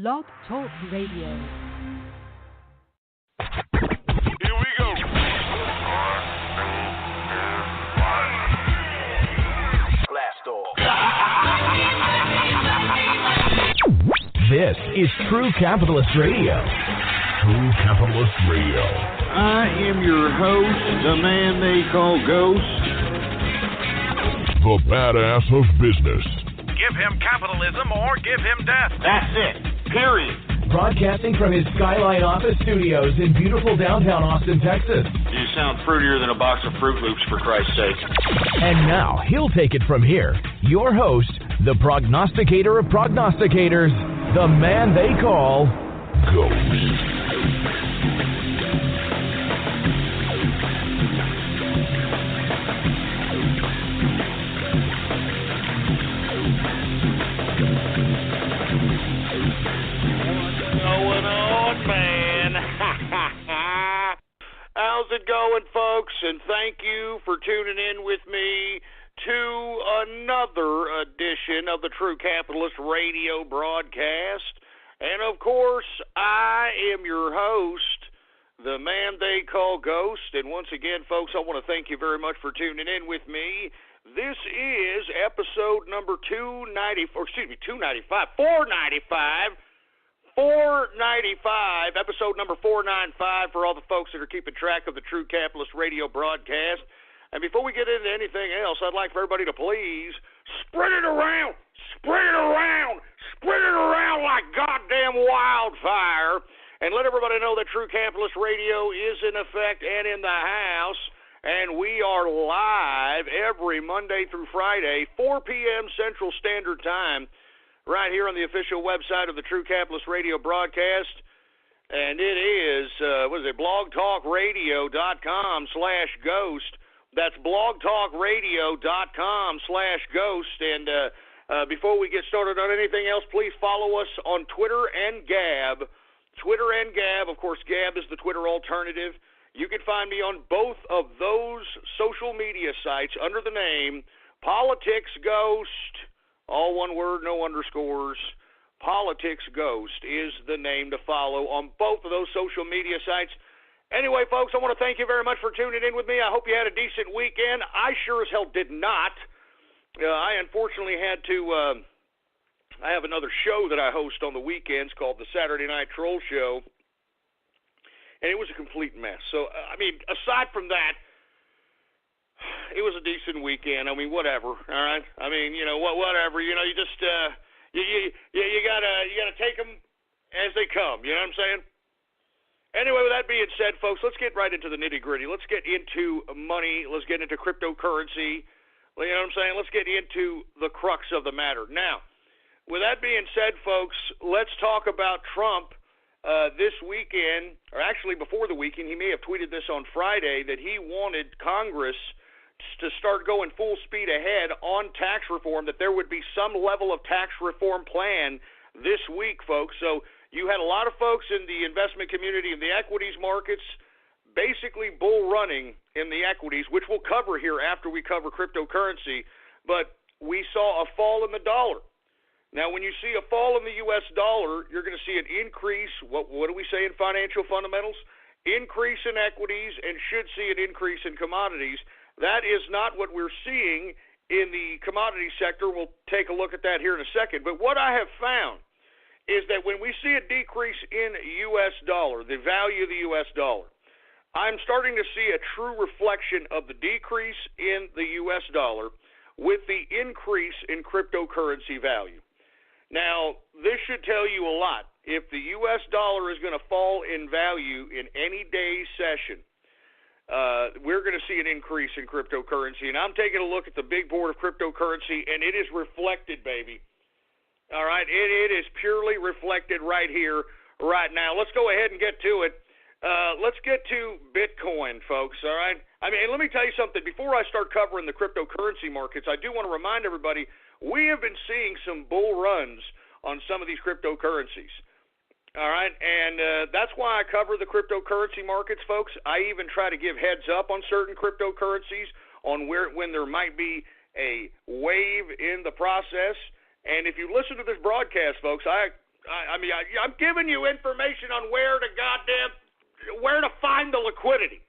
Blog Talk Radio. Here we go. Blast off. This is True Capitalist Radio. True Capitalist Radio. I am your host, the man they call Ghost. The badass of business. Give him capitalism or give him death. That's it. Period. Broadcasting from his Skyline office studios in beautiful downtown Austin, Texas. You sound fruitier than a box of Fruit Loops, for Christ's sake. And now, he'll take it from here. Your host, the prognosticator of prognosticators, the man they call Ghost. How's it going, folks? And thank you for tuning in with me to another edition of the True Capitalist Radio broadcast. And, of course, I am your host, the man they call Ghost. And once again, folks, I want to thank you very much for tuning in with me. This is episode number 495, episode number 495 for all the folks that are keeping track of the True Capitalist Radio broadcast. And before we get into anything else, I'd like for everybody to please spread it around like goddamn wildfire, and let everybody know that True Capitalist Radio is in effect and in the house, and we are live every Monday through Friday, 4 p.m. Central Standard Time, right here on the official website of the True Capitalist Radio broadcast, and it is, blogtalkradio.com/ghost. That's blogtalkradio.com/ghost, and before we get started on anything else, please follow us on Twitter and Gab. Twitter and Gab, of course, Gab is the Twitter alternative. You can find me on both of those social media sites under the name Politics Ghost. All one word, no underscores. Politics Ghost is the name to follow on both of those social media sites. Anyway, folks, I want to thank you very much for tuning in with me. I hope you had a decent weekend. I sure as hell did not. I unfortunately had to, I have another show that I host on the weekends called the Saturday Night Troll Show, and it was a complete mess. So, I mean, aside from that, it was a decent weekend. I mean, whatever. All right. I mean, whatever. You just you gotta take them as they come. You know what I'm saying? Anyway, with that being said, folks, let's get right into the nitty gritty. Let's get into money. Let's get into cryptocurrency. You know what I'm saying? Let's get into the crux of the matter. Now, with that being said, folks, let's talk about Trump. This weekend, or actually before the weekend, he may have tweeted this on Friday, that he wanted Congress to start going full speed ahead on tax reform, that there would be some level of tax reform plan this week, folks. So you had a lot of folks in the investment community in the equities markets basically bull running in the equities, which we'll cover here after we cover cryptocurrency, but we saw a fall in the dollar. Now, when you see a fall in the U.S. dollar, you're going to see an increase, what do we say in financial fundamentals? Increase in equities, and should see an increase in commodities. That is not what we're seeing in the commodity sector. We'll take a look at that here in a second. But what I have found is that when we see a decrease in U.S. dollar, the value of the U.S. dollar, I'm starting to see a true reflection of the decrease in the U.S. dollar with the increase in cryptocurrency value. Now, this should tell you a lot. If the U.S. dollar is going to fall in value in any day's session, we're going to see an increase in cryptocurrency. And I'm taking a look at the big board of cryptocurrency, and it is reflected, baby. All right? It is purely reflected right here, right now. Let's go ahead and get to it. Let's get to Bitcoin, folks, all right? I mean, let me tell you something. Before I start covering the cryptocurrency markets, I do want to remind everybody, we have been seeing some bull runs on some of these cryptocurrencies. All right, and that's why I cover the cryptocurrency markets, folks. I even try to give heads up on certain cryptocurrencies on when there might be a wave in the process. And if you listen to this broadcast, folks, I I'm giving you information on where to find the liquidity.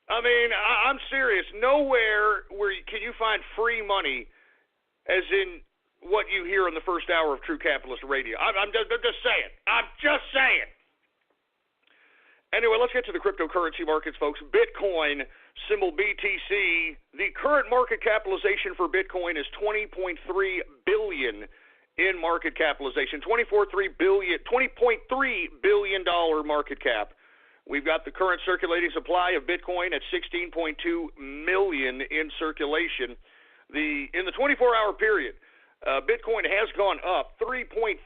I mean, I'm serious. Nowhere can you find free money, as in what you hear in the first hour of True Capitalist Radio. I'm just saying. I'm just saying. Anyway, let's get to the cryptocurrency markets, folks. Bitcoin, symbol BTC. The current market capitalization for Bitcoin is $20.3 billion in market capitalization. $20.3 billion market cap. We've got the current circulating supply of Bitcoin at 16.2 million in circulation. In the 24-hour period, Bitcoin has gone up 3.52%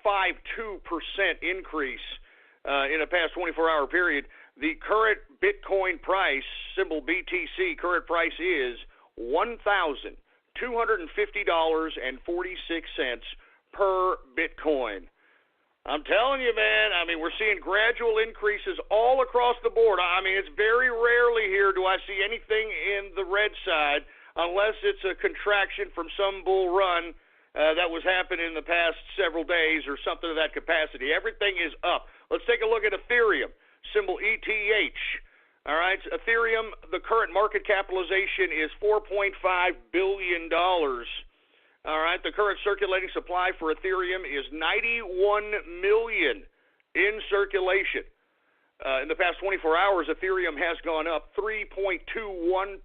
increase in the past 24-hour period. The current Bitcoin price, symbol BTC, current price is $1,250.46 per Bitcoin. I'm telling you, man, I mean, we're seeing gradual increases all across the board. I mean, it's very rarely here do I see anything in the red side unless it's a contraction from some bull run that was happening in the past several days or something of that capacity. Everything is up. Let's take a look at Ethereum, symbol ETH. All right, Ethereum, the current market capitalization is $4.5 billion. All right, the current circulating supply for Ethereum is 91 million in circulation. In the past 24 hours, Ethereum has gone up 3.21%.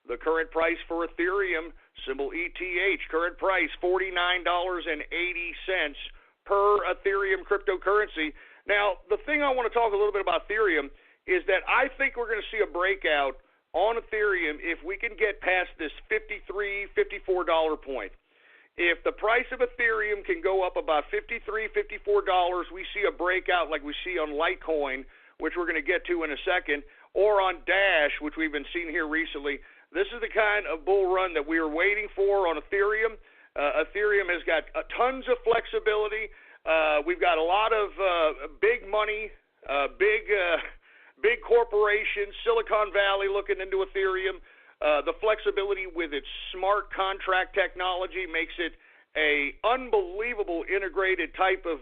The current price for Ethereum, symbol ETH, current price $49.80 per Ethereum cryptocurrency. Now, the thing I want to talk a little bit about Ethereum is that I think we're going to see a breakout on Ethereum if we can get past this $53, $54 point. If the price of Ethereum can go up about $53, $54, we see a breakout like we see on Litecoin, which we're going to get to in a second, or on Dash, which we've been seeing here recently. This is the kind of bull run that we are waiting for on Ethereum. Ethereum has got tons of flexibility. We've got a lot of big money, big corporations, Silicon Valley looking into Ethereum. The flexibility with its smart contract technology makes it a unbelievable integrated type of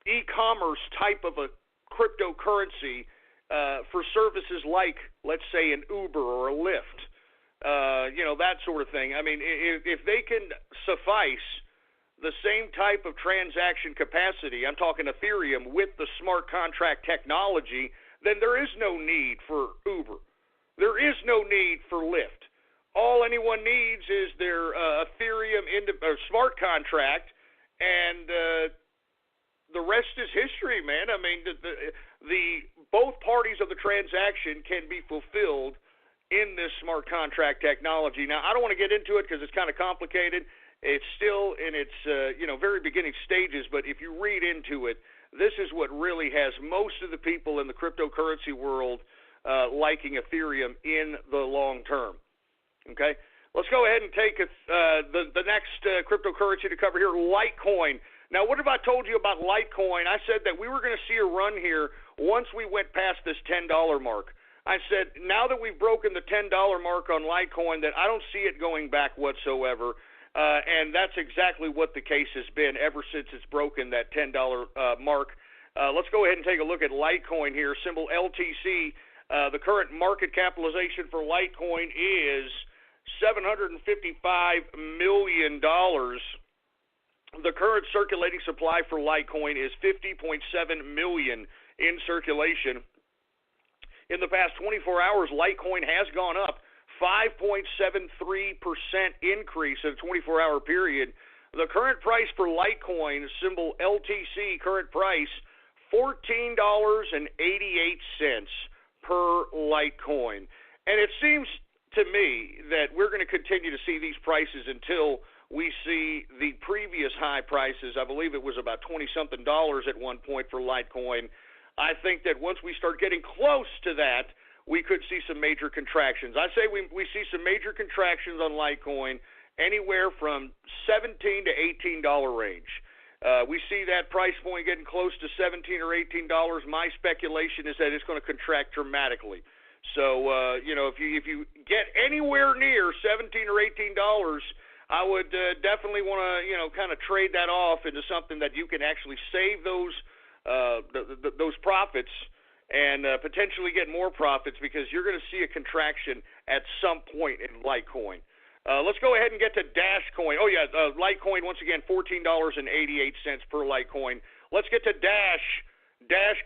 e-commerce type of a cryptocurrency for services like, let's say, an Uber or a Lyft, that sort of thing. I mean, if they can suffice the same type of transaction capacity, I'm talking Ethereum, with the smart contract technology, then there is no need for Uber. There is no need for Lyft. All anyone needs is their Ethereum smart contract, and the rest is history, man. I mean, both parties of the transaction can be fulfilled in this smart contract technology. Now, I don't want to get into it because it's kind of complicated. It's still in its very beginning stages, but if you read into it, this is what really has most of the people in the cryptocurrency world liking Ethereum in the long term. Okay, let's go ahead and take the next cryptocurrency to cover here, Litecoin. Now, what have I told you about Litecoin? I said that we were going to see a run here once we went past this $10 mark. I said now that we've broken the $10 mark on Litecoin, that I don't see it going back whatsoever. And that's exactly what the case has been ever since it's broken that $10 mark. Let's go ahead and take a look at Litecoin here, symbol LTC. The current market capitalization for Litecoin is $755 million. The current circulating supply for Litecoin is 50.7 million in circulation. In the past 24 hours, Litecoin has gone up 5.73% increase in a 24-hour period. The current price for Litecoin, symbol LTC, current price $14.88 per Litecoin. And it seems to me that we're going to continue to see these prices until we see the previous high prices. I believe it was about $20-something at one point for Litecoin. I think that once we start getting close to that, we could see some major contractions. I say we see some major contractions on Litecoin anywhere from $17 to $18 range. We see that price point getting close to $17 or $18. My speculation is that it's going to contract dramatically. So, if you get anywhere near $17 or $18, I would definitely want to, kind of trade that off into something that you can actually save those profits and potentially get more profits, because you're going to see a contraction at some point in Litecoin. Let's go ahead and get to Dash Coin. Oh, yeah, Litecoin, once again, $14.88 per Litecoin. Let's get to Dash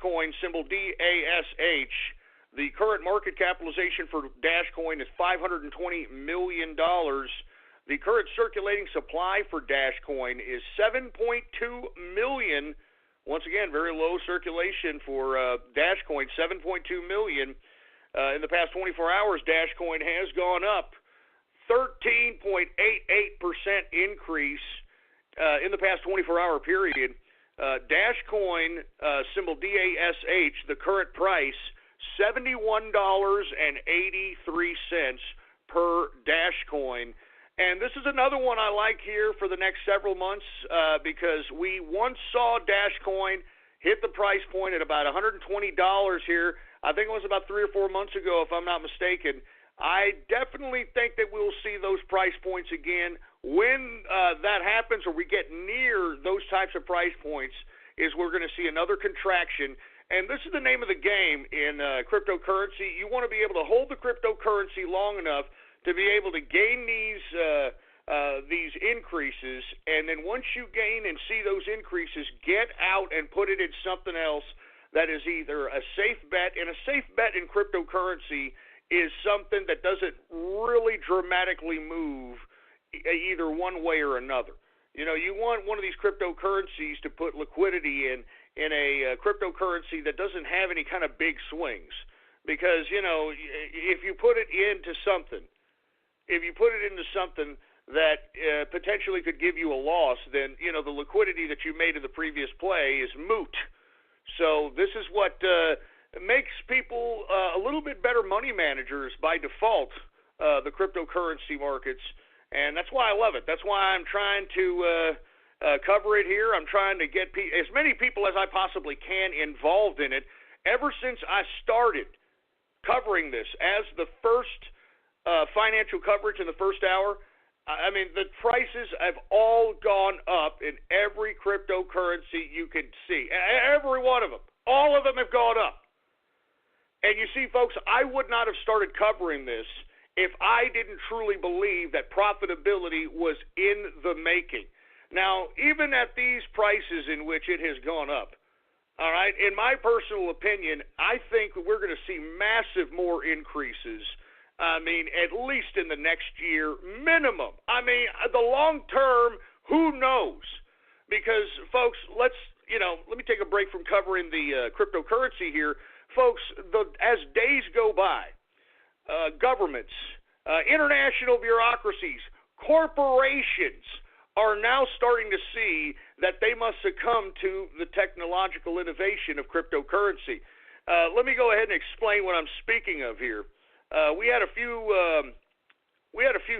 Coin, symbol DASH. The current market capitalization for Dash Coin is $520 million. The current circulating supply for Dash Coin is 7.2 million. Once again, very low circulation for Dash Coin, 7.2 million. In the past 24 hours, Dash Coin has gone up 13.88% increase in the past 24-hour period. Dash Coin, symbol DASH, the current price, $71.83 per Dash Coin. And this is another one I like here for the next several months because we once saw Dash Coin hit the price point at about $120 here. I think it was about 3 or 4 months ago, if I'm not mistaken. I definitely think that we'll see those price points again. When that happens, or we get near those types of price points, is we're going to see another contraction. And this is the name of the game in cryptocurrency. You want to be able to hold the cryptocurrency long enough to be able to gain these increases, and then once you gain and see those increases, get out and put it in something else that is either a safe bet. And a safe bet in cryptocurrency is something that doesn't really dramatically move either one way or another. You want one of these cryptocurrencies to put liquidity in a cryptocurrency that doesn't have any kind of big swings, because if you put it into something that potentially could give you a loss, then the liquidity that you made in the previous play is moot. So this is what makes people a little bit better money managers by default, the cryptocurrency markets, and that's why I love it. That's why I'm trying to cover it here. I'm trying to get as many people as I possibly can involved in it. Ever since I started covering this as the first financial coverage in the first hour, I mean, the prices have all gone up in every cryptocurrency you can see. Every one of them. All of them have gone up. And you see, folks, I would not have started covering this if I didn't truly believe that profitability was in the making. Now, even at these prices in which it has gone up, all right, in my personal opinion, I think we're going to see massive more increases. I mean, at least in the next year, minimum. I mean, the long term, who knows? Because, folks, let me take a break from covering the cryptocurrency here. Folks, as days go by, governments, international bureaucracies, corporations are now starting to see that they must succumb to the technological innovation of cryptocurrency. Let me go ahead and explain what I'm speaking of here. We had a few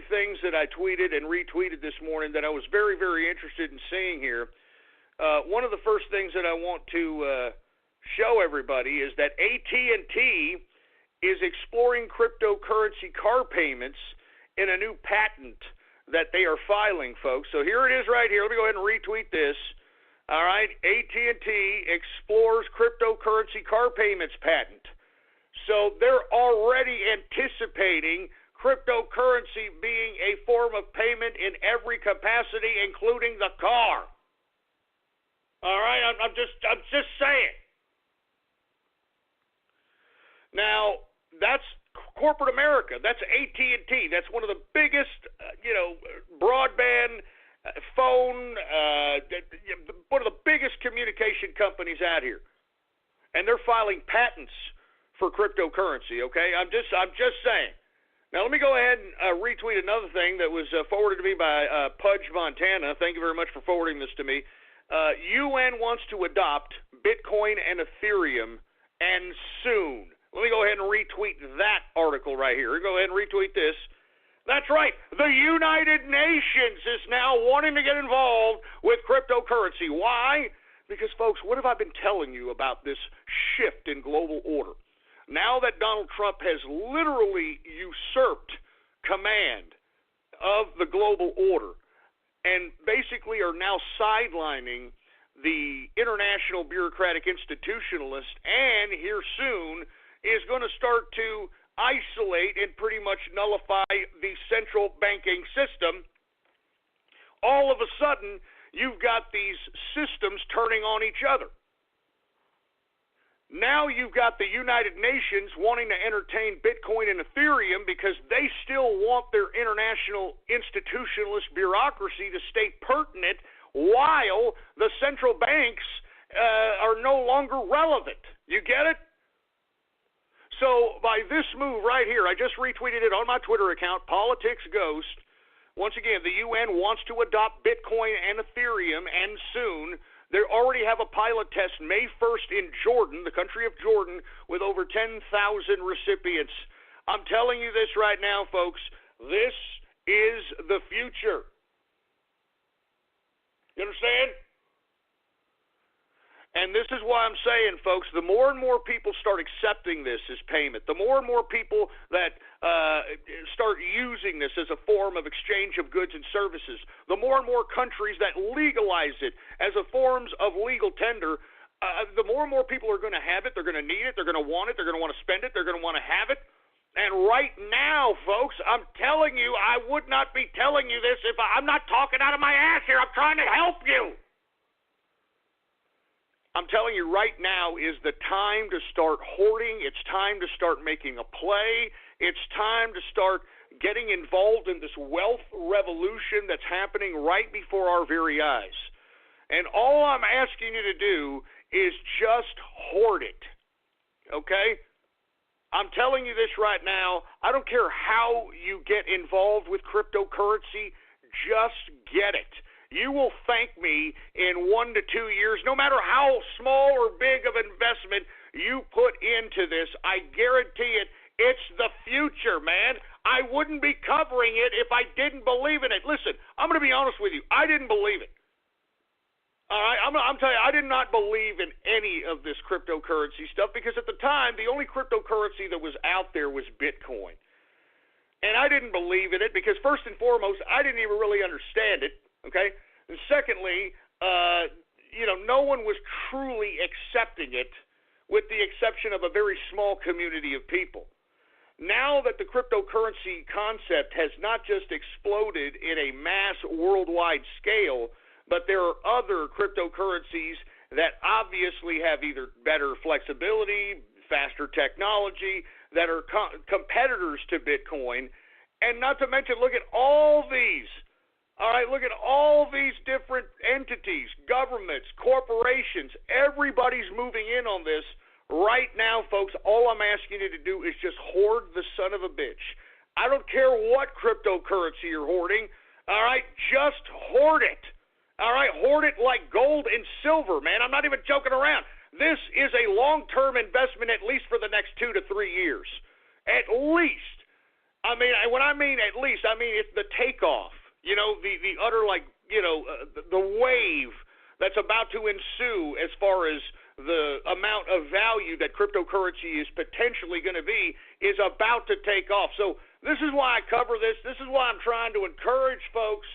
things that I tweeted and retweeted this morning that I was very, very interested in seeing here. One of the first things that I want to show everybody is that AT&T is exploring cryptocurrency car payments in a new patent that they are filing, folks. So here it is right here. Let me go ahead and retweet this. All right, AT&T explores cryptocurrency car payments patent. So they're already anticipating cryptocurrency being a form of payment in every capacity, including the car. All right, I'm just saying. Now, that's corporate America. That's AT&T. That's one of the biggest, broadband phone, one of the biggest communication companies out here, and they're filing patents for cryptocurrency. Okay, I'm just saying. Now let me go ahead and retweet another thing that was forwarded to me by Pudge Montana. Thank you very much for forwarding this to me. UN wants to adopt Bitcoin and Ethereum, and soon. Let me go ahead and retweet that article right here. Go ahead and retweet this. That's right. The United Nations is now wanting to get involved with cryptocurrency. Why? Because, folks, what have I been telling you about this shift in global order? Now that Donald Trump has literally usurped command of the global order, and basically are now sidelining the international bureaucratic institutionalist, and here soon is going to start to isolate and pretty much nullify the central banking system. All of a sudden, you've got these systems turning on each other. Now you've got the United Nations wanting to entertain Bitcoin and Ethereum because they still want their international institutionalist bureaucracy to stay pertinent while the central banks are no longer relevant. You get it? So by this move right here, I just retweeted it on my Twitter account, Politics Ghost. Once again, the UN wants to adopt Bitcoin and Ethereum, and soon. They already have a pilot test May 1st in Jordan, the country of Jordan, with over 10,000 recipients. I'm telling you this right now, folks. This is the future. You understand? And this is why I'm saying, folks, the more and more people start accepting this as payment, the more and more people that start using this as a form of exchange of goods and services, the more and more countries that legalize it as a forms of legal tender, the more and more people are going to have it, they're going to need it, they're going to want it, they're going to want to spend it, they're going to want to have it. And right now, folks, I'm telling you, I would not be telling you this if I'm not talking out of my ass here. I'm trying to help you. I'm telling you right now is the time to start hoarding. It's time to start making a play. It's time to start getting involved in this wealth revolution that's happening right before our very eyes. And all I'm asking you to do is just hoard it, okay? I'm telling you this right now. I don't care how you get involved with cryptocurrency. Just get it. You will thank me in 1 to 2 years, no matter how small or big of investment you put into this. I guarantee it, it's the future, man. I wouldn't be covering it if I didn't believe in it. Listen, I'm going to be honest with you. I didn't believe it. All right, I'm telling you, I did not believe in any of this cryptocurrency stuff because at the time, the only cryptocurrency that was out there was Bitcoin. And I didn't believe in it because, first and foremost, I didn't even really understand it. Okay, and secondly, no one was truly accepting it with the exception of a very small community of people. Now that the cryptocurrency concept has not just exploded in a mass worldwide scale, but there are other cryptocurrencies that obviously have either better flexibility, faster technology, that are competitors to Bitcoin, and not to mention, look at all these. All right, look at all these different entities, governments, corporations. Everybody's moving in on this right now, folks. All I'm asking you to do is just hoard the son of a bitch. I don't care what cryptocurrency you're hoarding. All right, just hoard it. All right, hoard it like gold and silver, man. I'm not even joking around. This is a long-term investment, at least for the next 2 to 3 years. At least. I mean, when I mean at least, I mean it's the takeoff. You know, the utter, the wave that's about to ensue as far as the amount of value that cryptocurrency is potentially going to be is about to take off. So this is why I cover this. This is why I'm trying to encourage folks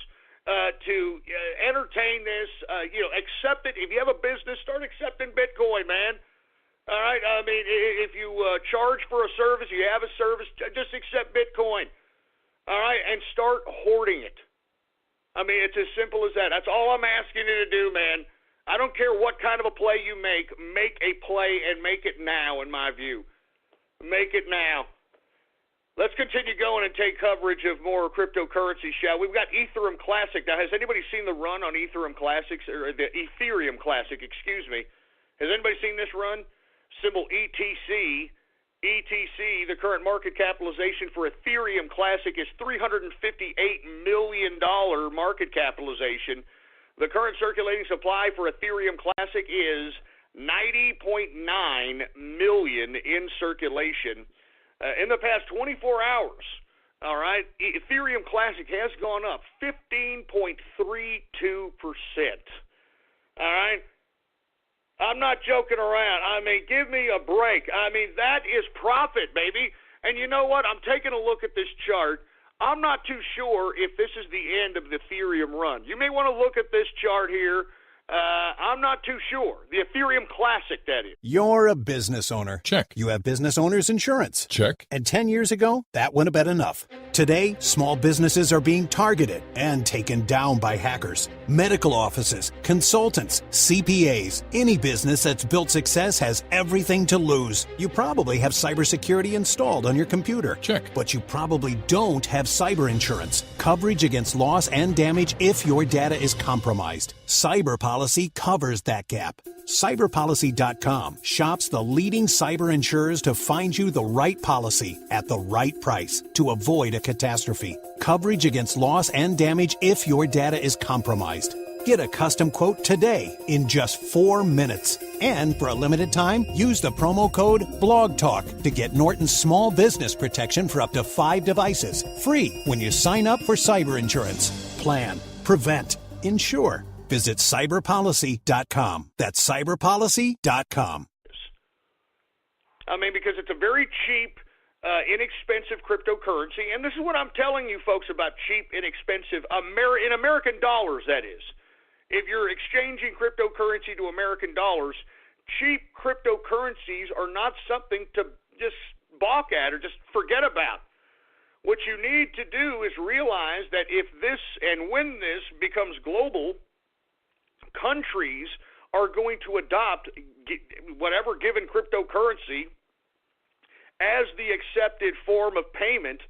to entertain this. Accept it. If you have a business, start accepting Bitcoin, man. All right? I mean, if you charge for a service, you have a service, just accept Bitcoin. All right? And start hoarding it. I mean, it's as simple as that. That's all I'm asking you to do, man. I don't care what kind of a play you make a play and make it now, in my view. Make it now. Let's continue going and take coverage of more cryptocurrency, shall we? We've got Ethereum Classic. Now, has anybody seen the run on Ethereum Classics, or the Ethereum Classic, excuse me? Has anybody seen this run? Symbol ETC. ETC, the current market capitalization for Ethereum Classic is $358 million market capitalization. The current circulating supply for Ethereum Classic is 90.9 million in circulation. In the past 24 hours, all right, Ethereum Classic has gone up 15.32%. All right? I'm not joking around. I mean, give me a break. I mean, that is profit, baby. And you know what? I'm taking a look at this chart. I'm not too sure if this is the end of the Ethereum run. You may want to look at this chart here. I'm not too sure. The Ethereum Classic, that is. You're a business owner. Check. You have business owner's insurance. Check. And 10 years ago, that wouldn't have been enough. Today, small businesses are being targeted and taken down by hackers. Medical offices, consultants, CPAs, any business that's built success has everything to lose. You probably have cybersecurity installed on your computer. Check. But you probably don't have cyber insurance. Coverage against loss and damage if your data is compromised. Cyber Policy covers that gap. Cyberpolicy.com shops the leading cyber insurers to find you the right policy at the right price to avoid a catastrophe. Coverage against loss and damage if your data is compromised. Get a custom quote today in just 4 minutes. And for a limited time, use the promo code BLOGTALK to get Norton's small business protection for up to 5 devices. Free when you sign up for cyber insurance. Plan, prevent, insure. Visit cyberpolicy.com. That's cyberpolicy.com. I mean, because it's a very cheap, inexpensive cryptocurrency, and this is what I'm telling you folks about cheap, inexpensive, in American dollars, that is. If you're exchanging cryptocurrency to American dollars, cheap cryptocurrencies are not something to just balk at or just forget about. What you need to do is realize that if this and when this becomes global, countries are going to adopt whatever given cryptocurrency as the accepted form of payment,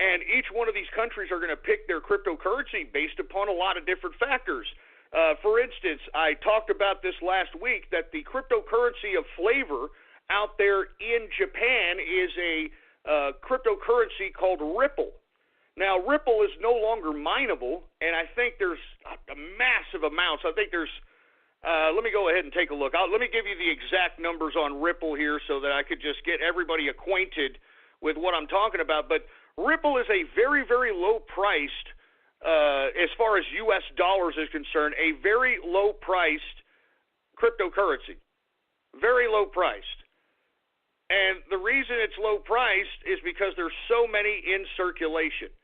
and each one of these countries are going to pick their cryptocurrency based upon a lot of different factors. For instance, I talked about this last week, that the cryptocurrency of flavor out there in Japan is a cryptocurrency called Ripple. Now, Ripple is no longer mineable, and I think there's a massive amounts. I think there's, let me go ahead and take a look. Let me give you the exact numbers on Ripple here so that I could just get everybody acquainted with what I'm talking about. But Ripple is a very, very low-priced, as far as U.S. dollars is concerned, a very low-priced cryptocurrency. Very low-priced. And the reason it's low-priced is because there's so many in circulation.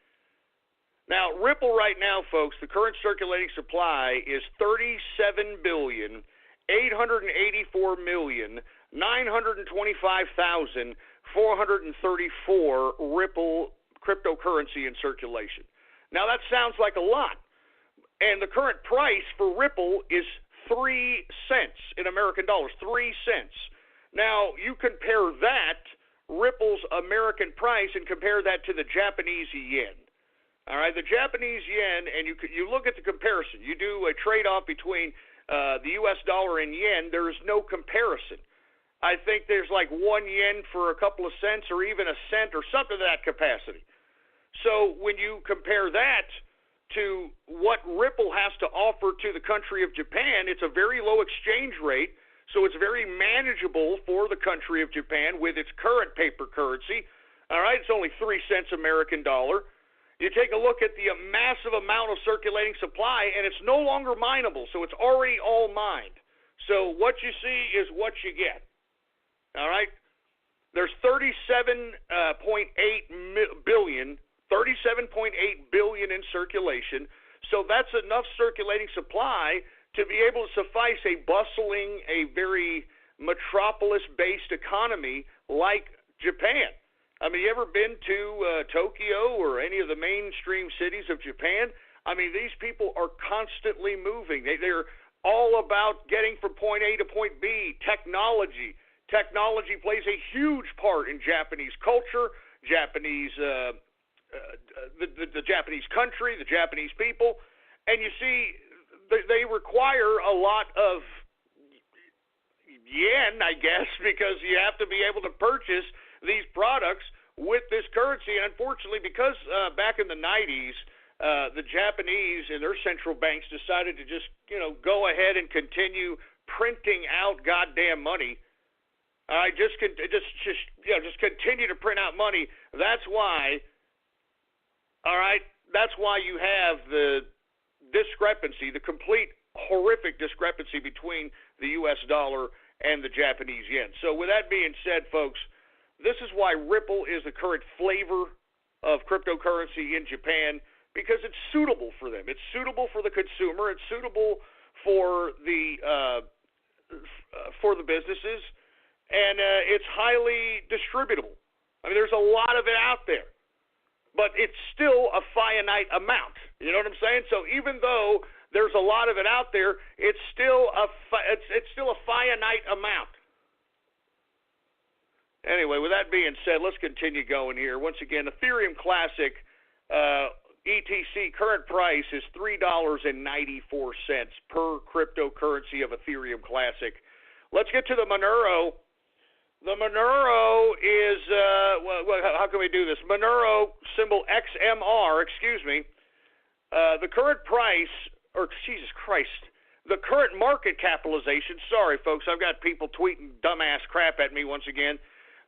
Now, Ripple right now, folks, the current circulating supply is 37,884,925,434 Ripple cryptocurrency in circulation. Now, that sounds like a lot. And the current price for Ripple is 3 cents in American dollars, 3 cents. Now, you compare that, Ripple's American price, and compare that to the Japanese yen. All right, the Japanese yen, and you look at the comparison. You do a trade-off between the U.S. dollar and yen. There is no comparison. I think there's like 1 yen for a couple of cents or even a cent or something of that capacity. So when you compare that to what Ripple has to offer to the country of Japan, it's a very low exchange rate, so it's very manageable for the country of Japan with its current paper currency. All right, it's only 3 cents American dollar. You take a look at the massive amount of circulating supply, and it's no longer mineable, so it's already all mined. So what you see is what you get. All right? There's 37.8 billion in circulation, so that's enough circulating supply to be able to suffice a bustling, a very metropolis-based economy like Japan. I mean, you ever been to Tokyo or any of the mainstream cities of Japan? I mean, these people are constantly moving. They're all about getting from point A to point B. Technology plays a huge part in Japanese culture, the Japanese country, the Japanese people. And you see, they require a lot of yen, I guess, because you have to be able to purchase these products with this currency. And unfortunately, because back in the 90s, the Japanese and their central banks decided to just, go ahead and continue printing out goddamn money. Just continue to print out money. That's why. All right, that's why you have the discrepancy, the complete horrific discrepancy between the U.S. dollar and the Japanese yen. So with that being said, folks, this is why Ripple is the current flavor of cryptocurrency in Japan because it's suitable for them. It's suitable for the consumer. It's suitable for the businesses, and it's highly distributable. I mean, there's a lot of it out there, but it's still a finite amount. You know what I'm saying? So even though there's a lot of it out there, it's still a finite amount. Anyway, with that being said, let's continue going here. Once again, Ethereum Classic ETC current price is $3.94 per cryptocurrency of Ethereum Classic. Let's get to the Monero. The Monero is, how can we do this? Monero, symbol XMR, the current price, or Jesus Christ, the current market capitalization, sorry folks, I've got people tweeting dumbass crap at me once again.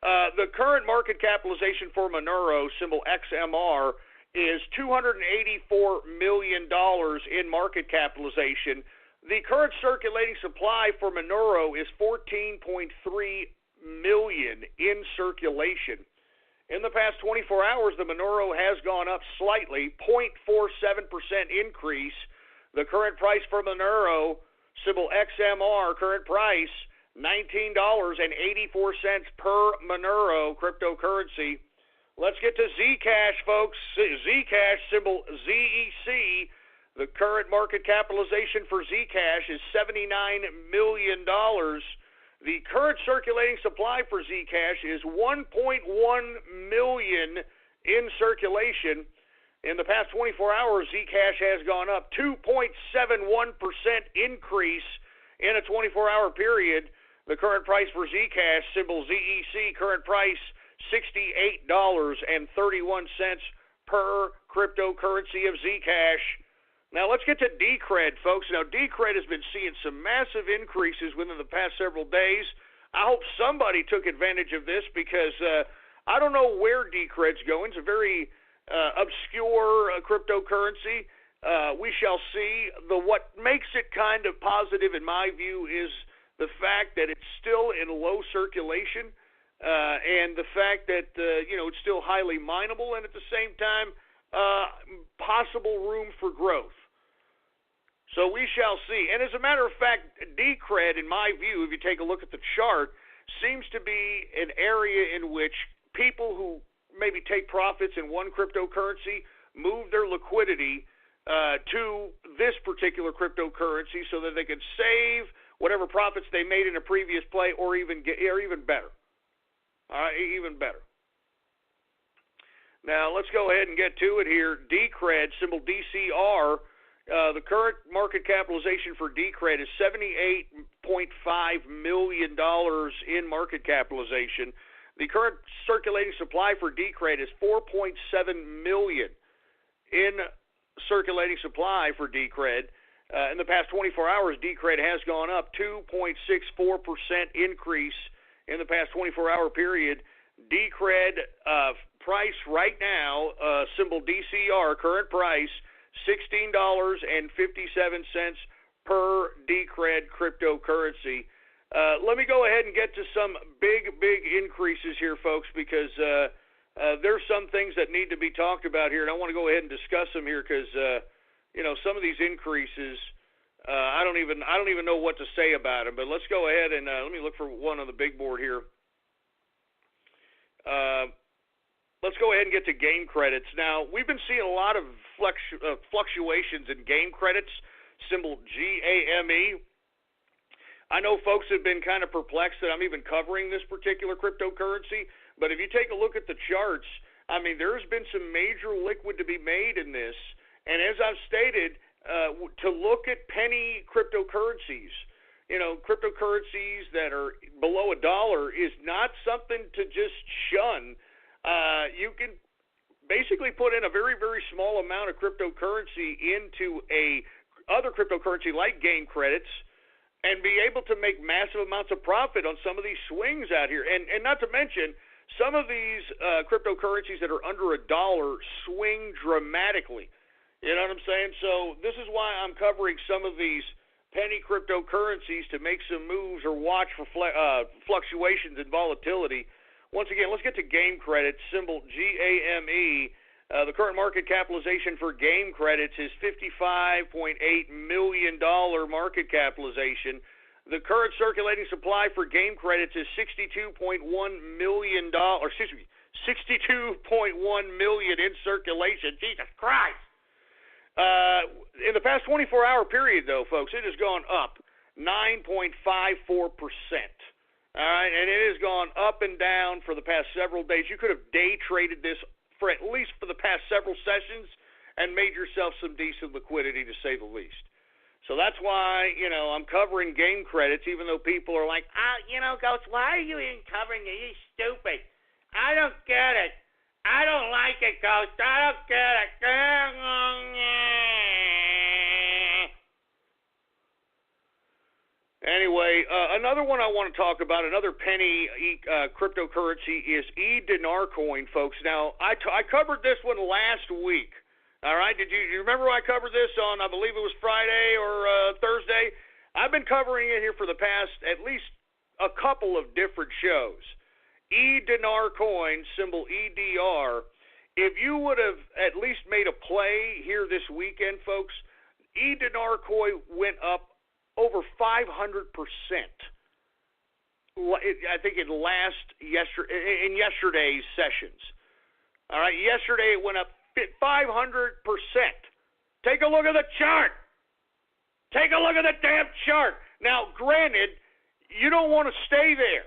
The current market capitalization for Monero, symbol XMR, is $284 million in market capitalization. The current circulating supply for Monero is 14.3 million in circulation. In the past 24 hours, the Monero has gone up slightly, 0.47% increase. The current price for Monero, symbol XMR, current price, $19.84 per Monero cryptocurrency. Let's get to Zcash, folks. Zcash, symbol ZEC. The current market capitalization for Zcash is $79 million. The current circulating supply for Zcash is 1.1 million in circulation. In the past 24 hours, Zcash has gone up 2.71% increase in a 24-hour period. The current price for Zcash, symbol ZEC, current price $68.31 per cryptocurrency of Zcash. Now let's get to Decred, folks. Now Decred has been seeing some massive increases within the past several days. I hope somebody took advantage of this because I don't know where Decred's going. It's a very obscure cryptocurrency. We shall see. What makes it kind of positive in my view is the fact that it's still in low circulation. And the fact that, it's still highly mineable and at the same time, possible room for growth. So we shall see. And as a matter of fact, Decred, in my view, if you take a look at the chart, seems to be an area in which people who maybe take profits in one cryptocurrency move their liquidity to this particular cryptocurrency so that they can save whatever profits they made in a previous play or even better. Even better. Now, let's go ahead and get to it here. Decred, symbol DCR, the current market capitalization for Decred is $78.5 million in market capitalization. The current circulating supply for Decred is 4.7 million in circulating supply for Decred. In the past 24 hours, Decred has gone up 2.64% increase in the past 24-hour period. Decred price right now, symbol DCR, current price, $16.57 per Decred cryptocurrency. Let me go ahead and get to some big increases here, folks, because there's some things that need to be talked about here, and I want to go ahead and discuss them here because, some of these increases, I don't even know what to say about them. But let's go ahead and let me look for one on the big board here. Let's go ahead and get to game credits. Now, we've been seeing a lot of fluctuations in game credits, symbol GAME. I know folks have been kind of perplexed that I'm even covering this particular cryptocurrency, but if you take a look at the charts, I mean, there's been some major liquid to be made in this. And as I've stated, to look at penny cryptocurrencies, cryptocurrencies that are below $1 is not something to just shun. You can basically put in a very, very small amount of cryptocurrency into other cryptocurrency like game credits and be able to make massive amounts of profit on some of these swings out here. And not to mention, some of these cryptocurrencies that are under $1 swing dramatically. You know what I'm saying? So this is why I'm covering some of these penny cryptocurrencies to make some moves or watch for fluctuations in volatility. Once again, let's get to game credit, symbol GAME. The current market capitalization for game credits is $55.8 million market capitalization. The current circulating supply for game credits is $62.1 million, $62.1 million in circulation. Jesus Christ. In the past 24-hour period, though, folks, it has gone up 9.54%. All right, and it has gone up and down for the past several days. You could have day traded this for at least for the past several sessions and made yourself some decent liquidity, to say the least. So that's why, I'm covering game credits, even though people are like, Ghost, why are you even covering it? You're stupid. I don't get it. I don't like it, Ghost. I don't get it. Anyway, another one I want to talk about, another penny cryptocurrency is eDinar Coin, folks. Now, I covered this one last week. All right, do you remember I covered this on, I believe it was Friday or Thursday? I've been covering it here for the past at least a couple of different shows. eDinar Coin, symbol EDR. If you would have at least made a play here this weekend, folks, eDinar Coin went up over 500%. I think in yesterday's sessions. All right, yesterday it went up 500%. Take a look at the chart. Take a look at the damn chart. Now, granted, you don't want to stay there.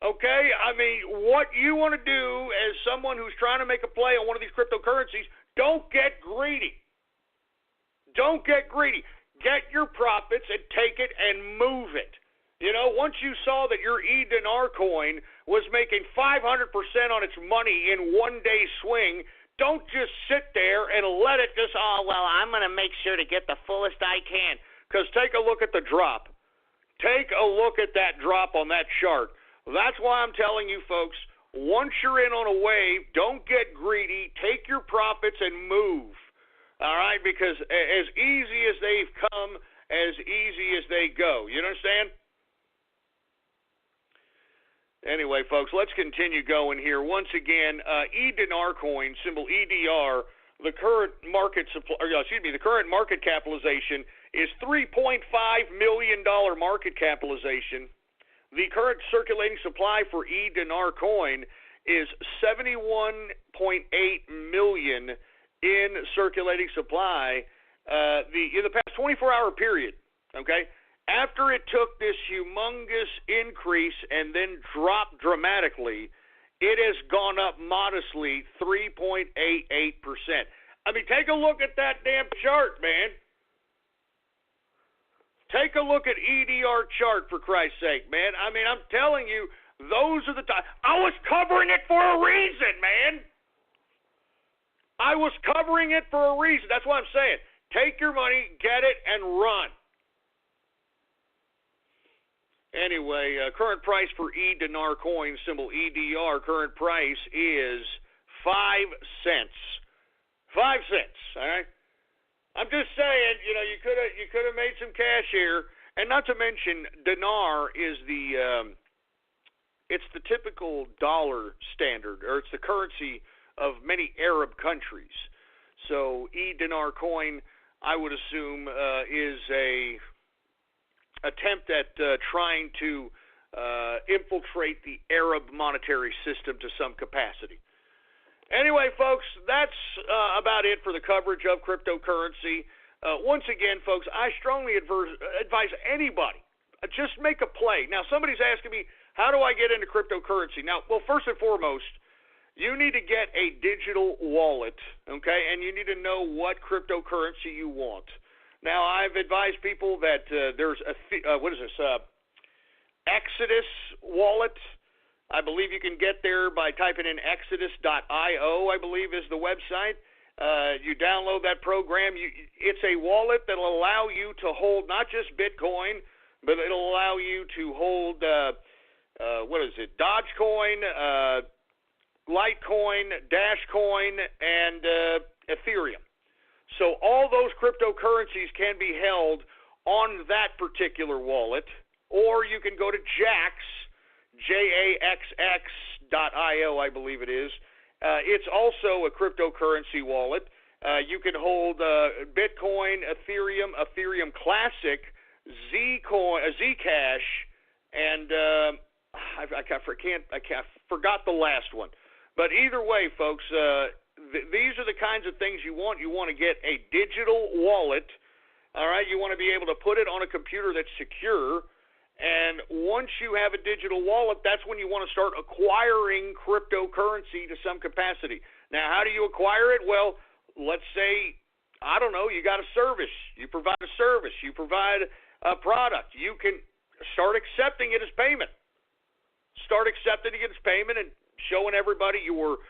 Okay? I mean, what you want to do as someone who's trying to make a play on one of these cryptocurrencies, don't get greedy. Don't get greedy. Get your profits and take it and move it. Once you saw that your eDinar Coin was making 500% on its money in one-day swing, don't just sit there and let it just, I'm going to make sure to get the fullest I can. Because take a look at the drop. Take a look at that drop on that chart. That's why I'm telling you, folks, once you're in on a wave, don't get greedy. Take your profits and move. All right, because as easy as they've come, as easy as they go. You understand? Anyway, folks, let's continue going here. Once again, eDinar Coin, symbol EDR, the current market capitalization is $3.5 million market capitalization. The current circulating supply for eDinar Coin is 71.8 million in circulating supply in the past 24-hour period, okay? After it took this humongous increase and then dropped dramatically, it has gone up modestly 3.88%. I mean, take a look at that damn chart, man. Take a look at EDR chart, for Christ's sake, man. I mean, I'm telling you, those are the times. I was covering it for a reason, man. I was covering it for a reason. That's what I'm saying. Take your money, get it, and run. Anyway, current price for eDinar Coin, symbol EDR, current price is 5 cents. 5 cents, all right? I'm just saying, you could have made some cash here. And not to mention, dinar is it's the typical dollar standard, or it's the currency of many Arab countries. So eDinar Coin, I would assume, is a attempt at trying to infiltrate the Arab monetary system to some capacity. Anyway, folks, that's about it for the coverage of cryptocurrency. Once again, folks, I strongly advise anybody, just make a play. Now, somebody's asking me, how do I get into cryptocurrency? Now, well, first and foremost, you need to get a digital wallet, okay, and you need to know what cryptocurrency you want. Now, I've advised people that there's Exodus wallet. I believe you can get there by typing in exodus.io, I believe is the website. You download that program. It's a wallet that will allow you to hold not just Bitcoin, but it'll allow you to hold, Dogecoin, Litecoin, Dashcoin, and Ethereum. So all those cryptocurrencies can be held on that particular wallet, or you can go to JAXX.io, I believe it is, It's also a cryptocurrency wallet. You can hold Bitcoin, Ethereum Classic, Zcoin, Zcash, and I forgot the last one. But either way, folks, these are the kinds of things you want. You want to get a digital wallet. All right, you want to be able to put it on a computer that's secure. And once you have a digital wallet, that's when you want to start acquiring cryptocurrency to some capacity. Now, how do you acquire it? Well, let's say, I don't know, you got a service. You provide a service. You provide a product. You can start accepting it as payment. Start accepting it as payment and showing everybody your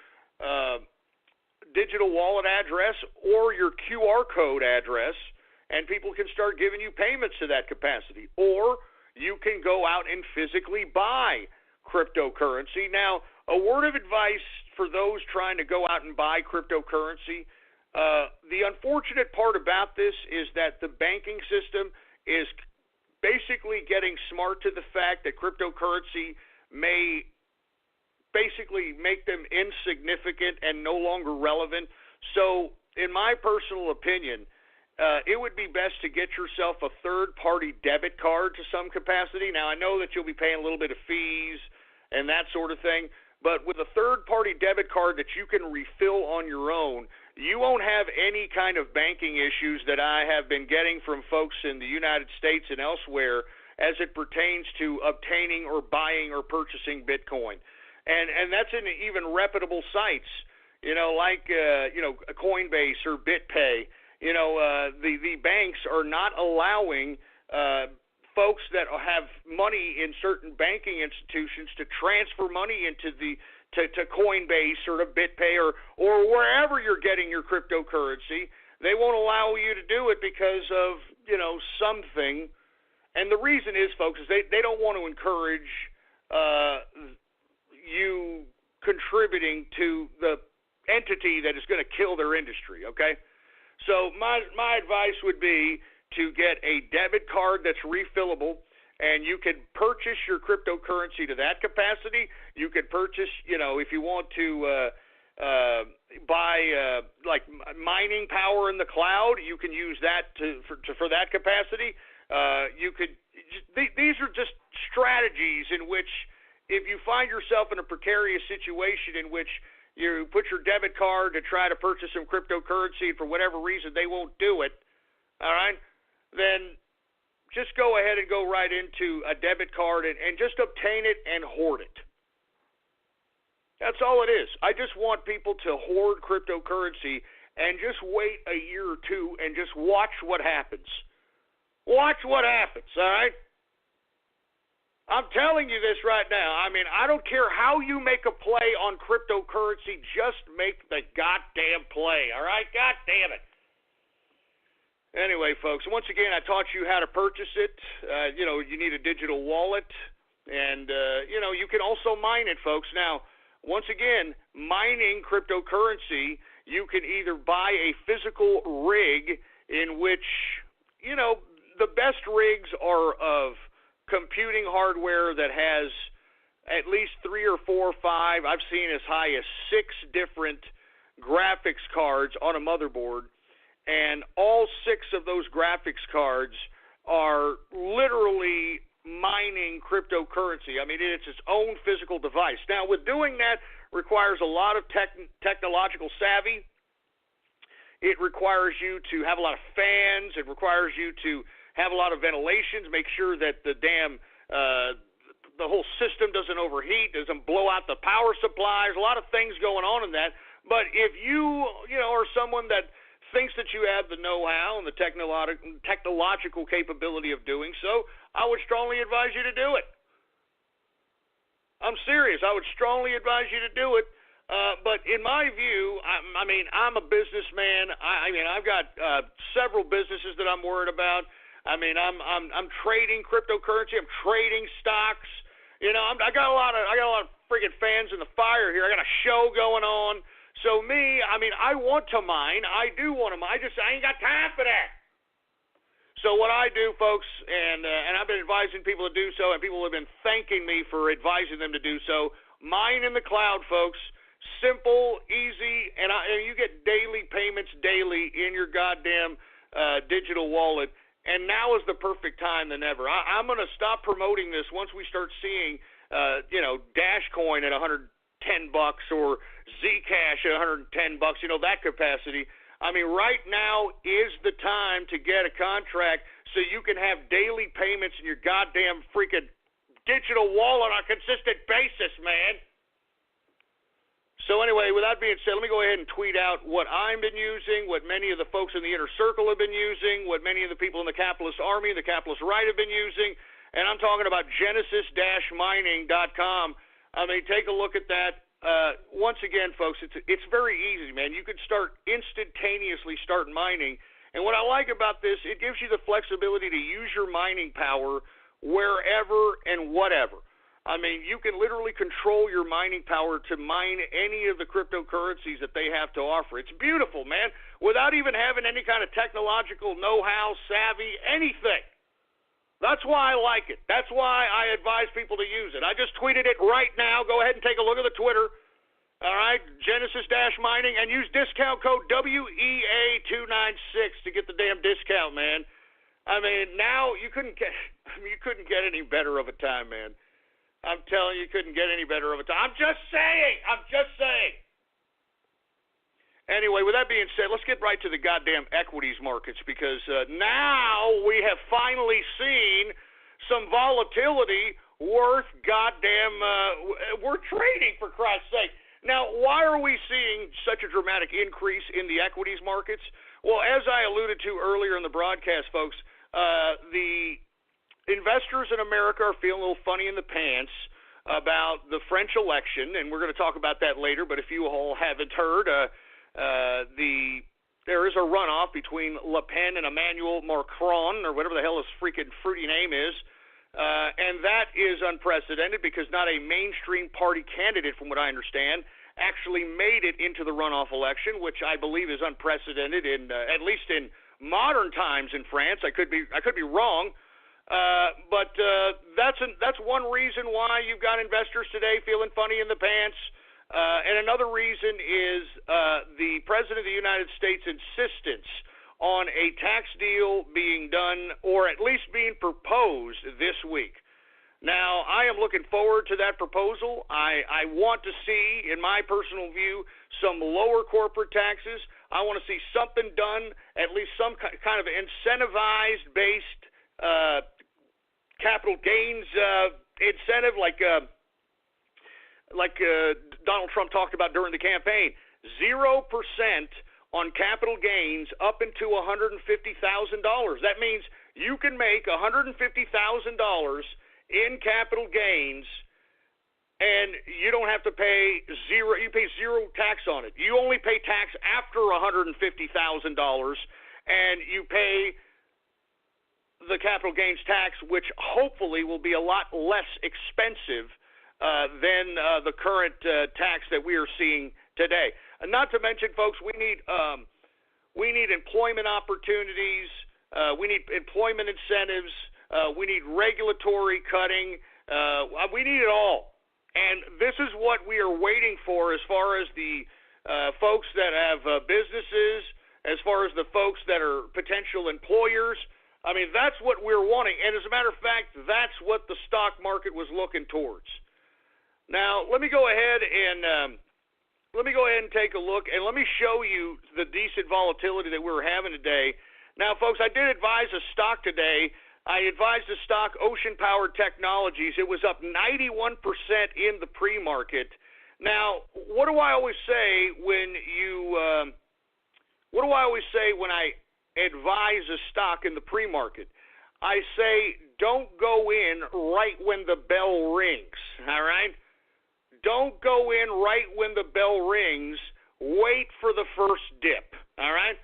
digital wallet address or your QR code address, and people can start giving you payments to that capacity. Or you can go out and physically buy cryptocurrency. Now, a word of advice for those trying to go out and buy cryptocurrency, the unfortunate part about this is that the banking system is basically getting smart to the fact that cryptocurrency may basically make them insignificant and no longer relevant. So, in my personal opinion, it would be best to get yourself a third-party debit card to some capacity. Now, I know that you'll be paying a little bit of fees and that sort of thing, but with a third-party debit card that you can refill on your own, you won't have any kind of banking issues that I have been getting from folks in the United States and elsewhere as it pertains to obtaining or buying or purchasing Bitcoin. And that's in even reputable sites, like Coinbase or BitPay. The banks are not allowing folks that have money in certain banking institutions to transfer money into to Coinbase or to BitPay or wherever you're getting your cryptocurrency. They won't allow you to do it because of something. And the reason is, folks, is they don't want to encourage you contributing to the entity that is going to kill their industry, okay? So my advice would be to get a debit card that's refillable, and you can purchase your cryptocurrency to that capacity. You could purchase, if you want to buy like mining power in the cloud, you can use that for that capacity. These are just strategies in which, if you find yourself in a precarious situation in which you put your debit card to try to purchase some cryptocurrency, and for whatever reason they won't do it, all right, then just go ahead and go right into a debit card and just obtain it and hoard it. That's all it is. I just want people to hoard cryptocurrency and just wait a year or two and just watch what happens. Watch what happens, all right? I'm telling you this right now. I mean, I don't care how you make a play on cryptocurrency. Just make the goddamn play, all right? God damn it. Anyway, folks, once again, I taught you how to purchase it. You need a digital wallet, and, you can also mine it, folks. Now, once again, mining cryptocurrency, you can either buy a physical rig in which, the best rigs are of computing hardware that has at least 3 or 4 or 5, I've seen as high as 6 different graphics cards on a motherboard, and all 6 of those graphics cards are literally mining cryptocurrency. I mean, it's its own physical device. Now, with doing that requires a lot of technological savvy. It requires you to have a lot of fans. It requires you to have a lot of ventilations, make sure that the whole system doesn't overheat, doesn't blow out the power supplies, a lot of things going on in that. But if you are someone that thinks that you have the know-how and the technological capability of doing so, I would strongly advise you to do it. I'm serious. I would strongly advise you to do it. But in my view, I'm a businessman. I've got several businesses that I'm worried about. I'm trading cryptocurrency. I'm trading stocks. I got a lot of friggin' fans in the fire here. I got a show going on. So I want to mine. I do want to mine. I ain't got time for that. So what I do, folks, and I've been advising people to do so, and people have been thanking me for advising them to do so. Mine in the cloud, folks. simple, easy, and you get daily payments daily in your goddamn digital wallet. And now is the perfect time than ever. I'm going to stop promoting this once we start seeing, Dash Coin at $110 or Zcash at $110, that capacity. I mean, right now is the time to get a contract so you can have daily payments in your goddamn freaking digital wallet on a consistent basis, man. So anyway, with that being said, let me go ahead and tweet out what I've been using, what many of the folks in the inner circle have been using, what many of the people in the capitalist army, the capitalist right have been using, and I'm talking about Genesis-mining.com. I mean, take a look at that. Once again, folks, it's very easy, man. You could instantaneously start mining, and what I like about this, it gives you the flexibility to use your mining power wherever and whatever. I mean, you can literally control your mining power to mine any of the cryptocurrencies that they have to offer. It's beautiful, man, without even having any kind of technological know-how, savvy, anything. That's why I like it. That's why I advise people to use it. I just tweeted it right now. Go ahead and take a look at the Twitter. All right, Genesis-mining, and use discount code WEA296 to get the damn discount, man. I mean, now you couldn't get any better of a time, man. I'm telling you, couldn't get any better of a time. I'm just saying. Anyway, with that being said, let's get right to the goddamn equities markets, because now we have finally seen some volatility worth we're trading, for Christ's sake. Now, why are we seeing such a dramatic increase in the equities markets? Well, as I alluded to earlier in the broadcast, folks, the investors in America are feeling a little funny in the pants about the French election, and we're going to talk about that later. But if you all haven't heard, there is a runoff between Le Pen and Emmanuel Macron, or whatever the hell his freaking fruity name is, and that is unprecedented because not a mainstream party candidate, from what I understand, actually made it into the runoff election, which I believe is unprecedented in at least in modern times in France. I could be wrong. But that's one reason why you've got investors today feeling funny in the pants. And another reason is the President of the United States' insistence on a tax deal being done, or at least being proposed this week. Now, I am looking forward to that proposal. I want to see, in my personal view, some lower corporate taxes. I want to see something done, at least some kind of incentivized-based capital gains incentive, like Donald Trump talked about during the campaign. 0% on capital gains up into $150,000. That means you can make $150,000 in capital gains, and you don't have to pay zero. You pay zero tax on it. You only pay tax after $150,000, and you pay the capital gains tax, which hopefully will be a lot less expensive than the current tax that we are seeing today. And not to mention, folks, we need employment opportunities. We need employment incentives. We need regulatory cutting. We need it all. And this is what we are waiting for as far as the folks that have businesses, as far as the folks that are potential employers. I mean, that's what we're wanting. And as a matter of fact, that's what the stock market was looking towards. Now, let me go ahead and take a look, and let me show you the decent volatility that we're having today. Now, folks, I did advise a stock today. I advised the stock Ocean Power Technologies. It was up 91% in the pre-market. Now, what do I always say when I advise a stock in the pre-market? I say don't go in right when the bell rings, all right? Don't go in right when the bell rings. Wait for the first dip, all right?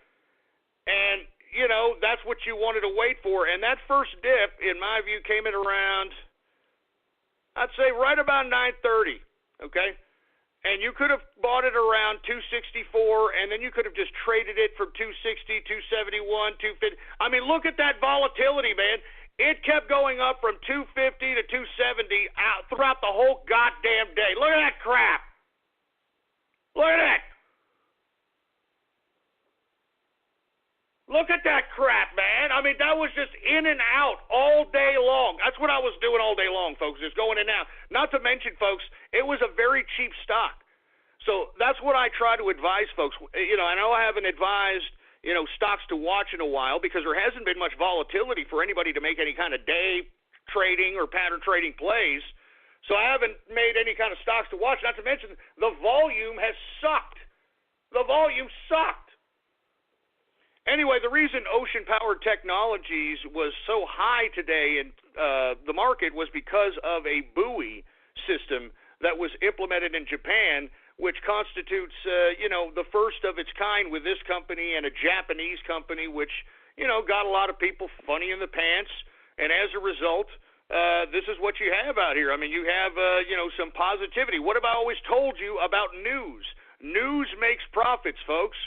And, you know, that's what you wanted to wait for. And that first dip, in my view, came in around, I'd say right about 9:30, okay? And you could have bought it around 264, and then you could have just traded it from 260, 271, 250. I mean, look at that volatility, man. It kept going up from 250 to 270 out throughout the whole goddamn day. Look at that crap. Look at that. Look at that crap, man. I mean, that was just in and out all day long. That's what I was doing all day long, folks, just going in and out. Not to mention, folks, it was a very cheap stock. So that's what I try to advise folks. You know, I know I haven't advised, you know, stocks to watch in a while because there hasn't been much volatility for anybody to make any kind of day trading or pattern trading plays. So I haven't made any kind of stocks to watch, not to mention the volume has sucked. The volume sucked. Anyway, the reason Ocean Power Technologies was so high today in the market was because of a buoy system that was implemented in Japan, which constitutes, you know, the first of its kind with this company and a Japanese company, which, you know, got a lot of people funny in the pants. And as a result, this is what you have out here. I mean, you have, you know, some positivity. What have I always told you about news? News makes profits, folks.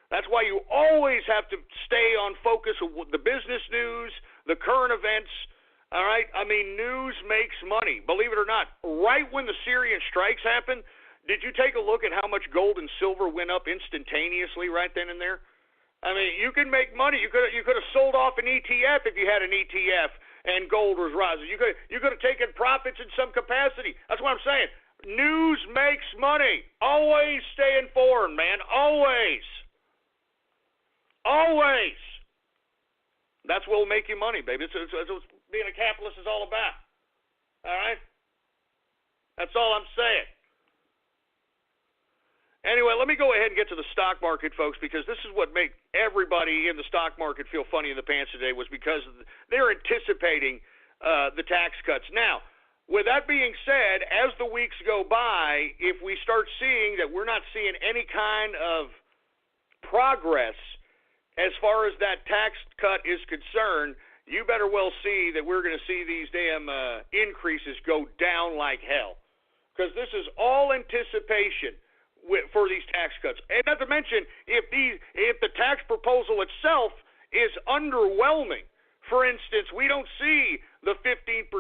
That's why you always have to stay on focus with the business news, the current events, all right? I mean, news makes money, believe it or not. Right when the Syrian strikes happened, did you take a look at how much gold and silver went up instantaneously right then and there? I mean, you can make money. You could have sold off an ETF if you had an ETF and gold was rising. You could have taken profits in some capacity. That's what I'm saying. News makes money. Always stay informed, man. Always. Always. That's what will make you money, baby. It's what being a capitalist is all about. All right? That's all I'm saying. Anyway, let me go ahead and get to the stock market, folks, because this is what made everybody in the stock market feel funny in the pants today was because they're anticipating the tax cuts. Now, with that being said, as the weeks go by, if we start seeing that we're not seeing any kind of progress as far as that tax cut is concerned, you better well see that we're going to see these damn increases go down like hell. Because this is all anticipation for these tax cuts. And not to mention, if the tax proposal itself is underwhelming, for instance, we don't see the 15%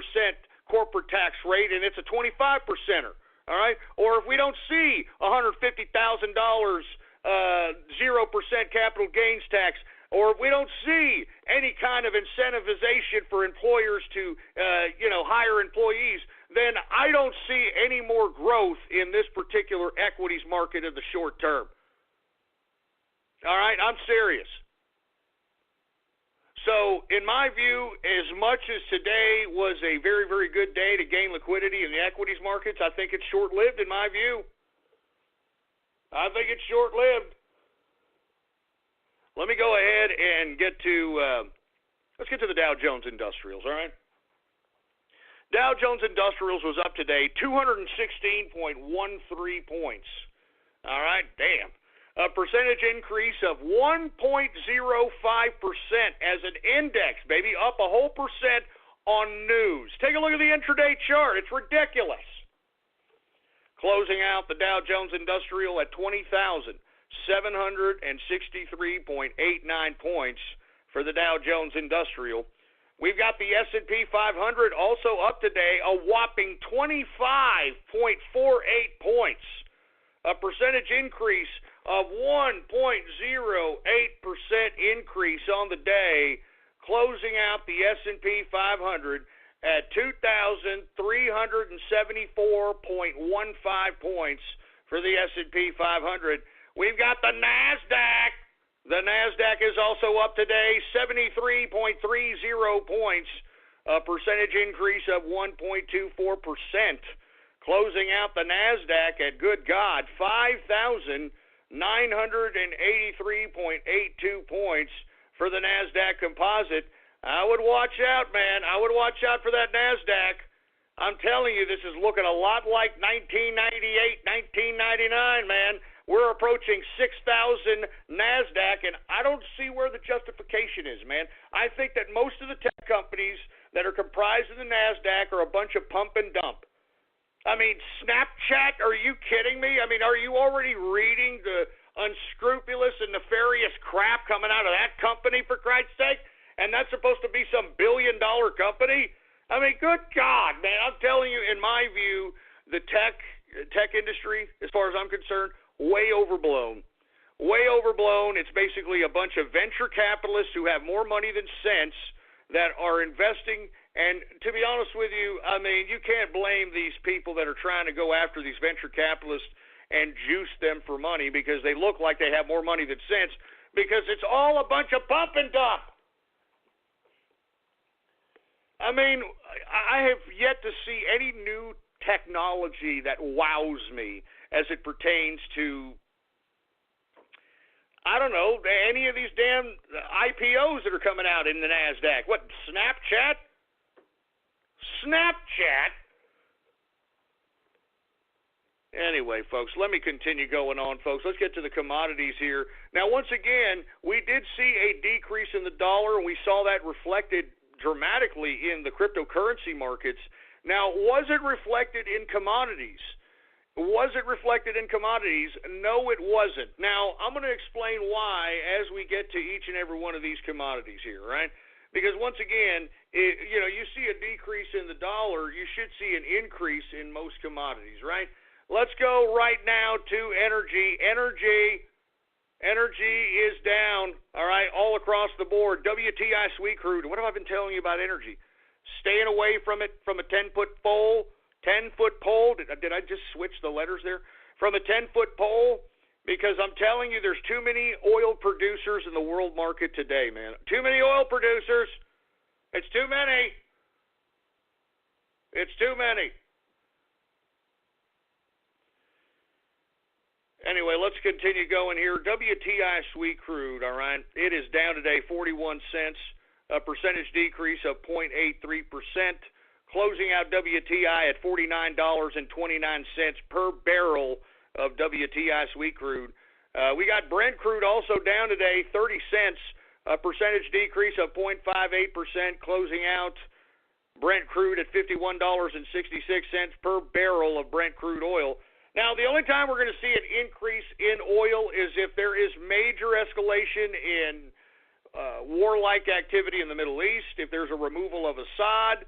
corporate tax rate and it's a 25%er, all right? Or if we don't see $150,000 0% capital gains tax, or if we don't see any kind of incentivization for employers to, hire employees, then I don't see any more growth in this particular equities market in the short term. All right, I'm serious. So, in my view, as much as today was a very, very good day to gain liquidity in the equities markets, I think it's short-lived in my view. I think it's short-lived. Let me go ahead and get to, let's get to the Dow Jones Industrials, all right? Dow Jones Industrials was up today 216.13 points. All right, damn. A percentage increase of 1.05% as an index, baby, up a whole percent on news. Take a look at the intraday chart. It's ridiculous. Closing out the Dow Jones Industrial at 20,763.89 points for the Dow Jones Industrial. We've got the S&P 500 also up today, a whopping 25.48 points, a percentage increase of 1.08% increase on the day, closing out the S&P 500 at 2,374.15 points for the S&P 500. We've got the NASDAQ. The NASDAQ is also up today, 73.30 points, a percentage increase of 1.24%. Closing out the NASDAQ at, good God, 5,983.82 points for the NASDAQ composite. I would watch out, man. I would watch out for that NASDAQ. I'm telling you, this is looking a lot like 1998, 1999, man. We're approaching 6,000 NASDAQ, and I don't see where the justification is, man. I think that most of the tech companies that are comprised of the NASDAQ are a bunch of pump and dump. I mean, Snapchat, are you kidding me? I mean, are you already reading the unscrupulous and nefarious crap coming out of that company, for Christ's sake? And that's supposed to be some billion-dollar company? I mean, good God, man. I'm telling you, in my view, the tech industry, as far as I'm concerned, way overblown. Way overblown. It's basically a bunch of venture capitalists who have more money than sense that are investing. And to be honest with you, I mean, you can't blame these people that are trying to go after these venture capitalists and juice them for money because they look like they have more money than sense, because it's all a bunch of pump and dump. I mean, I have yet to see any new technology that wows me as it pertains to, I don't know, any of these damn IPOs that are coming out in the NASDAQ. What, Snapchat? Snapchat? Anyway, folks, let me continue going on, folks. Let's get to the commodities here. Now, once again, we did see a decrease in the dollar, and we saw that reflected dramatically in the cryptocurrency markets. Now, was it reflected in commodities? Was it reflected in commodities? No, it wasn't. Now, I'm going to explain why as we get to each and every one of these commodities here, right? Because once again, you see a decrease in the dollar, you should see an increase in most commodities, right? Let's go right now to energy. Energy is down, all right, all across the board. WTI sweet crude. What have I been telling you about energy? Staying away from it from a 10-foot pole. 10-foot pole. Did I just switch the letters there? From a 10-foot pole, because I'm telling you there's too many oil producers in the world market today, man. Too many oil producers. It's too many. It's too many. Anyway, let's continue going here. WTI sweet crude, all right, it is down today 41 cents, a percentage decrease of 0.83%, closing out WTI at $49.29 per barrel of WTI sweet crude. We got Brent crude also down today, 30 cents, a percentage decrease of 0.58%, closing out Brent crude at $51.66 per barrel of Brent crude oil. Now, the only time we're going to see an increase in oil is if there is major escalation in warlike activity in the Middle East, if there's a removal of Assad,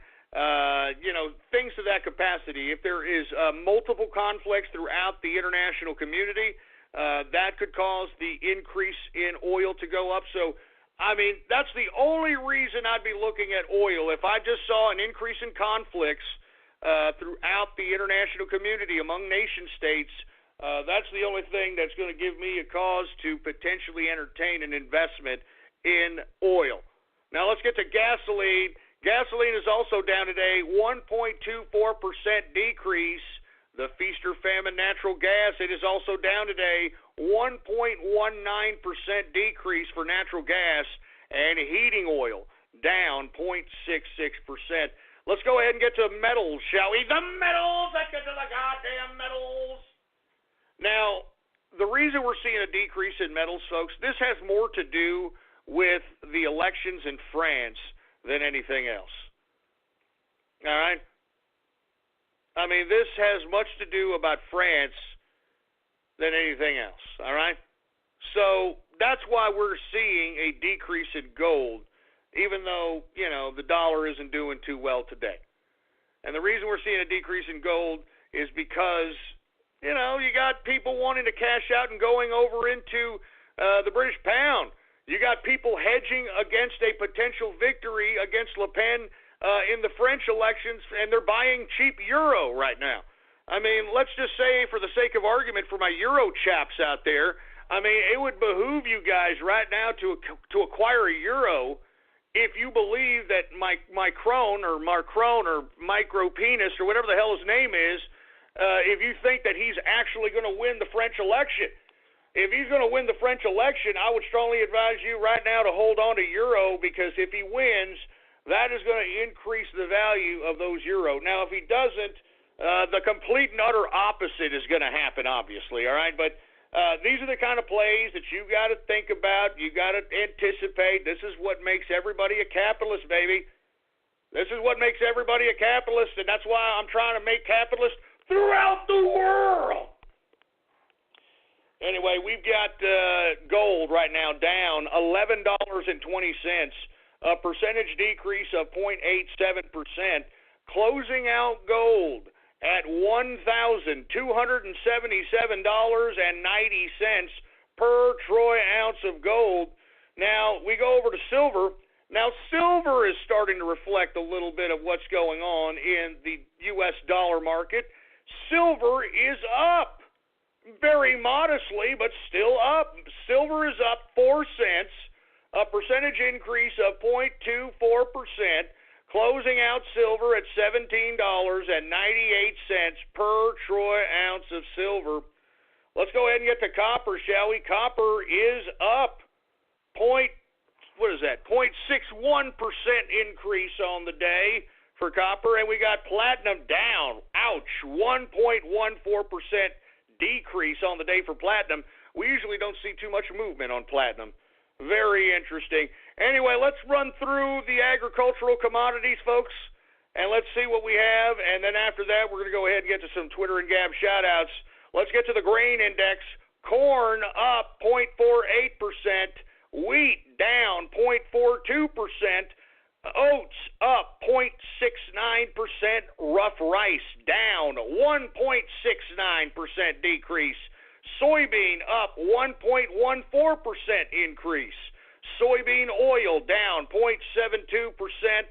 things to that capacity. If there is multiple conflicts throughout the international community, that could cause the increase in oil to go up. So, I mean, that's the only reason I'd be looking at oil. If I just saw an increase in conflicts throughout the international community among nation states, that's the only thing that's going to give me a cause to potentially entertain an investment in oil. Now let's get to gasoline. Gasoline is also down today, 1.24% decrease. The feast or famine natural gas, it is also down today, 1.19% decrease for natural gas, and heating oil down 0.66%. Let's go ahead and get to metals, shall we? The metals! Let's get to the goddamn metals! Now, the reason we're seeing a decrease in metals, folks, this has more to do with the elections in France than anything else. All right? I mean, this has much to do about France than anything else. All right? So that's why we're seeing a decrease in gold, even though, the dollar isn't doing too well today. And the reason we're seeing a decrease in gold is because, you got people wanting to cash out and going over into the British pound. You got people hedging against a potential victory against Le Pen in the French elections, and they're buying cheap euro right now. I mean, let's just say, for the sake of argument, for my euro chaps out there, I mean, it would behoove you guys right now to acquire a euro if you believe that Macron or Micro Penis or whatever the hell his name is, if you think that he's actually going to win the French election. If he's going to win the French election, I would strongly advise you right now to hold on to euro, because if he wins, that is going to increase the value of those euro. Now, if he doesn't, the complete and utter opposite is going to happen, obviously, all right? But these are the kind of plays that you got to think about. You got to anticipate. This is what makes everybody a capitalist, baby. This is what makes everybody a capitalist, and that's why I'm trying to make capitalists throughout the world. Anyway, we've got gold right now down $11.20, a percentage decrease of 0.87%, closing out gold at $1,277.90 per troy ounce of gold. Now, we go over to silver. Now, silver is starting to reflect a little bit of what's going on in the U.S. dollar market. Silver is up, very modestly, but still up. Silver is up 4 cents, a percentage increase of 0.24%, closing out silver at $17.98 per troy ounce of silver. Let's go ahead and get to copper, shall we? Copper is up 0.61% increase on the day for copper, and we got platinum down. Ouch, 1.14% decrease on the day for platinum. We usually don't see too much movement on platinum. Very interesting. Anyway, let's run through the agricultural commodities, folks, and let's see what we have, and then after that, we're going to go ahead and get to some Twitter and Gab shout-outs. Let's get to the grain index. Corn up 0.48%. Wheat down 0.42%. Oats up 0.69%. Rough rice down 1.69% decrease. Soybean up 1.14% increase. Soybean oil down 0.72%.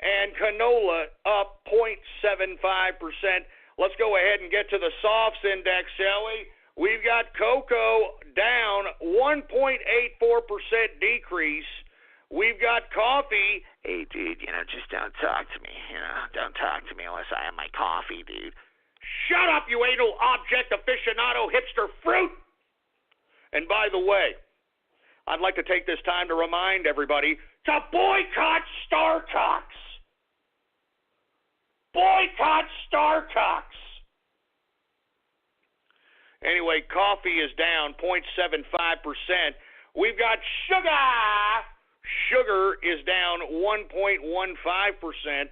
And canola up 0.75%. Let's go ahead and get to the softs index, shall we? We've got cocoa down 1.84% decrease. We've got coffee. Hey, dude, just don't talk to me. Don't talk to me unless I have my coffee, dude. Shut up, you anal object aficionado hipster fruit! And by the way, I'd like to take this time to remind everybody to boycott StarTalks. Boycott StarTalks. Anyway, coffee is down 0.75%. We've got sugar. Sugar is down 1.15%.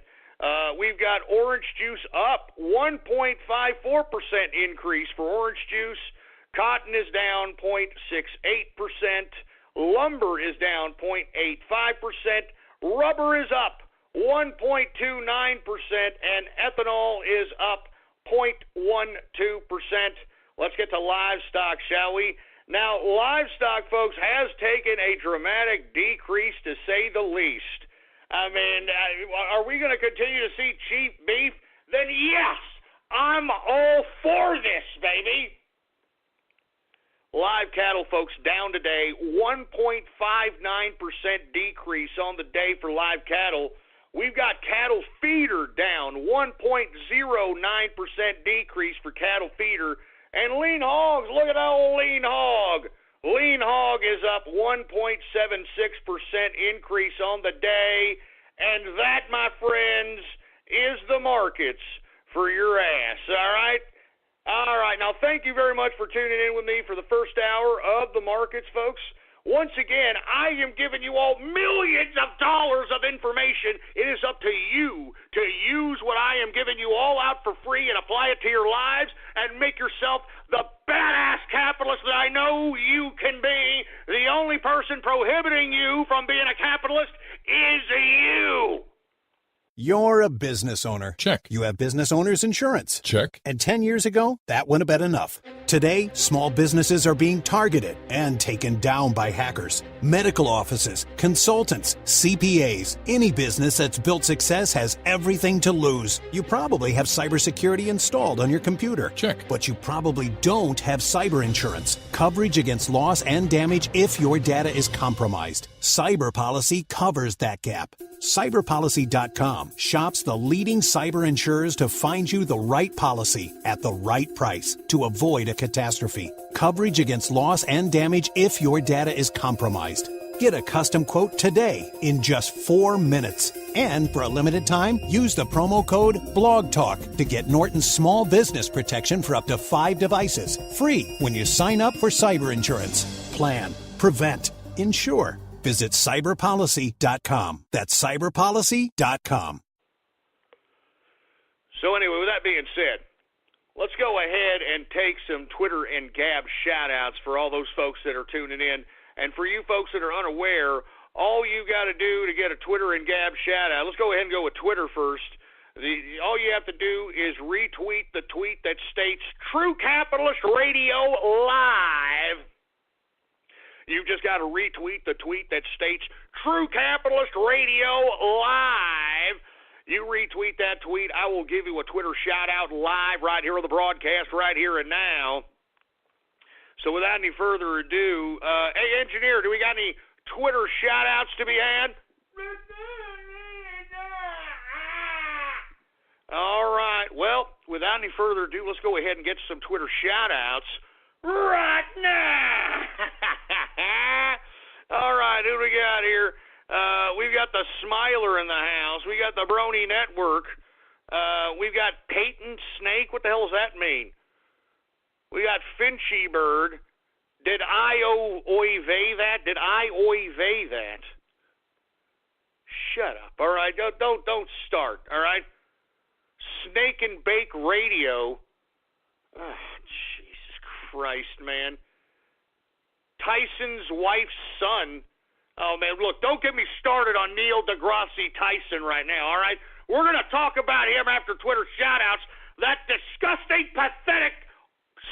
We've got orange juice up 1.54% increase for orange juice. Cotton is down 0.68%. Lumber is down 0.85%. Rubber is up 1.29%. And ethanol is up 0.12%. Let's get to livestock, shall we? Now, livestock, folks, has taken a dramatic decrease, to say the least. I mean, are we going to continue to see cheap beef? Then yes, I'm all for this, baby. Live cattle, folks, down today, 1.59% decrease on the day for live cattle. We've got cattle feeder down, 1.09% decrease for cattle feeder. And lean hogs, look at that old lean hog. Lean hog is up 1.76% increase on the day. And that, my friends, is the markets for your ass, all right? All right, now thank you very much for tuning in with me for the first hour of the markets, folks. Once again, I am giving you all millions of dollars of information. It is up to you to use what I am giving you all out for free and apply it to your lives and make yourself the badass capitalist that I know you can be. The only person prohibiting you from being a capitalist is you. You're a business owner. Check. You have business owner's insurance. Check. And 10 years ago, that wouldn't have been enough. Today, small businesses are being targeted and taken down by hackers. Medical offices, consultants, CPAs, any business that's built success has everything to lose. You probably have cybersecurity installed on your computer. Check. But you probably don't have cyber insurance, coverage against loss and damage if your data is compromised. Cyber Policy covers that gap. Cyberpolicy.com shops the leading cyber insurers to find you the right policy at the right price to avoid a catastrophe. Coverage against loss and damage if your data is compromised. Get a custom quote today in just 4 minutes. And for a limited time, use the promo code BLOGTALK to get Norton's small business protection for up to 5 devices. Free when you sign up for cyber insurance. Plan, prevent, insure. Visit cyberpolicy.com. That's cyberpolicy.com. So anyway, with that being said, let's go ahead and take some Twitter and Gab shout-outs for all those folks that are tuning in. And for you folks that are unaware, all you got to do to get a Twitter and Gab shout-out, let's go ahead and go with Twitter first. All you have to do is retweet the tweet that states True Capitalist Radio Live. You've just got to retweet the tweet that states True Capitalist Radio Live. You retweet that tweet, I will give you a Twitter shout-out live right here on the broadcast, right here and now. So without any further ado, hey, engineer, do we got any Twitter shout-outs to be had? All right. Well, without any further ado, let's go ahead and get some Twitter shout-outs right now. All right, who do we got here? We've got the Smiler in the house. We got the Brony Network. We've got Peyton Snake. What the hell does that mean? We got Finchy Bird. Did I oy-vey that? Did I oy-vey that? Shut up. All right, don't start. All right. Snake and Bake Radio. Oh, Jesus Christ, man. Tyson's wife's son. Oh, man, look, don't get me started on Neil deGrasse Tyson right now, all right? We're going to talk about him after Twitter shout-outs. That disgusting, pathetic,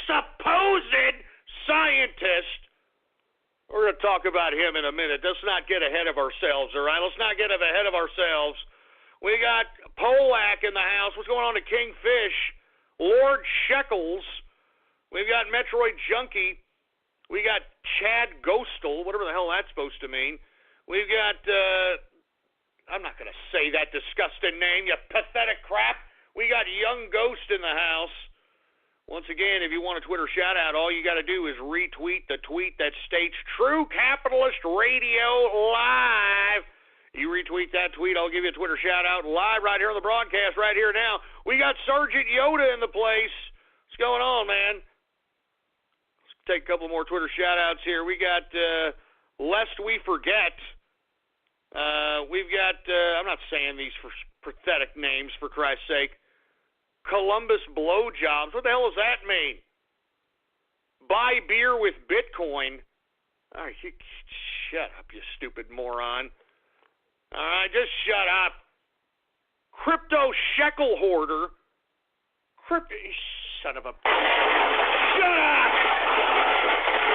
supposed scientist. We're going to talk about him in a minute. Let's not get ahead of ourselves, all right? Let's not get ahead of ourselves. We got Polak in the house. What's going on to Kingfish? Lord Shekels. We've got Metroid Junkie. We got Chad Ghostal, whatever the hell that's supposed to mean. We've got, I'm not going to say that disgusting name, you pathetic crap. We got Young Ghost in the house. Once again, if you want a Twitter shout-out, all you got to do is retweet the tweet that states True Capitalist Radio Live. You retweet that tweet, I'll give you a Twitter shout-out live right here on the broadcast right here now. We got Sergeant Yoda in the place. What's going on, man? Let's take a couple more Twitter shout-outs here. We got Lest We Forget. We've got, I'm not saying these for pathetic names, for Christ's sake. Columbus Blowjobs. What the hell does that mean? Buy beer with Bitcoin. All right, shut up, you stupid moron. All right, just shut up. Crypto Shekel Hoarder. Son of a... Shut up!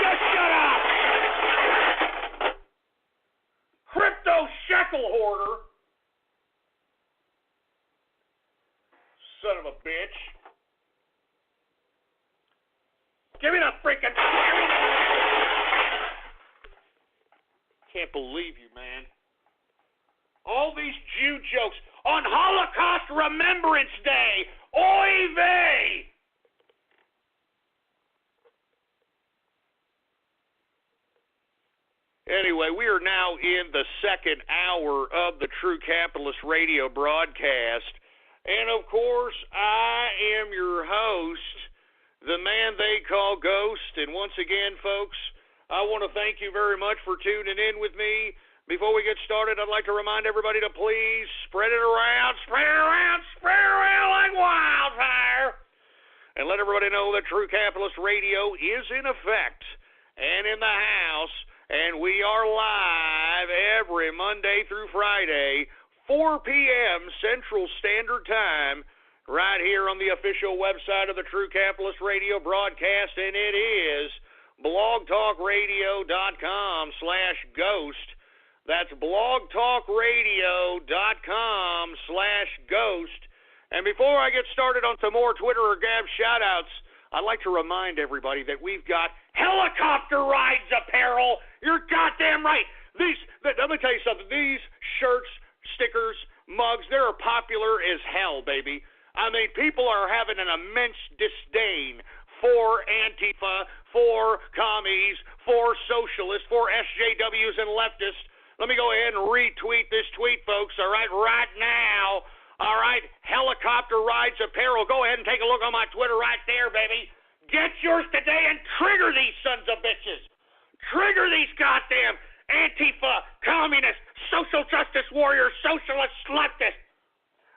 Just shut up! Crypto Shekel Hoarder. Son of a bitch. Give me the freaking... Can't believe you, man. All these Jew jokes on Holocaust Remembrance Day. Oy vey! Anyway, we are now in the second hour of the True Capitalist Radio broadcast. And, of course, I am your host, the man they call Ghost. And once again, folks, I want to thank you very much for tuning in with me. Before we get started, I'd like to remind everybody to please spread it around like wildfire. And let everybody know that True Capitalist Radio is in effect and in the house. And we are live every Monday through Friday, 4 p.m. Central Standard Time, right here on the official website of the True Capitalist Radio broadcast. And it is blogtalkradio.com/ghost. That's blogtalkradio.com/ghost. And before I get started on some more Twitter or Gab shout-outs, I'd like to remind everybody that we've got helicopter rides apparel. You're goddamn right. Let me tell you something. These shirts, stickers, mugs, they're popular as hell, baby. I mean, people are having an immense disdain for Antifa, for commies, for socialists, for SJWs and leftists. Let me go ahead and retweet this tweet, folks, all right, right now. All right, helicopter rides apparel. Go ahead and take a look on my Twitter right there, baby. Get yours today and trigger these sons of bitches. Trigger these goddamn Antifa, communist, social justice warriors, socialist leftists.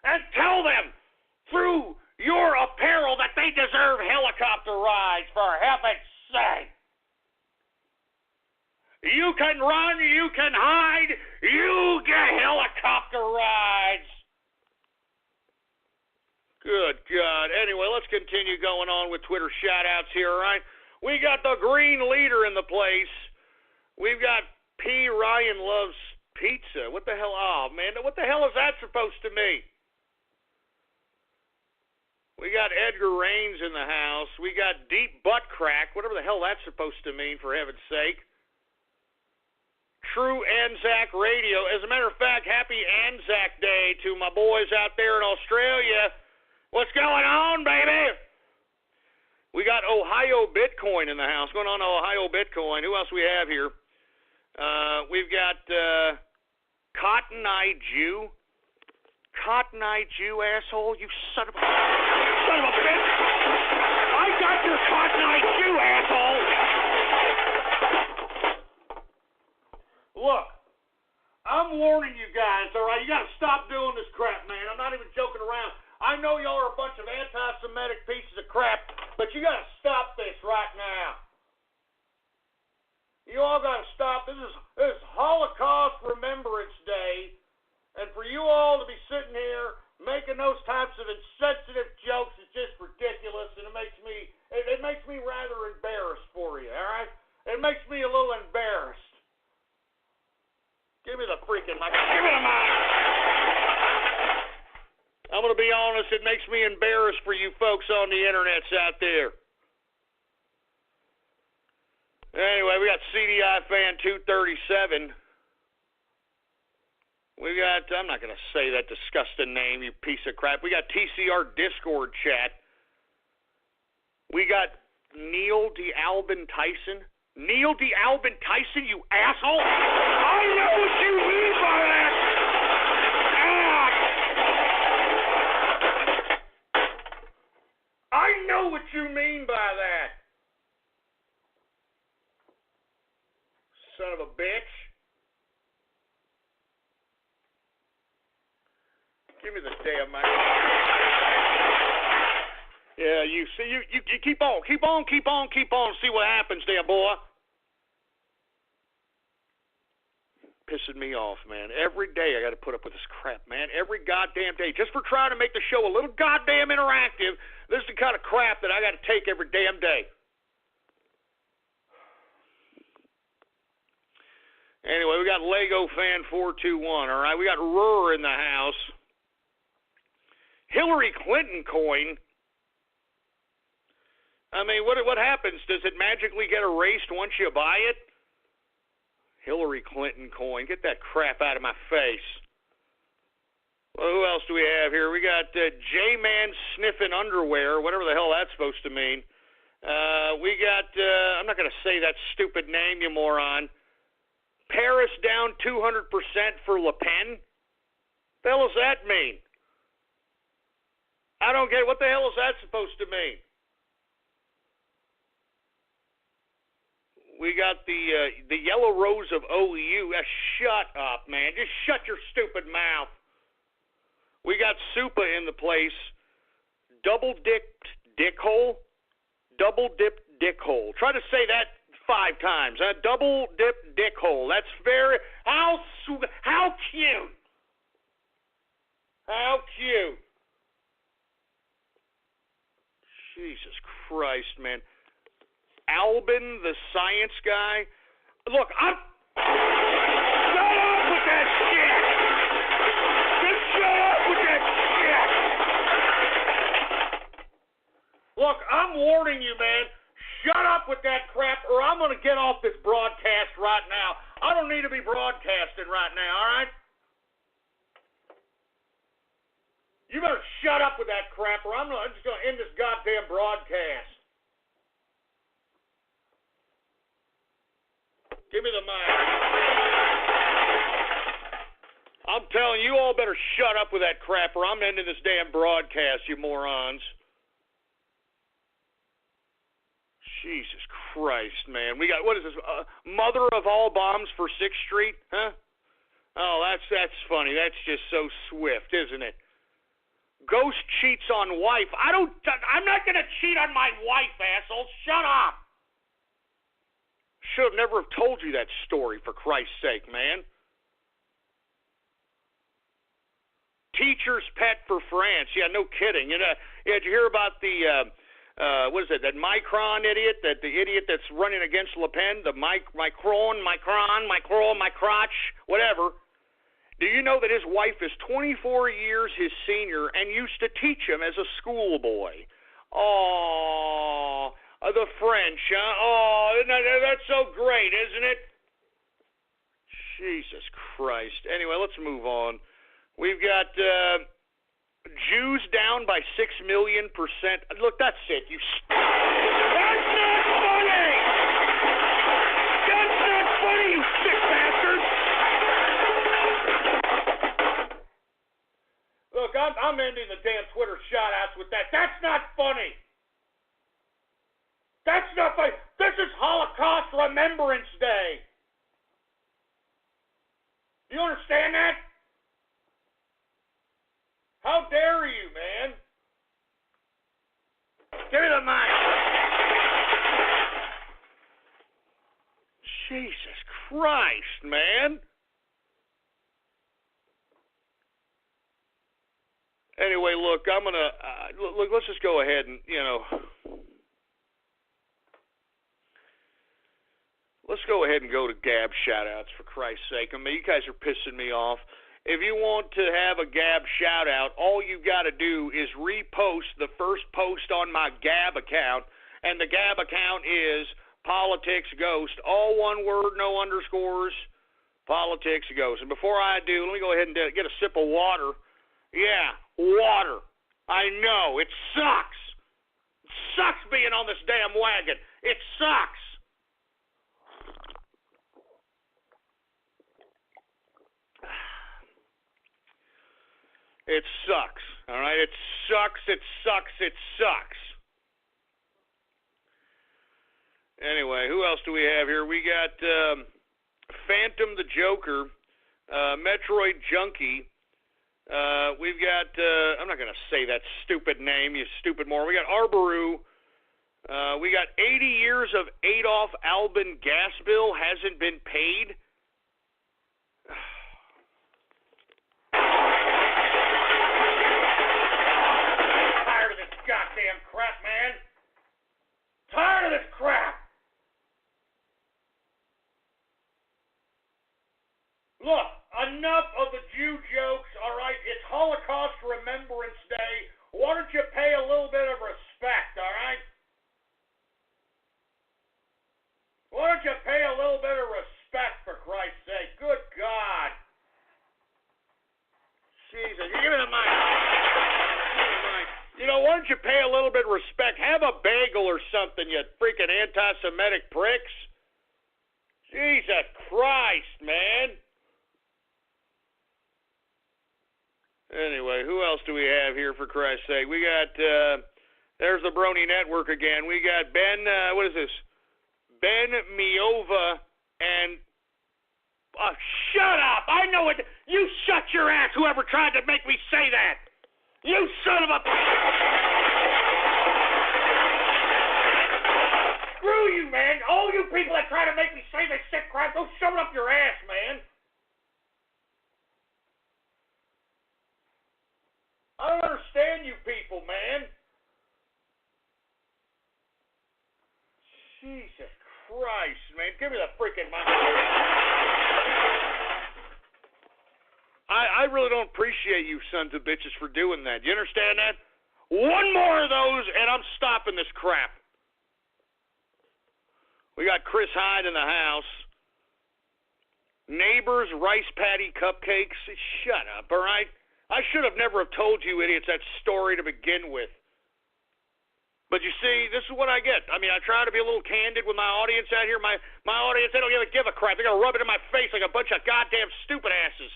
And tell them through your apparel that they deserve helicopter rides, for heaven's sake. You can run, you can hide, you get helicopter rides. Good God. Anyway, let's continue going on with Twitter shout-outs here, all right? We got the green leader in the place. We've got P. Ryan Loves Pizza. What the hell? Oh, man, what the hell is that supposed to mean? We got Edgar Raines in the house. We got Deep Butt Crack, whatever the hell that's supposed to mean, for heaven's sake. True Anzac Radio. As a matter of fact, happy Anzac Day to my boys out there in Australia. What's going on, baby? We got Ohio Bitcoin in the house. Going on Ohio Bitcoin. Who else we have here? We've got Cotton Eye Jew. Cotton Eye Jew, asshole. You son of a bitch. I got your Cotton Eye Jew, asshole. Look, I'm warning you guys, all right? You got to stop doing this crap, man. I'm not even joking around. I know y'all are a bunch of anti-Semitic pieces of crap, but you got to stop this right now. You all got to stop. This is Holocaust Remembrance Day, and for you all to be sitting here making those types of insensitive jokes is just ridiculous, and it makes me rather embarrassed for you. All right, it makes me a little embarrassed. Give me the freaking mic. Give me the mic. I'm going to be honest, it makes me embarrassed for you folks on the internets out there. Anyway, we got CDI Fan 237. We got, I'm not going to say that disgusting name, you piece of crap. We got TCR Discord chat. We got Neil DeAlbin Tyson. Neil DeAlbin Tyson, you asshole! I know what you mean by that! I know what you mean by that. Son of a bitch. Give me the damn mic. Yeah, you see, you keep on. See what happens there, boy. Pissing me off, man. Every day I got to put up with this crap, man. Every goddamn day. Just for trying to make the show a little goddamn interactive, this is the kind of crap that I got to take every damn day. Anyway, we got Lego Fan 421, all right? We got Rur in the house. Hillary Clinton coin. I mean, what happens? Does it magically get erased once you buy it? Hillary Clinton coin. Get that crap out of my face. Well, who else do we have here? We got J-Man Sniffing Underwear, whatever the hell that's supposed to mean. We got, I'm not going to say that stupid name, you moron. Paris down 200% for Le Pen? What the hell does that mean? I don't get it. What the hell is that supposed to mean? We got the Yellow Rose of OU. Shut up, man. Just shut your stupid mouth. We got Supa in the place. Double-dipped dickhole. Double-dipped dickhole. Try to say that 5 times. Double-dipped dickhole. That's very... How cute. How cute. Jesus Christ, man. Albin, the science guy. Look, shut up with that shit! Just shut up with that shit! Look, I'm warning you, man. Shut up with that crap, or I'm going to get off this broadcast right now. I don't need to be broadcasting right now, all right? You better shut up with that crap, or I'm just going to end this goddamn broadcast. Give me the mic. I'm telling you, all better shut up with that crap, or I'm ending this damn broadcast, you morons. Jesus Christ, man. We got, what is this? Mother of all bombs for 6th Street? Huh? Oh, that's funny. That's just so swift, isn't it? Ghost cheats on wife. I'm not going to cheat on my wife, asshole. Shut up. Should have never have told you that story, for Christ's sake, man. teacher's pet for France. Yeah, no kidding. Yeah, did you hear about the what is it? That Macron idiot, the idiot that's running against Le Pen, the Macron, whatever. Do you know that his wife is 24 years his senior and used to teach him as a schoolboy? Oh, the French, huh? Oh, that's so great, isn't it? Jesus Christ. Anyway, let's move on. We've got Jews down by 6 million%. Look, that's it. That's not funny! That's not funny, you sick bastard! Look, I'm ending the damn Twitter shout-outs with that. That's not funny! That's not funny! This is Holocaust Remembrance Day! You understand that? How dare you, man? Give me the mic. Jesus Christ, man. Anyway, look, I'm going to, look, let's just go ahead and, let's go ahead and go to Gab shout-outs, for Christ's sake. I mean, you guys are pissing me off. If you want to have a Gab shout-out, all you got to do is repost the first post on my Gab account, and the Gab account is Politics Ghost, all one word, no underscores, Politics Ghost. And before I do, let me go ahead and get a sip of water. Yeah, water. I know, it sucks. It sucks being on this damn wagon. It sucks. It sucks, all right? It sucks, it sucks, it sucks. Anyway, who else do we have here? We got Phantom the Joker, Metroid Junkie. We've got, I'm not going to say that stupid name, you stupid moron. We got Arboru. We got 80 years of Adolf Albin gas bill hasn't been paid. Goddamn crap, man. Tired of this crap. Look, enough of the Jew jokes, all right? It's Holocaust Remembrance Day. Why don't you pay a little bit of respect, all right? Why don't you pay a little bit of respect, for Christ's sake? Good God. Jesus, give me the mic. Why don't you pay a little bit of respect? Have a bagel or something, you freaking anti-Semitic pricks. Jesus Christ, man. Anyway, who else do we have here, for Christ's sake? We got, there's the Brony Network again. We got Ben, what is this? Ben Miova and, shut up. I know it. You shut your ass, whoever tried to make me say that. You son of a... Screw you, man. All you people that try to make me say this shit crap, go shove it up your ass, man. I don't understand you people, man. Jesus Christ, man. Give me the freaking mic. I really don't appreciate you sons of bitches for doing that. You understand that? One more of those, and I'm stopping this crap. We got Chris Hyde in the house. Neighbors, rice patty cupcakes. Shut up, all right? I should have never have told you idiots that story to begin with. But you see, this is what I get. I mean, I try to be a little candid with my audience out here. My audience, they don't give a crap. They're going to rub it in my face like a bunch of goddamn stupid asses.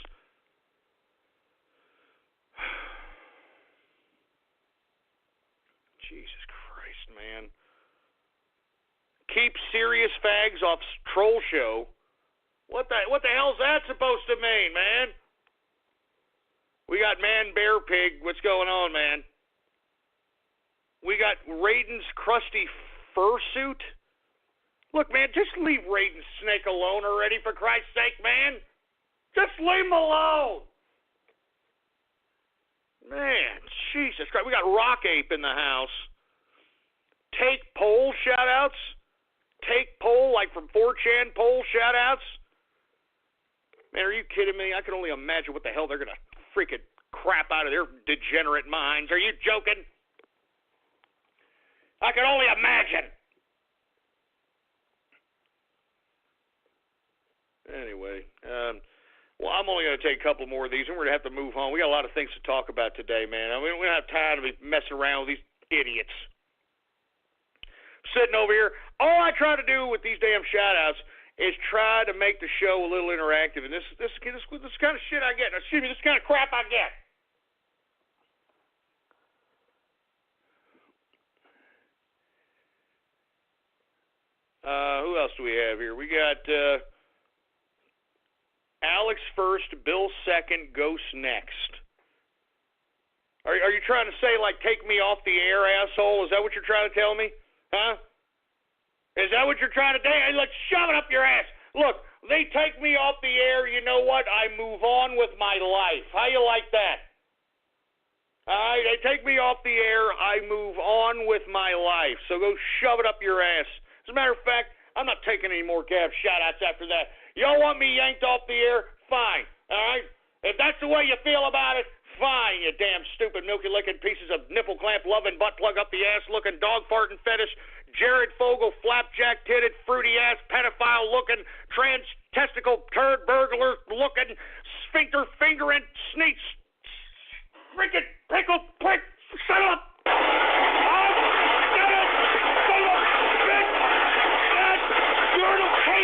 Jesus Christ, man. Keep serious fags off troll show. What the hell's that supposed to mean, man? We got Man Bear Pig. What's going on, man? We got Raiden's crusty fursuit. Look, man, just leave Raiden Snake alone already, for Christ's sake, man. Just leave him alone. Man, Jesus Christ. We got Rock Ape in the house. Take poll shout-outs? Take poll, like from 4chan poll shout-outs? Man, are you kidding me? I can only imagine what the hell they're going to freaking crap out of their degenerate minds. Are you joking? I can only imagine. Anyway, well, I'm only going to take a couple more of these, and we're going to have to move on. We got a lot of things to talk about today, man. I mean, we don't have time to be messing around with these idiots. Sitting over here, all I try to do with these damn shout-outs is try to make the show a little interactive, and this kind of shit I get, excuse me, this kind of crap I get. Who else do we have here? We got Alex first, Bill second, Ghost next. Are you trying to say, like, take me off the air, asshole? Is that what you're trying to tell me? Huh? Is that what you're trying to do? Hey, let's shove it up your ass. Look, they take me off the air. You know what? I move on with my life. How you like that? All right, they take me off the air. I move on with my life. So go shove it up your ass. As a matter of fact, I'm not taking any more Gab shout-outs after that. Y'all want me yanked off the air? Fine. All right? If that's the way you feel about it, fine, you damn stupid milky-licking pieces of nipple-clamp-loving, butt-plug-up-the-ass-looking, dog-farting fetish, Jared Fogle, flapjack-titted, fruity-ass, pedophile-looking, trans-testicle, turd-burglar-looking, sphincter-fingering, sneak, freaking pickle prick, shut up!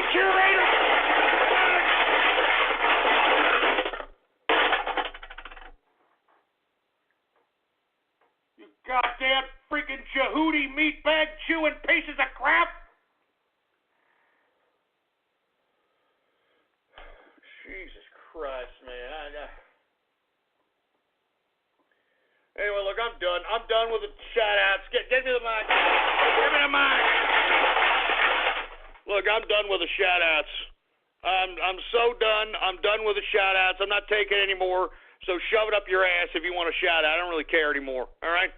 Curator. You goddamn freaking Jehudi meatbag chewing pieces of crap. Jesus Christ, man. Anyway, look, I'm done. I'm done with the shout-outs. Give me the mic. Give me the mic. Look, I'm done with the shout-outs. I'm so done. I'm done with the shout-outs. I'm not taking any more. So shove it up your ass if you want a shout-out. I don't really care anymore. All right?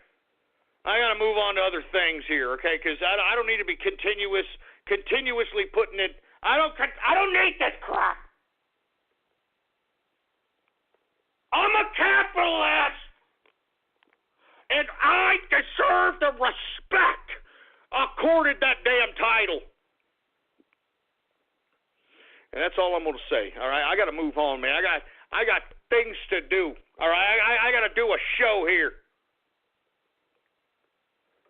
I got to move on to other things here, okay? Because I don't need to be continuously putting it. I don't need this crap. I'm a capitalist, and I deserve the respect accorded that damn title. And that's all I'm going to say, all right? I got to move on, man. I got things to do, all right? I got to do a show here.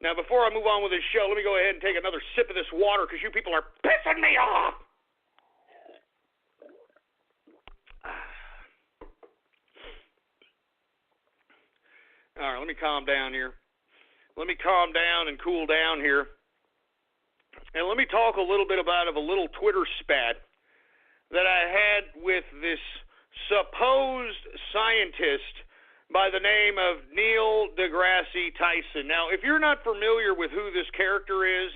Now, before I move on with this show, let me go ahead and take another sip of this water because you people are pissing me off. All right, let me calm down here. Let me calm down and cool down here. And let me talk a little bit about a little Twitter spat that I had with this supposed scientist by the name of Neil deGrasse Tyson. Now, if you're not familiar with who this character is,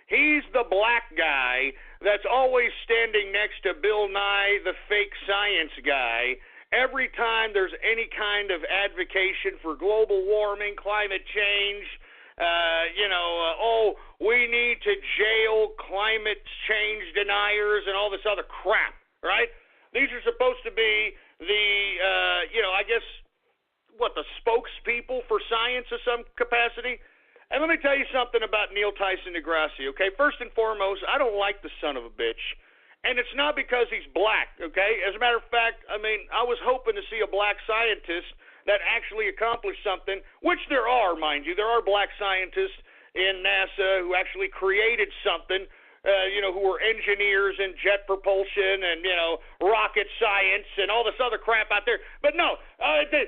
he's the black guy that's always standing next to Bill Nye, the fake science guy, every time there's any kind of advocation for global warming, climate change, we need to jail climate change deniers and all this other crap, right? These are supposed to be the, the spokespeople for science of some capacity. And let me tell you something about Neil Tyson deGrasse, okay? First and foremost, I don't like the son of a bitch. And it's not because he's black, okay? As a matter of fact, I was hoping to see a black scientist that actually accomplished something, which there are, mind you. There are black scientists in NASA who actually created something, who were engineers in jet propulsion and, rocket science and all this other crap out there. But no, did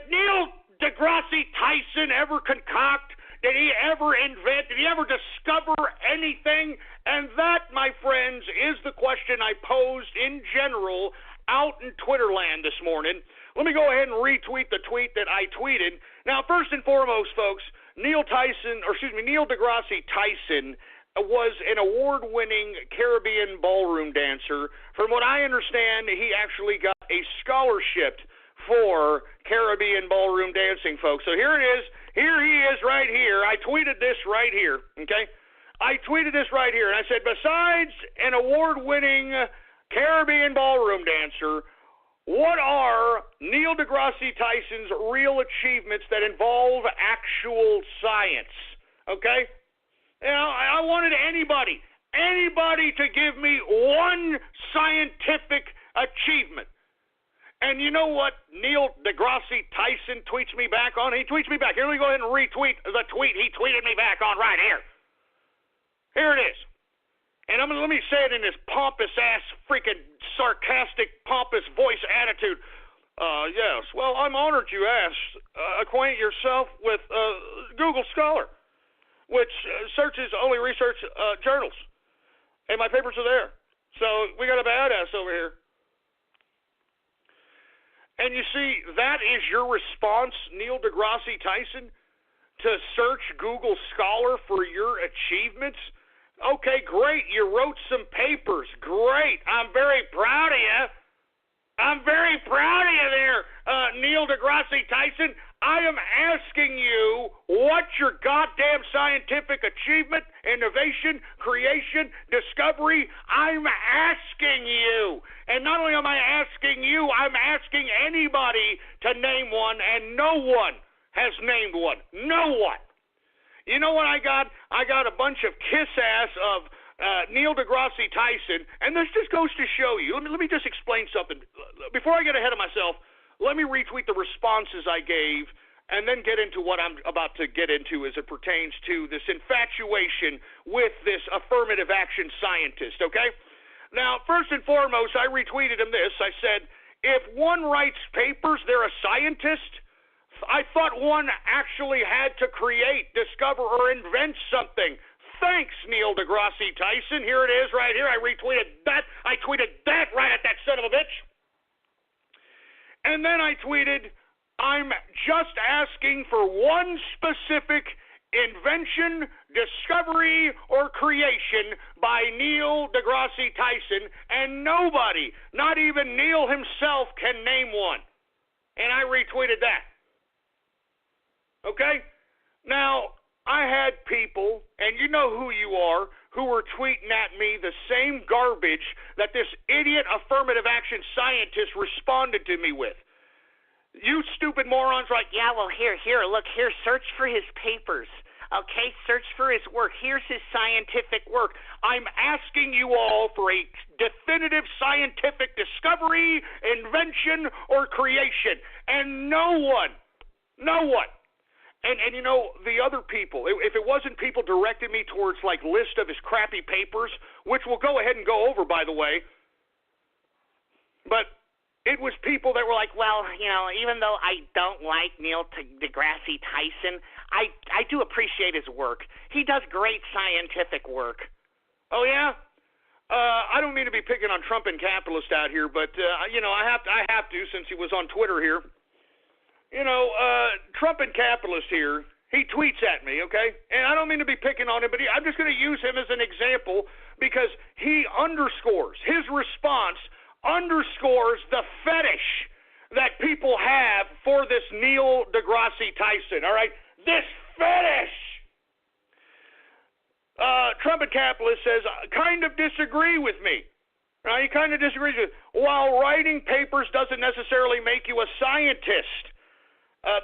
Neil deGrasse Tyson ever concoct? Did he ever invent? Did he ever discover anything? And that, my friends, is the question I posed in general out in Twitterland this morning. Let me go ahead and retweet the tweet that I tweeted. Now, first and foremost, folks, Neil deGrasse Tyson was an award-winning Caribbean ballroom dancer. From what I understand, he actually got a scholarship for Caribbean ballroom dancing, folks. So here it is. Here he is right here. I tweeted this right here, okay? I tweeted this right here, and I said, besides an award-winning Caribbean ballroom dancer, what are Neil deGrasse Tyson's real achievements that involve actual science? Okay? You know, I wanted anybody to give me one scientific achievement. And you know what Neil deGrasse Tyson tweets me back on? He tweets me back. Here, let me go ahead and retweet the tweet he tweeted me back on right here. Here it is. And let me say it in this pompous-ass, freaking sarcastic, pompous voice attitude. Yes, well, I'm honored you asked. Acquaint yourself with Google Scholar, which searches only research journals. And my papers are there. So we got a badass over here. And you see, that is your response, Neil deGrasse Tyson, to search Google Scholar for your achievements? Okay, great. You wrote some papers. Great. I'm very proud of you. I'm very proud of you there, Neil deGrasse Tyson. I am asking you what's your goddamn scientific achievement, innovation, creation, discovery. I'm asking you. And not only am I asking you, I'm asking anybody to name one, and no one has named one. No one. You know what I got? I got a bunch of kiss-ass of Neil deGrasse Tyson, and this just goes to show you. Let me just explain something. Before I get ahead of myself, let me retweet the responses I gave and then get into what I'm about to get into as it pertains to this infatuation with this affirmative action scientist, okay? Now, first and foremost, I retweeted him this. I said, if one writes papers, they're a scientist. I thought one actually had to create, discover, or invent something. Thanks, Neil deGrasse Tyson. Here it is right here. I retweeted that. I tweeted that right at that son of a bitch. And then I tweeted, I'm just asking for one specific invention, discovery, or creation by Neil deGrasse Tyson, and nobody, not even Neil himself, can name one. And I retweeted that. Okay? Now, I had people, and you know who you are, who were tweeting at me the same garbage that this idiot affirmative action scientist responded to me with. You stupid morons like, Yeah, well, here, look, here, search for his papers. Okay, search for his work. Here's his scientific work. I'm asking you all for a definitive scientific discovery, invention, or creation. And no one. And you know, the other people, if it wasn't people directing me towards, like, list of his crappy papers, which we'll go ahead and go over, by the way, but it was people that were like, well, you know, even though I don't like Neil deGrasse Tyson, I do appreciate his work. He does great scientific work. Oh, yeah? I don't mean to be picking on Trump and capitalist out here, but, you know, I have to since he was on Twitter here. You know, Trump and capitalist here, he tweets at me, okay? And I don't mean to be picking on him, but I'm just going to use him as an example because he underscores, his response underscores the fetish that people have for this Neil deGrasse Tyson, all right? This fetish! Trump and capitalist says, kind of disagree with me. He kind of disagrees with me. While writing papers doesn't necessarily make you a scientist,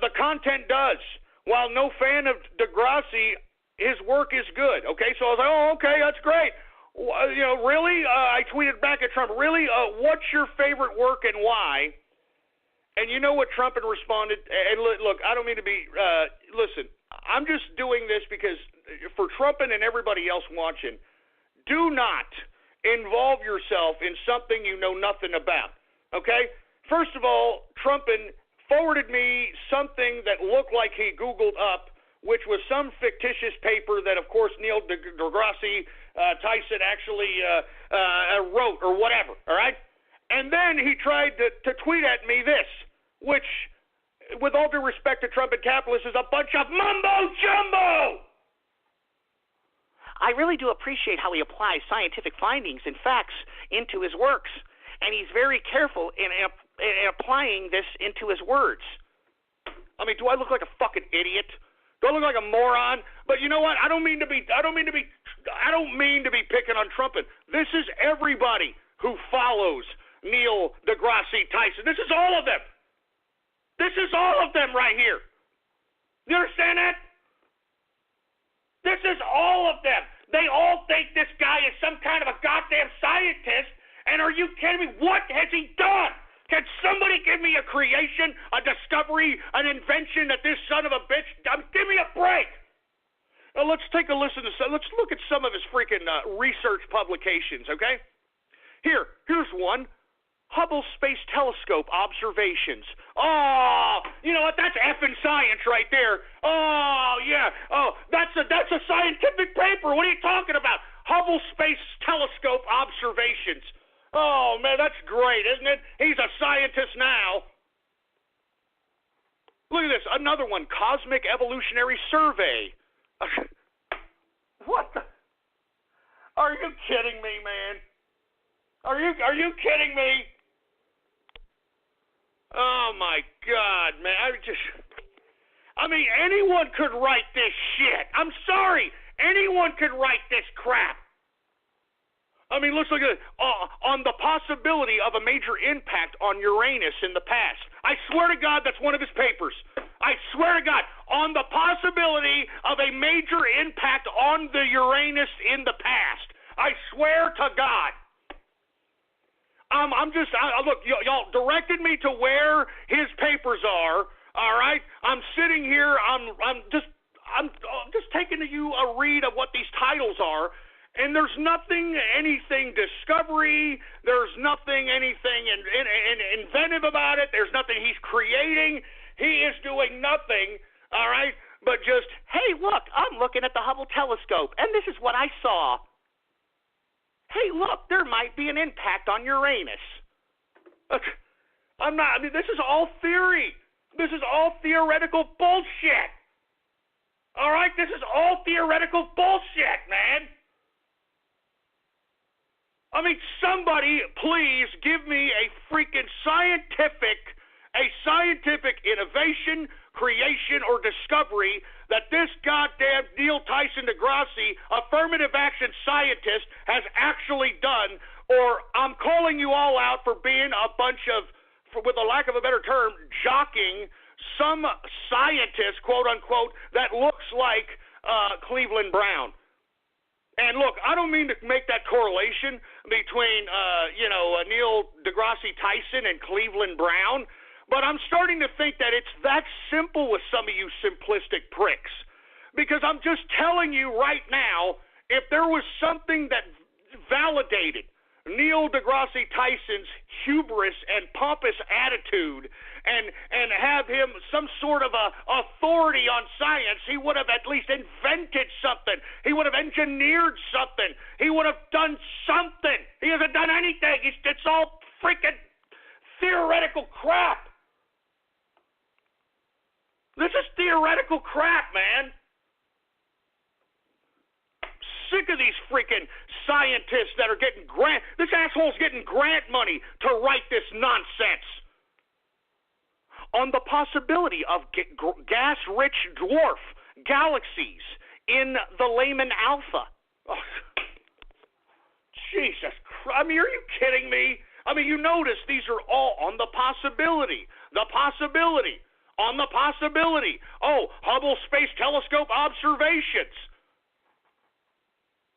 the content does. While no fan of deGrasse, his work is good. Okay, so I was like, oh, okay, that's great. You know, really? I tweeted back at Trump, really? What's your favorite work and why? And you know what Trump had responded? And look, I don't mean to be, listen, I'm just doing this because for Trump and everybody else watching, do not involve yourself in something you know nothing about. Okay? First of all, Trumpin forwarded me something that looked like he Googled up, which was some fictitious paper that, of course, Neil deGrasse Tyson actually wrote or whatever, all right? And then he tried to tweet at me this, which, with all due respect to Trump and capitalists, is a bunch of mumbo-jumbo! I really do appreciate how he applies scientific findings and facts into his works. And he's very careful in applying this into his words. I mean, do I look like a fucking idiot? Do I look like a moron? But you know what? I don't mean to be picking on Trump. This is everybody who follows Neil deGrasse Tyson. This is all of them. This is all of them right here. You understand that? This is all of them. They all think this guy is some kind of a goddamn scientist. And are you kidding me? What has he done? Can somebody give me a creation, a discovery, an invention that this son of a bitch? Give me a break. Now let's take a listen to some. Let's look at some of his freaking research publications. Okay. Here's one. Hubble Space Telescope observations. Oh, you know what? That's effing science right there. Oh, yeah. Oh, that's a scientific paper. What are you talking about? Hubble Space Telescope observations. Oh, man, that's great, isn't it? He's a scientist now. Look at this. Another one. Cosmic Evolutionary Survey. What the? Are you kidding me, man? Are you kidding me? Oh, my God, man. I mean, anyone could write this shit. I'm sorry. Anyone could write this crap. I mean, let's look at it. On the possibility of a major impact on Uranus in the past. I swear to God, that's one of his papers. I swear to God. On the possibility of a major impact on the Uranus in the past. I swear to God. Look, y'all directed me to where his papers are. All right, I'm sitting here. I'm just taking you a read of what these titles are, and there's nothing, anything discovery. There's nothing, anything inventive about it. There's nothing he's creating. He is doing nothing. All right, but just hey, look, I'm looking at the Hubble telescope, and this is what I saw. Hey, look, there might be an impact on Uranus. This is all theory. This is all theoretical bullshit. All right? This is all theoretical bullshit, man. I mean, somebody please give me a freaking scientific innovation, creation, or discovery that this goddamn Neil Tyson deGrasse, affirmative action scientist, has actually done, or I'm calling you all out for being a bunch of, with a lack of a better term, jocking some scientist, quote unquote, that looks like Cleveland Brown. And look, I don't mean to make that correlation between, Neil deGrasse Tyson and Cleveland Brown, but I'm starting to think that it's that simple with some of you simplistic pricks. Because I'm just telling you right now, if there was something that validated Neil deGrasse Tyson's hubris and pompous attitude and have him some sort of a authority on science, he would have at least invented something. He would have engineered something. He would have done something. He hasn't done anything. It's all freaking theoretical crap. This is theoretical crap, man. Sick of these freaking scientists that are getting this asshole's getting grant money to write this nonsense. On the possibility of gas-rich dwarf galaxies in the Lyman Alpha. Oh, Jesus Christ. I mean, are you kidding me? I mean, you notice these are all on the possibility. The possibility. On the possibility. Oh, Hubble Space Telescope observations.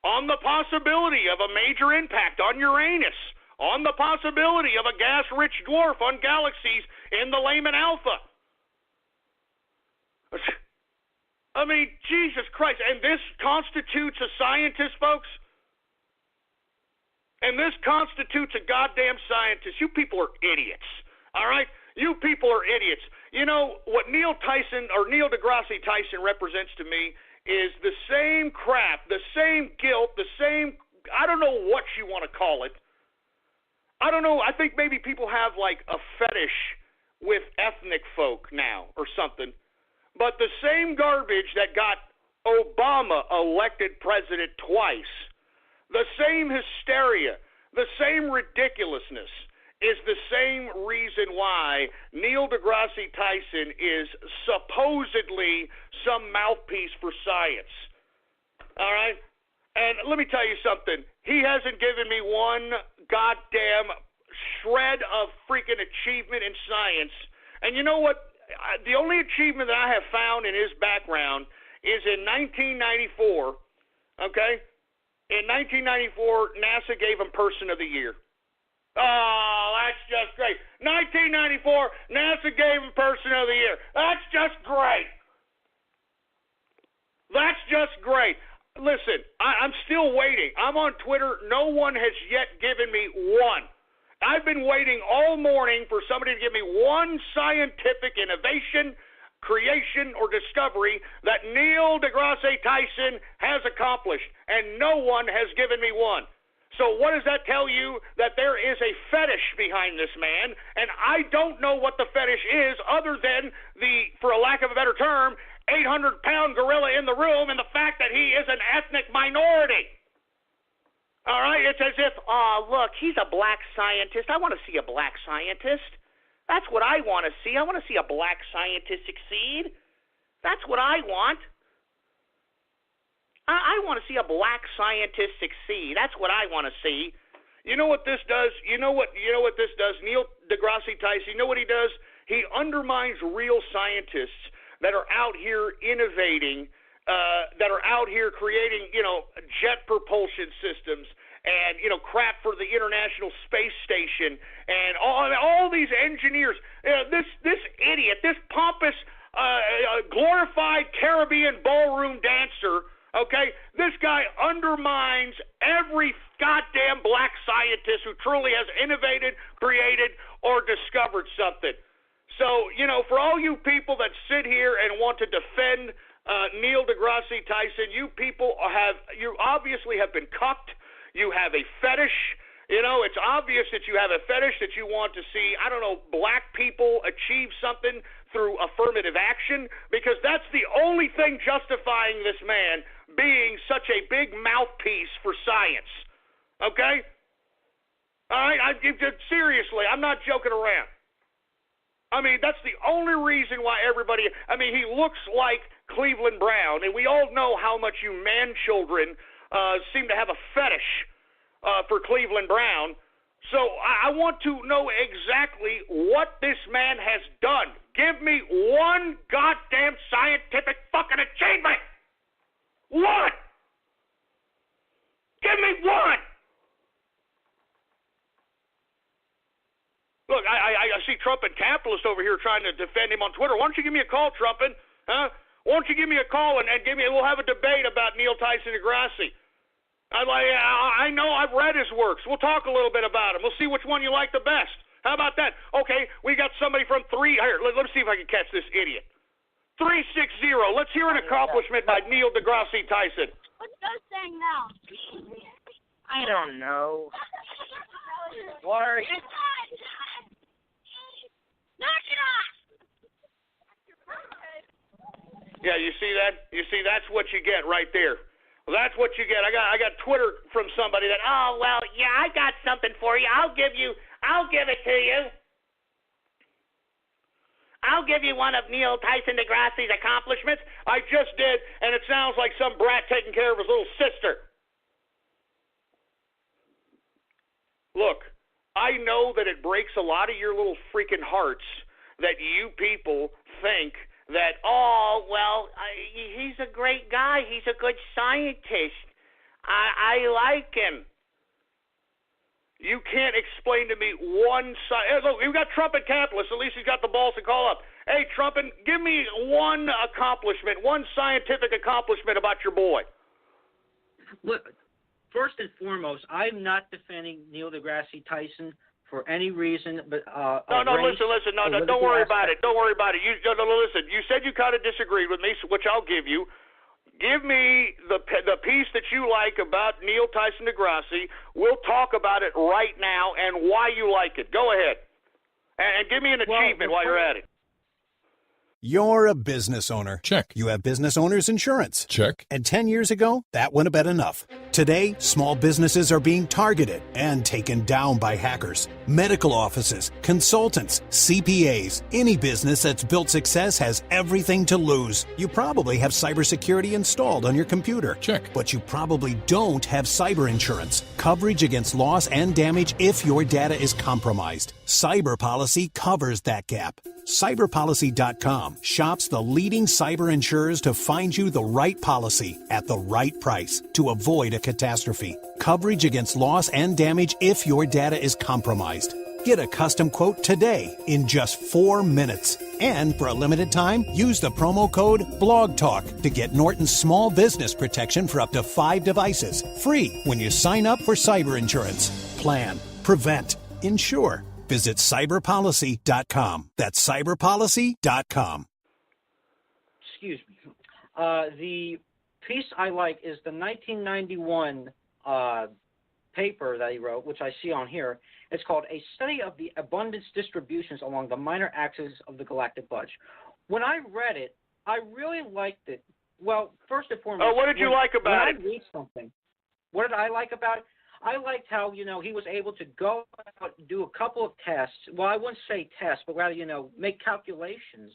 On the possibility of a major impact on Uranus. On the possibility of a gas-rich dwarf on galaxies in the Lyman Alpha. I mean, Jesus Christ. And this constitutes a scientist, folks? And this constitutes a goddamn scientist. You people are idiots. All right? You people are idiots. You know, what Neil deGrasse Tyson represents to me is the same crap, the same guilt, the same, I don't know what you want to call it. I don't know. I think maybe people have like a fetish with ethnic folk now or something. But the same garbage that got Obama elected president twice, the same hysteria, the same ridiculousness is the same reason why Neil deGrasse Tyson is supposedly some mouthpiece for science. All right? And let me tell you something. He hasn't given me one goddamn shred of freaking achievement in science. And you know what? The only achievement that I have found in his background is in 1994, okay? In 1994, NASA gave him Person of the Year. Oh, that's just great. 1994, NASA gave him Person of the Year. That's just great. That's just great. Listen, I'm still waiting. I'm on Twitter. No one has yet given me one. I've been waiting all morning for somebody to give me one scientific innovation, creation, or discovery that Neil deGrasse Tyson has accomplished, and no one has given me one. So what does that tell you? That there is a fetish behind this man, and I don't know what the fetish is other than the, for a lack of a better term, 800-pound gorilla in the room and the fact that he is an ethnic minority. All right? It's as if, oh, look, he's a black scientist. I want to see a black scientist. That's what I want to see. I want to see a black scientist succeed. That's what I want. I want to see a black scientist succeed. That's what I want to see. You know what this does? You know what this does? Neil deGrasse Tyson, you know what he does? He undermines real scientists that are out here innovating, that are out here creating, jet propulsion systems and, crap for the International Space Station and all these engineers. This idiot, this pompous, glorified Caribbean ballroom dancer, okay, this guy undermines every goddamn black scientist who truly has innovated, created, or discovered something. So, for all you people that sit here and want to defend Neil deGrasse Tyson, you people you obviously have been cucked. You have a fetish. It's obvious that you have a fetish that you want to see, black people achieve something through affirmative action, because that's the only thing justifying this man being such a big mouthpiece for science. Okay? All right? Seriously, I'm not joking around. That's the only reason why everybody, he looks like Cleveland Brown, and we all know how much you man-children seem to have a fetish for Cleveland Brown. So I want to know exactly what this man has done. Give me one goddamn scientific fucking achievement. One. Give me one. Look, I see Trumpin' Capitalist over here trying to defend him on Twitter. Why don't you give me a call, Trumpin'? Huh? Why don't you give me a call and we'll have a debate about Neil Tyson deGrasse. I know I've read his works. We'll talk a little bit about him. We'll see which one you like the best. How about that? Okay, we got somebody from here. Let me see if I can catch this idiot. 360. Let's hear an accomplishment by Neil deGrasse Tyson. What's that saying now? I don't know. Worry. Knock it off! Yeah, you see that? You see, that's what you get right there. Well, that's what you get. I got Twitter from somebody that, oh, well, yeah, I got something for you. I'll give it to you. I'll give you one of Neil Tyson deGrasse's accomplishments. I just did, and it sounds like some brat taking care of his little sister. Look, I know that it breaks a lot of your little freaking hearts that you people think that, oh, well, he's a great guy. He's a good scientist. I like him. You can't explain to me one look, we've got Trumpin' Capitalist. At least he's got the balls to call up. Hey, Trumpin', give me one accomplishment, one scientific accomplishment about your boy. Look, first and foremost, I'm not defending Neil deGrasse Tyson for any reason, but listen. No, don't worry about it. Don't worry about it. Listen. You said you kind of disagreed with me, which I'll give you. Give me the piece that you like about Neil Tyson deGrasse. We'll talk about it right now and why you like it. Go ahead. And give me an achievement while you're at it. You're a business owner. Check. You have business owner's insurance. Check. And 10 years ago, that wouldn't have been enough. Today, small businesses are being targeted and taken down by hackers. Medical offices, consultants, CPAs, any business that's built success has everything to lose. You probably have cybersecurity installed on your computer. Check. But you probably don't have cyber insurance. Coverage against loss and damage if your data is compromised. Cyber Policy covers that gap. Cyberpolicy.com shops the leading cyber insurers to find you the right policy at the right price to avoid a catastrophe. Coverage against loss and damage if your data is compromised. Get a custom quote today in just 4 minutes. And for a limited time, use the promo code BLOGTALK to get Norton's small business protection for up to 5 devices. Free when you sign up for cyber insurance. Plan, prevent, insure. Visit cyberpolicy.com. That's cyberpolicy.com. Excuse me. The piece I like is the 1991 paper that he wrote, which I see on here. It's called A Study of the Abundance Distributions Along the Minor Axes of the Galactic Budge. When I read it, I really liked it. Well, first and foremost, what did you like about it? When I read something, what did I like about it? I liked how, he was able to go out and do a couple of tests. Well, I wouldn't say tests, but rather, make calculations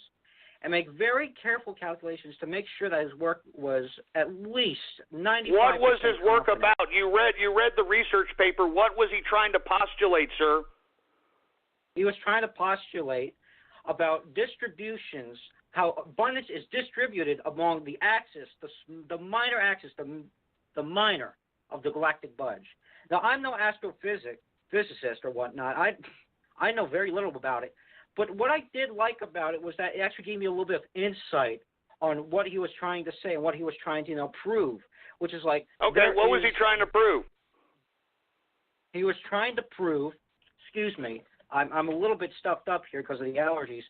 and make very careful calculations to make sure that his work was at least 95%. What was his work confident. about? You read the research paper. What was he trying to postulate, sir? He was trying to postulate about distributions, how abundance is distributed among the axis, the minor axis, the minor of the galactic budge. Now, I'm no astrophysicist or whatnot. I know very little about it. But what I did like about it was that it actually gave me a little bit of insight on what he was trying to say and what he was trying to, prove, which is like... Okay, what was he trying to prove? He was trying to prove, excuse me, I'm a little bit stuffed up here because of the allergies.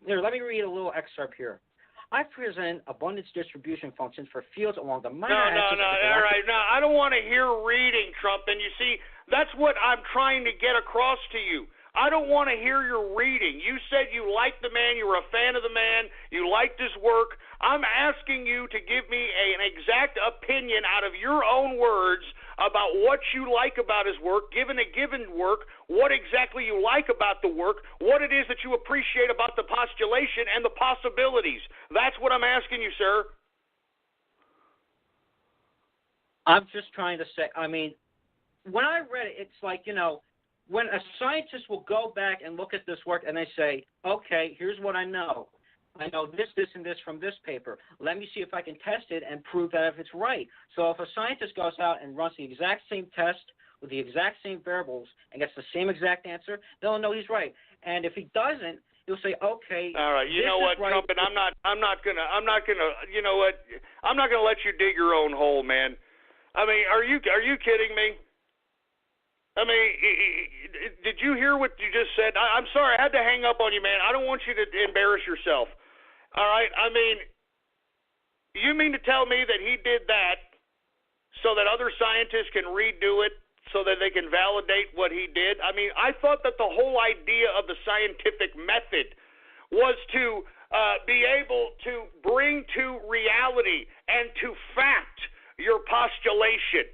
Here, let me read a little excerpt here. I present abundance distribution functions for fields along the minor axis. No, all right. No, I don't want to hear reading, Trump. And you see, that's what I'm trying to get across to you. I don't want to hear your reading. You said you liked the man, you were a fan of the man, you liked his work. I'm asking you to give me an exact opinion out of your own words about what you like about his work, given a given work, what exactly you like about the work, what it is that you appreciate about the postulation and the possibilities. That's what I'm asking you, sir. I'm just trying to say, when I read it, it's like, when a scientist will go back and look at this work and they say, okay, here's what I know. I know this, and this from this paper. Let me see if I can test it and prove that if it's right. So if a scientist goes out and runs the exact same test with the exact same variables and gets the same exact answer, they'll know he's right. And if he doesn't, he'll say, okay. All right, you know what, right. Trump, and I'm not gonna, you know what, I'm not gonna let you dig your own hole, man. Are you kidding me? Did you hear what you just said? I'm sorry, I had to hang up on you, man. I don't want you to embarrass yourself. All right? You mean to tell me that he did that so that other scientists can redo it so that they can validate what he did? I thought that the whole idea of the scientific method was to be able to bring to reality and to fact your postulation.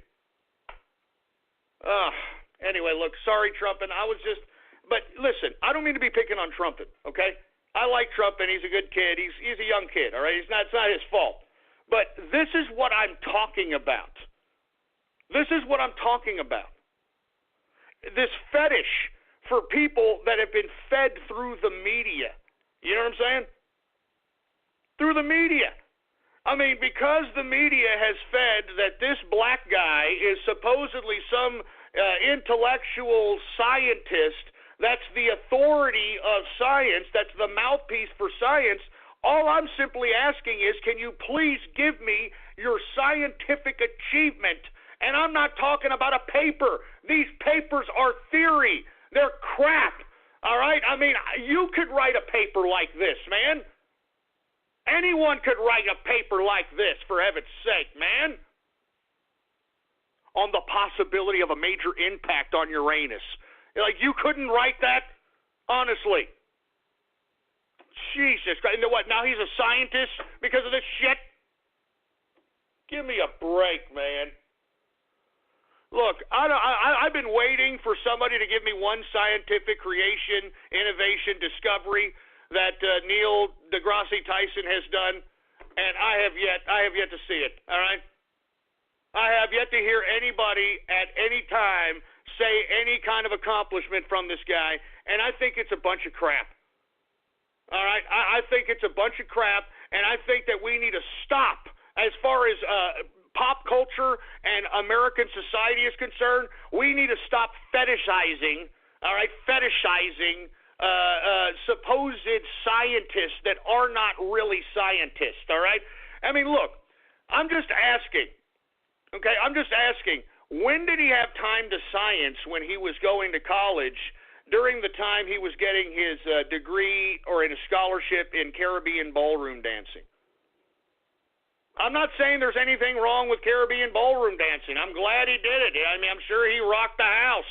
Anyway, look, sorry, Trumpin. But listen, I don't mean to be picking on Trumpin, okay? I like Trumpin. He's a good kid. He's a young kid, all right? It's not his fault. But this is what I'm talking about. This is what I'm talking about. This fetish for people that have been fed through the media. You know what I'm saying? Through the media. Because the media has fed that this black guy is supposedly some intellectual scientist that's the authority of science, that's the mouthpiece for science, all I'm simply asking is, can you please give me your scientific achievement? And I'm not talking about a paper. These papers are theory. They're crap. All right? You could write a paper like this, man. Anyone could write a paper like this, for heaven's sake, man. On the possibility of a major impact on Uranus. You couldn't write that? Honestly. Jesus Christ. And what, now he's a scientist because of this shit? Give me a break, man. Look, I've been waiting for somebody to give me one scientific creation, innovation, discovery that Neil deGrasse Tyson has done, and I have yet to see it, all right? I have yet to hear anybody at any time say any kind of accomplishment from this guy, and I think it's a bunch of crap. All right? I think it's a bunch of crap, and I think that we need to stop as far as pop culture and American society is concerned. We need to stop fetishizing, all right, supposed scientists that are not really scientists, all right? I mean, look, I'm just asking, when did he have time to science when he was going to college during the time he was getting his degree or in a scholarship in Caribbean ballroom dancing? I'm not saying there's anything wrong with Caribbean ballroom dancing. I'm glad he did it. I mean, I'm sure he rocked the house.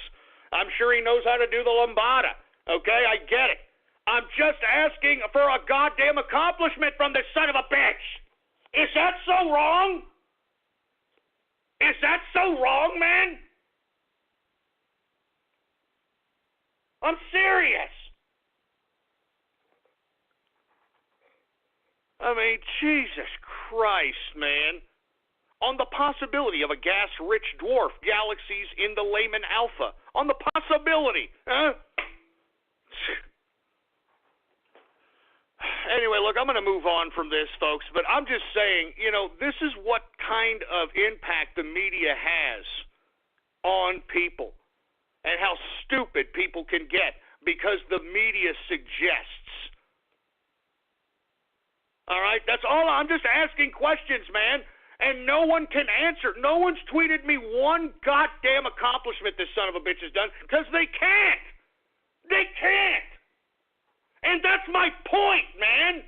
I'm sure he knows how to do the lambada. Okay, I get it. I'm just asking for a goddamn accomplishment from this son of a bitch. Is that so wrong? Is that so wrong, man? I'm serious. I mean, Jesus Christ, man. On the possibility of a gas-rich dwarf galaxies in the Layman Alpha. On the possibility. Huh? Anyway, look, I'm going to move on from this, folks, but I'm just saying, this is what kind of impact the media has on people and how stupid people can get because the media suggests. All right, that's all. I'm just asking questions, man, and no one can answer. No one's tweeted me one goddamn accomplishment this son of a bitch has done because they can't. They can't. And that's my point, man.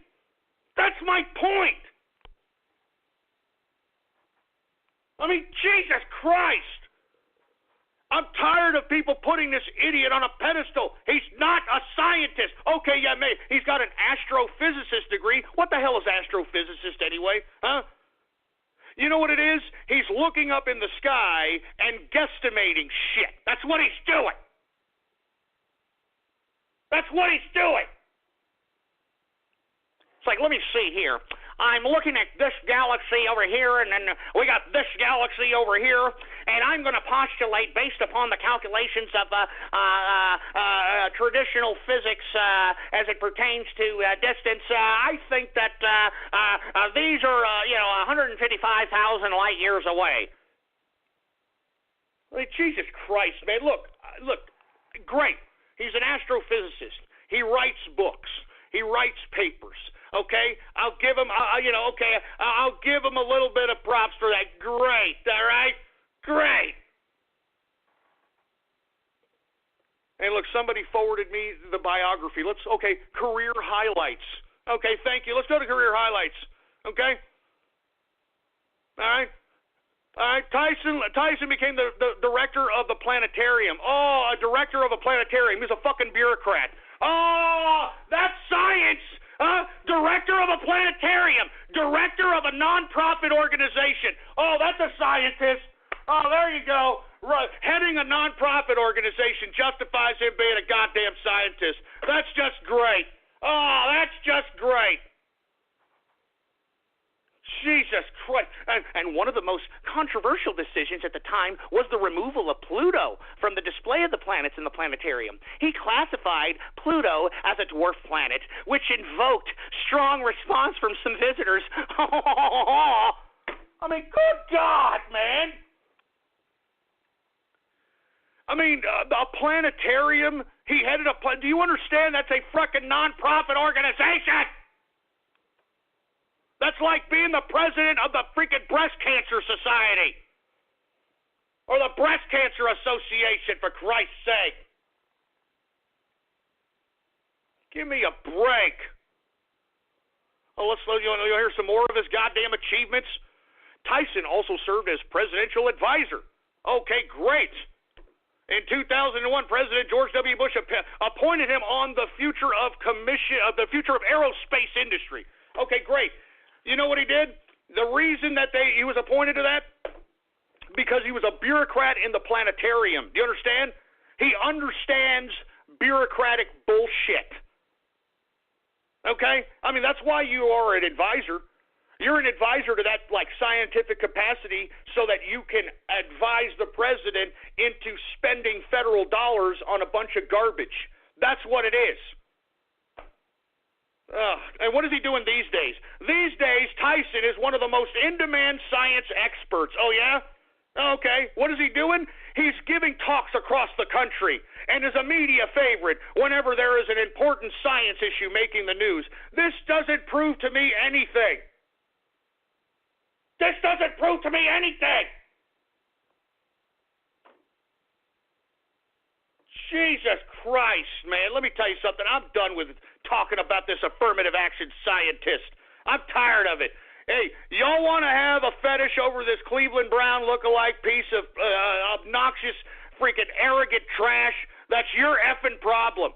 That's my point. I mean, Jesus Christ. I'm tired of people putting this idiot on a pedestal. He's not a scientist. Okay, yeah, maybe. He's got an astrophysicist degree. What the hell is astrophysicist anyway? Huh? You know what it is? He's looking up in the sky and guesstimating shit. That's what he's doing. That's what he's doing. It's like, let me see here. I'm looking at this galaxy over here, and then we got this galaxy over here, and I'm going to postulate, based upon the calculations of traditional physics as it pertains to distance, I think that these are, 155,000 light years away. I mean, Jesus Christ, man. Look, great. He's an astrophysicist. He writes books. He writes papers. Okay, I'll give him, I'll give him a little bit of props for that. Great, all right? Great. Hey, look, somebody forwarded me the biography. Career highlights. Okay, thank you. Let's go to career highlights. Okay? All right? Tyson became the director of the planetarium. Oh, a director of a planetarium. He's a fucking bureaucrat. Oh, that's science. Director of a planetarium. Director of a non-profit organization. Oh, that's a scientist. Oh, there you go. Right. Heading a non-profit organization justifies him being a goddamn scientist. That's just great. Oh, that's just great. Jesus Christ. And one of the most controversial decisions at the time was the removal of Pluto from the display of the planets in the planetarium. He classified Pluto as a dwarf planet, which invoked strong response from some visitors. I mean, good God, man. I mean, a planetarium, he headed a do you understand that's a frickin' non-profit organization? That's like being the president of the freaking Breast Cancer Society or the Breast Cancer Association, for Christ's sake. Give me a break. Oh, you'll hear some more of his goddamn achievements. Tyson also served as presidential advisor. Okay, great. In 2001, President George W. Bush appointed him on the future of aerospace industry. Okay, great. You know what he did? The reason that he was appointed to that? Because he was a bureaucrat in the planetarium. Do you understand? He understands bureaucratic bullshit. Okay? I mean, that's why you are an advisor. You're an advisor to that, like, scientific capacity so that you can advise the president into spending federal dollars on a bunch of garbage. That's what it is. And what is he doing these days? These days, Tyson is one of the most in-demand science experts. Oh, yeah? Okay. What is he doing? He's giving talks across the country and is a media favorite whenever there is an important science issue making the news. This doesn't prove to me anything. This doesn't prove to me anything. Jesus Christ, man. Let me tell you something. I'm done with talking about this affirmative action scientist. I'm tired of it. Hey, y'all want to have a fetish over this Cleveland Brown look-alike piece of obnoxious, freaking arrogant trash? That's your effing problem.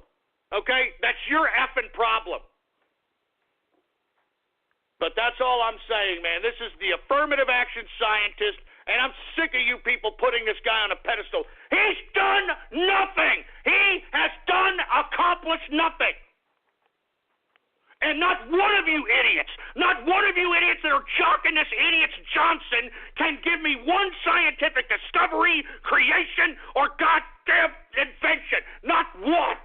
Okay? That's your effing problem. But that's all I'm saying, man. This is the affirmative action scientist, and I'm sick of you people putting this guy on a pedestal. He's done nothing. He has accomplished nothing. And not one of you idiots that are jocking this idiot Johnson can give me one scientific discovery, creation, or goddamn invention. Not one.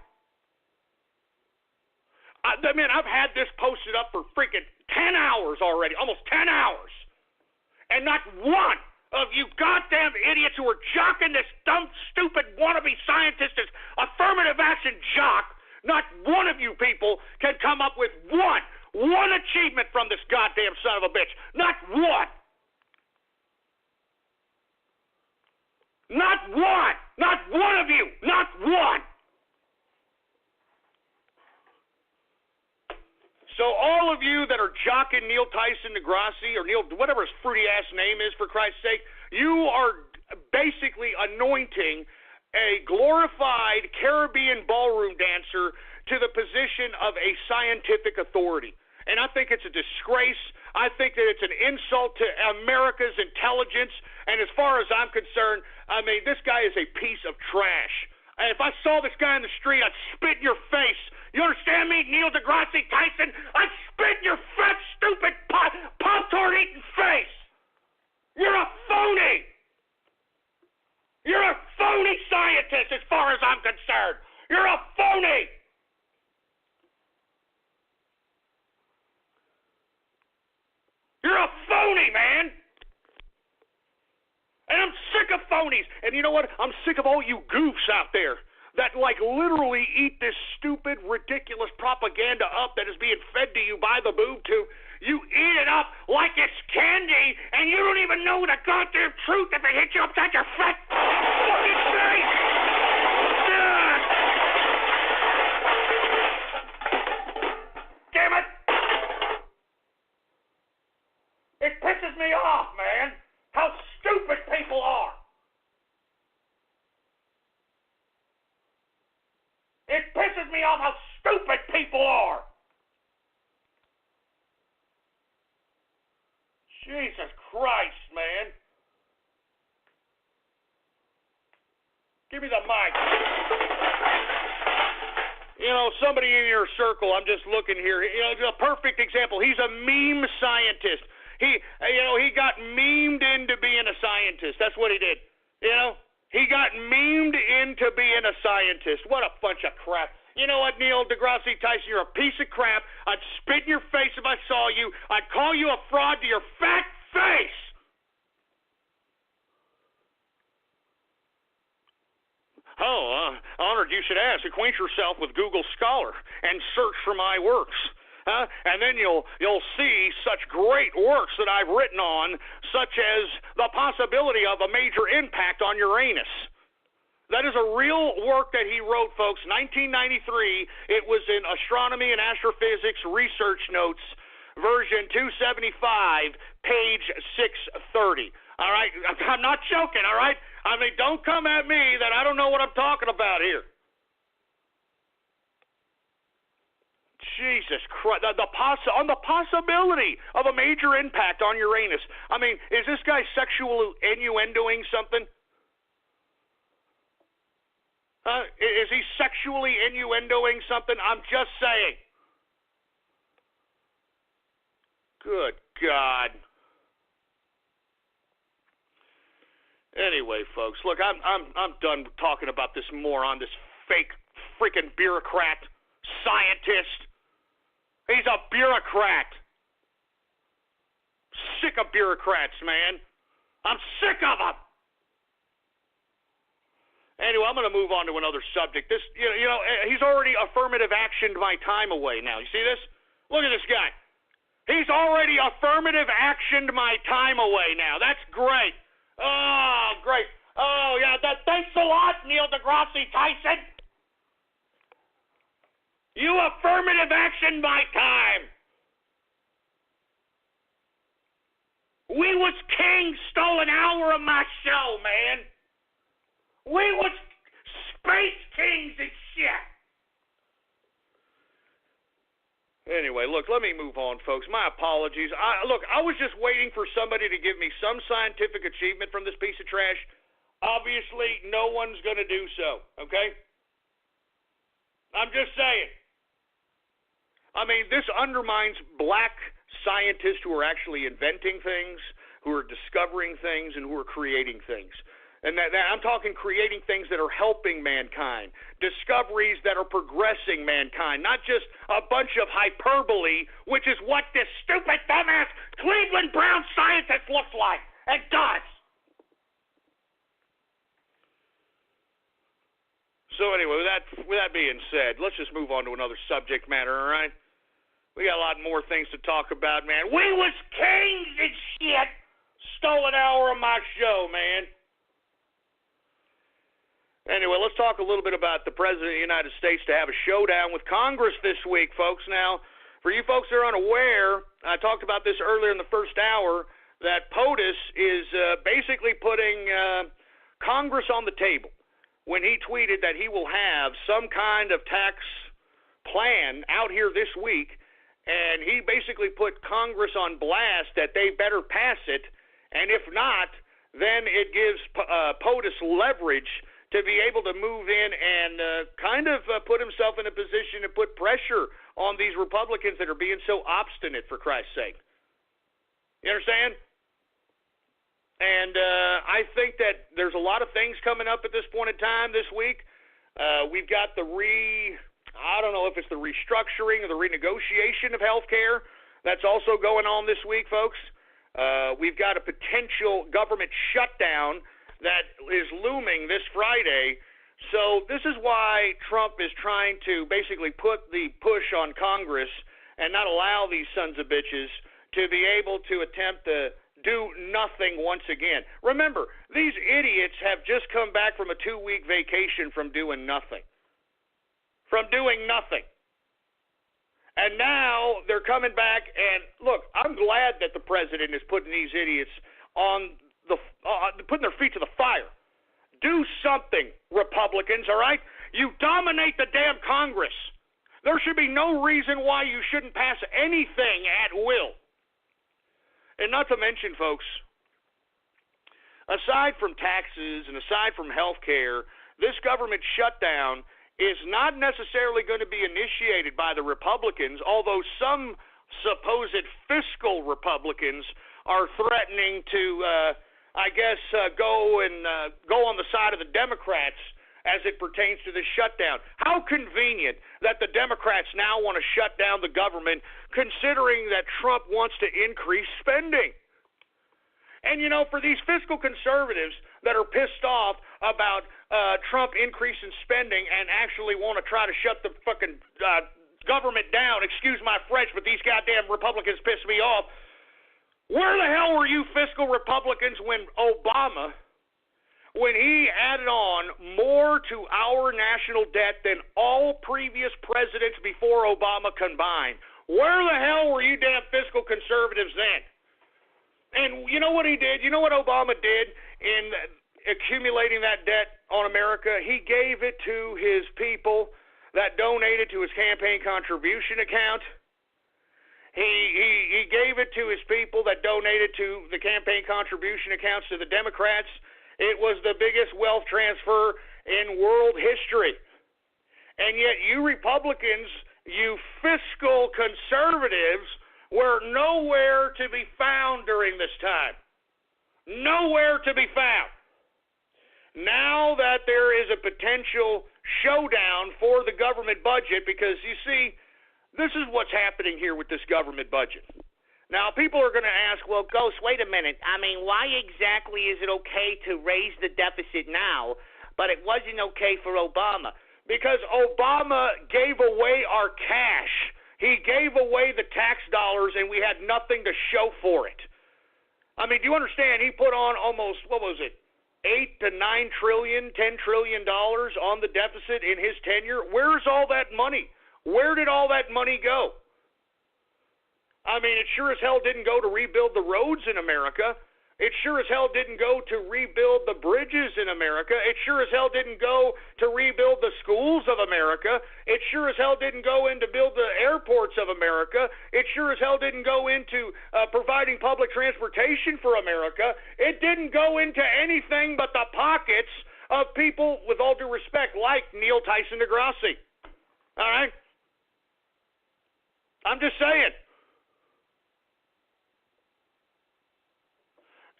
I mean, I've had this posted up for freaking 10 hours already, almost 10 hours. And not one of you goddamn idiots who are jocking this dumb, stupid, wannabe scientist as affirmative action jock, not one of you people can come up with one achievement from this goddamn son of a bitch. Not one. Not one. Not one of you. Not one. So all of you that are jocking Neil Tyson Degrassi or Neil, whatever his fruity-ass name is, for Christ's sake, you are basically anointing a glorified Caribbean ballroom dancer to the position of a scientific authority. And I think it's a disgrace. I think that it's an insult to America's intelligence. And as far as I'm concerned, I mean, this guy is a piece of trash. And if I saw this guy in the street, I'd spit in your face. You understand me, Neil Degrassi Tyson? I'd spit in your fat, stupid, Pop-Tart eating face. You're a phony. You're a phony scientist as far as I'm concerned. You're a phony. You're a phony, man. And I'm sick of phonies. And you know what? I'm sick of all you goofs out there that, like, literally eat this stupid, ridiculous propaganda up that is being fed to you by the boob tube. You eat it up like it's candy, and you don't even know the goddamn truth if it hits you upside your fat fucking face. Damn it. It pisses me off, man, how stupid people are. It pisses me off how stupid people are. Jesus Christ, man. Give me the mic. You know, somebody in your circle, I'm just looking here. You know, a perfect example. He's a meme scientist. He got memed into being a scientist. That's what he did. You know? He got memed into being a scientist. What a bunch of crap. You know what, Neil Degrassi Tyson, you're a piece of crap. I'd spit in your face if I saw you. I'd call you a fraud to your fat face. Oh, honored you should ask. Acquaint yourself with Google Scholar and search for my works. And then you'll see such great works that I've written on, such as the possibility of a major impact on Uranus. That is a real work that he wrote, folks, 1993. It was in Astronomy and Astrophysics Research Notes, version 275, page 630. All right? I'm not joking, all right? I mean, don't come at me that I don't know what I'm talking about here. Jesus Christ. On the possibility of a major impact on Uranus. I mean, is this guy sexual innuendoing something? Is he sexually innuendoing something? I'm just saying. Good God. Anyway, folks, look, I'm done talking about this moron, this fake freaking bureaucrat, scientist. He's a bureaucrat. Sick of bureaucrats, man. I'm sick of them. Anyway, I'm going to move on to another subject. This, he's already affirmative actioned my time away now. You see this? Look at this guy. He's already affirmative actioned my time away now. That's great. Oh, great. Oh, yeah. Thanks a lot, Neil deGrasse Tyson. You affirmative actioned my time. We was kings, stole an hour of my show, man. We was space kings and shit. Anyway, look, let me move on, folks. My apologies. I was just waiting for somebody to give me some scientific achievement from this piece of trash. Obviously, no one's going to do so, okay? I'm just saying. I mean, this undermines black scientists who are actually inventing things, who are discovering things, and who are creating things. And that I'm talking creating things that are helping mankind, discoveries that are progressing mankind, not just a bunch of hyperbole, which is what this stupid, dumbass Cleveland Brown scientist looks like and does. So anyway, with that being said, let's just move on to another subject matter, all right? We got a lot more things to talk about, man. We was kings and shit. Stole an hour of my show, man. Anyway, let's talk a little bit about the President of the United States to have a showdown with Congress this week, folks. Now, for you folks that are unaware, I talked about this earlier in the first hour, that POTUS is basically putting Congress on the table when he tweeted that he will have some kind of tax plan out here this week, and he basically put Congress on blast that they better pass it, and if not, then it gives POTUS leverage to be able to move in and kind of put himself in a position to put pressure on these Republicans that are being so obstinate, for Christ's sake. You understand? And I think that there's a lot of things coming up at this point in time this week. We've got I don't know if it's the restructuring or the renegotiation of health care. That's also going on this week, folks. We've got a potential government shutdown that is looming this Friday. So this is why Trump is trying to basically put the push on Congress and not allow these sons of bitches to be able to attempt to do nothing once again. Remember, these idiots have just come back from a 2-week vacation from doing nothing. And now they're coming back, and look, I'm glad that the president is putting these idiots on putting their feet to the fire. Do something, Republicans, all right? You dominate the damn Congress. There should be no reason why you shouldn't pass anything at will. And not to mention, folks, aside from taxes and aside from health care, this government shutdown is not necessarily going to be initiated by the Republicans, although some supposed fiscal Republicans are threatening to go on the side of the Democrats as it pertains to this shutdown. How convenient that the Democrats now want to shut down the government, considering that Trump wants to increase spending. And, for these fiscal conservatives that are pissed off about Trump increasing spending and actually want to try to shut the fucking government down, excuse my French, but these goddamn Republicans piss me off. Where the hell were you fiscal Republicans when he added on more to our national debt than all previous presidents before Obama combined? Where the hell were you damn fiscal conservatives then? And you know what he did? You know what Obama did in accumulating that debt on America? He gave it to his people that donated to his campaign contribution account. He gave it to his people that donated to the campaign contribution accounts to the Democrats. It was the biggest wealth transfer in world history. And yet you Republicans, you fiscal conservatives, were nowhere to be found during this time. Nowhere to be found. Now that there is a potential showdown for the government budget, because you see, this is what's happening here with this government budget. Now, people are going to ask, well, Ghost, wait a minute. I mean, why exactly is it okay to raise the deficit now, but it wasn't okay for Obama? Because Obama gave away our cash. He gave away the tax dollars, and we had nothing to show for it. I mean, do you understand? He put on almost, what was it, 8 to 9 trillion, $10 trillion on the deficit in his tenure. Where's all that money? Where did all that money go? I mean, it sure as hell didn't go to rebuild the roads in America. It sure as hell didn't go to rebuild the bridges in America. It sure as hell didn't go to rebuild the schools of America. It sure as hell didn't go in to build the airports of America. It sure as hell didn't go into providing public transportation for America. It didn't go into anything but the pockets of people, with all due respect, like Neil Tyson deGrasse. All right? I'm just saying.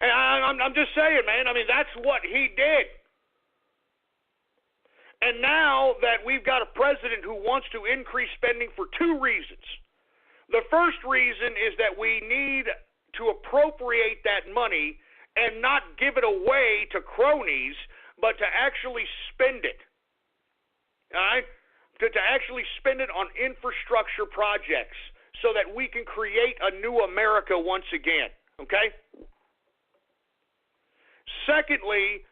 And I'm just saying, man. I mean, that's what he did. And now that we've got a president who wants to increase spending for two reasons. The first reason is that we need to appropriate that money and not give it away to cronies, but to actually spend it. All right? To actually spend it on infrastructure projects so that we can create a new America once again, okay? Secondly,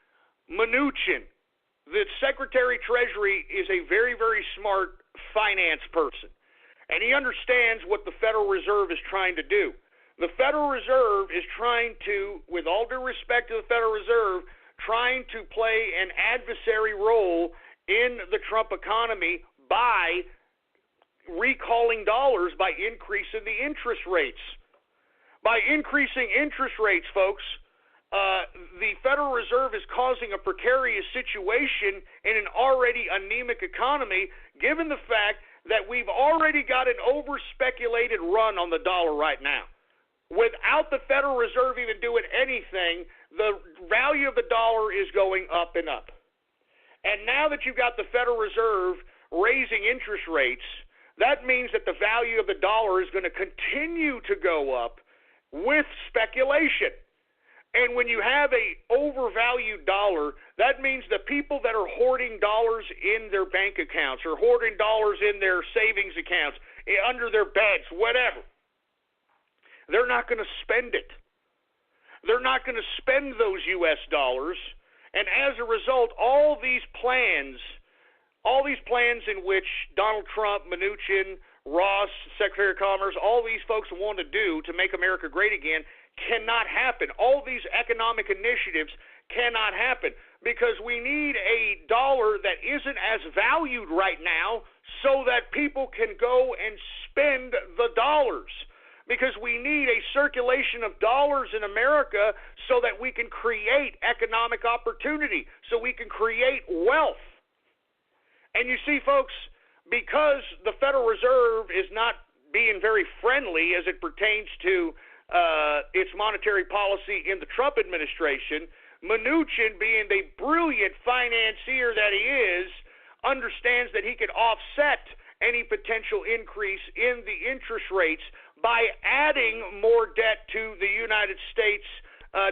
Mnuchin, the Secretary Treasury, is a very, very smart finance person, and he understands what the Federal Reserve is trying to do. The Federal Reserve is trying to, with all due respect to the Federal Reserve, trying to play an adversary role in the Trump economy by recalling dollars, by increasing the interest rates. By increasing interest rates, folks, the Federal Reserve is causing a precarious situation in an already anemic economy, given the fact that we've already got an over-speculated run on the dollar right now. Without the Federal Reserve even doing anything, the value of the dollar is going up and up. And now that you've got the Federal Reserve raising interest rates, that means that the value of the dollar is going to continue to go up with speculation. And when you have a overvalued dollar, that means the people that are hoarding dollars in their bank accounts or hoarding dollars in their savings accounts, under their beds, whatever, they're not going to spend it. They're not going to spend those U.S. dollars. And as a result, all these plans in which Donald Trump, Mnuchin, Ross, Secretary of Commerce, all these folks want to do to make America great again cannot happen. All these economic initiatives cannot happen because we need a dollar that isn't as valued right now so that people can go and spend the dollars. Because we need a circulation of dollars in America so that we can create economic opportunity, so we can create wealth. And you see, folks, because the Federal Reserve is not being very friendly as it pertains to its monetary policy in the Trump administration, Mnuchin, being the brilliant financier that he is, understands that he can offset any potential increase in the interest rates by adding more debt to the United States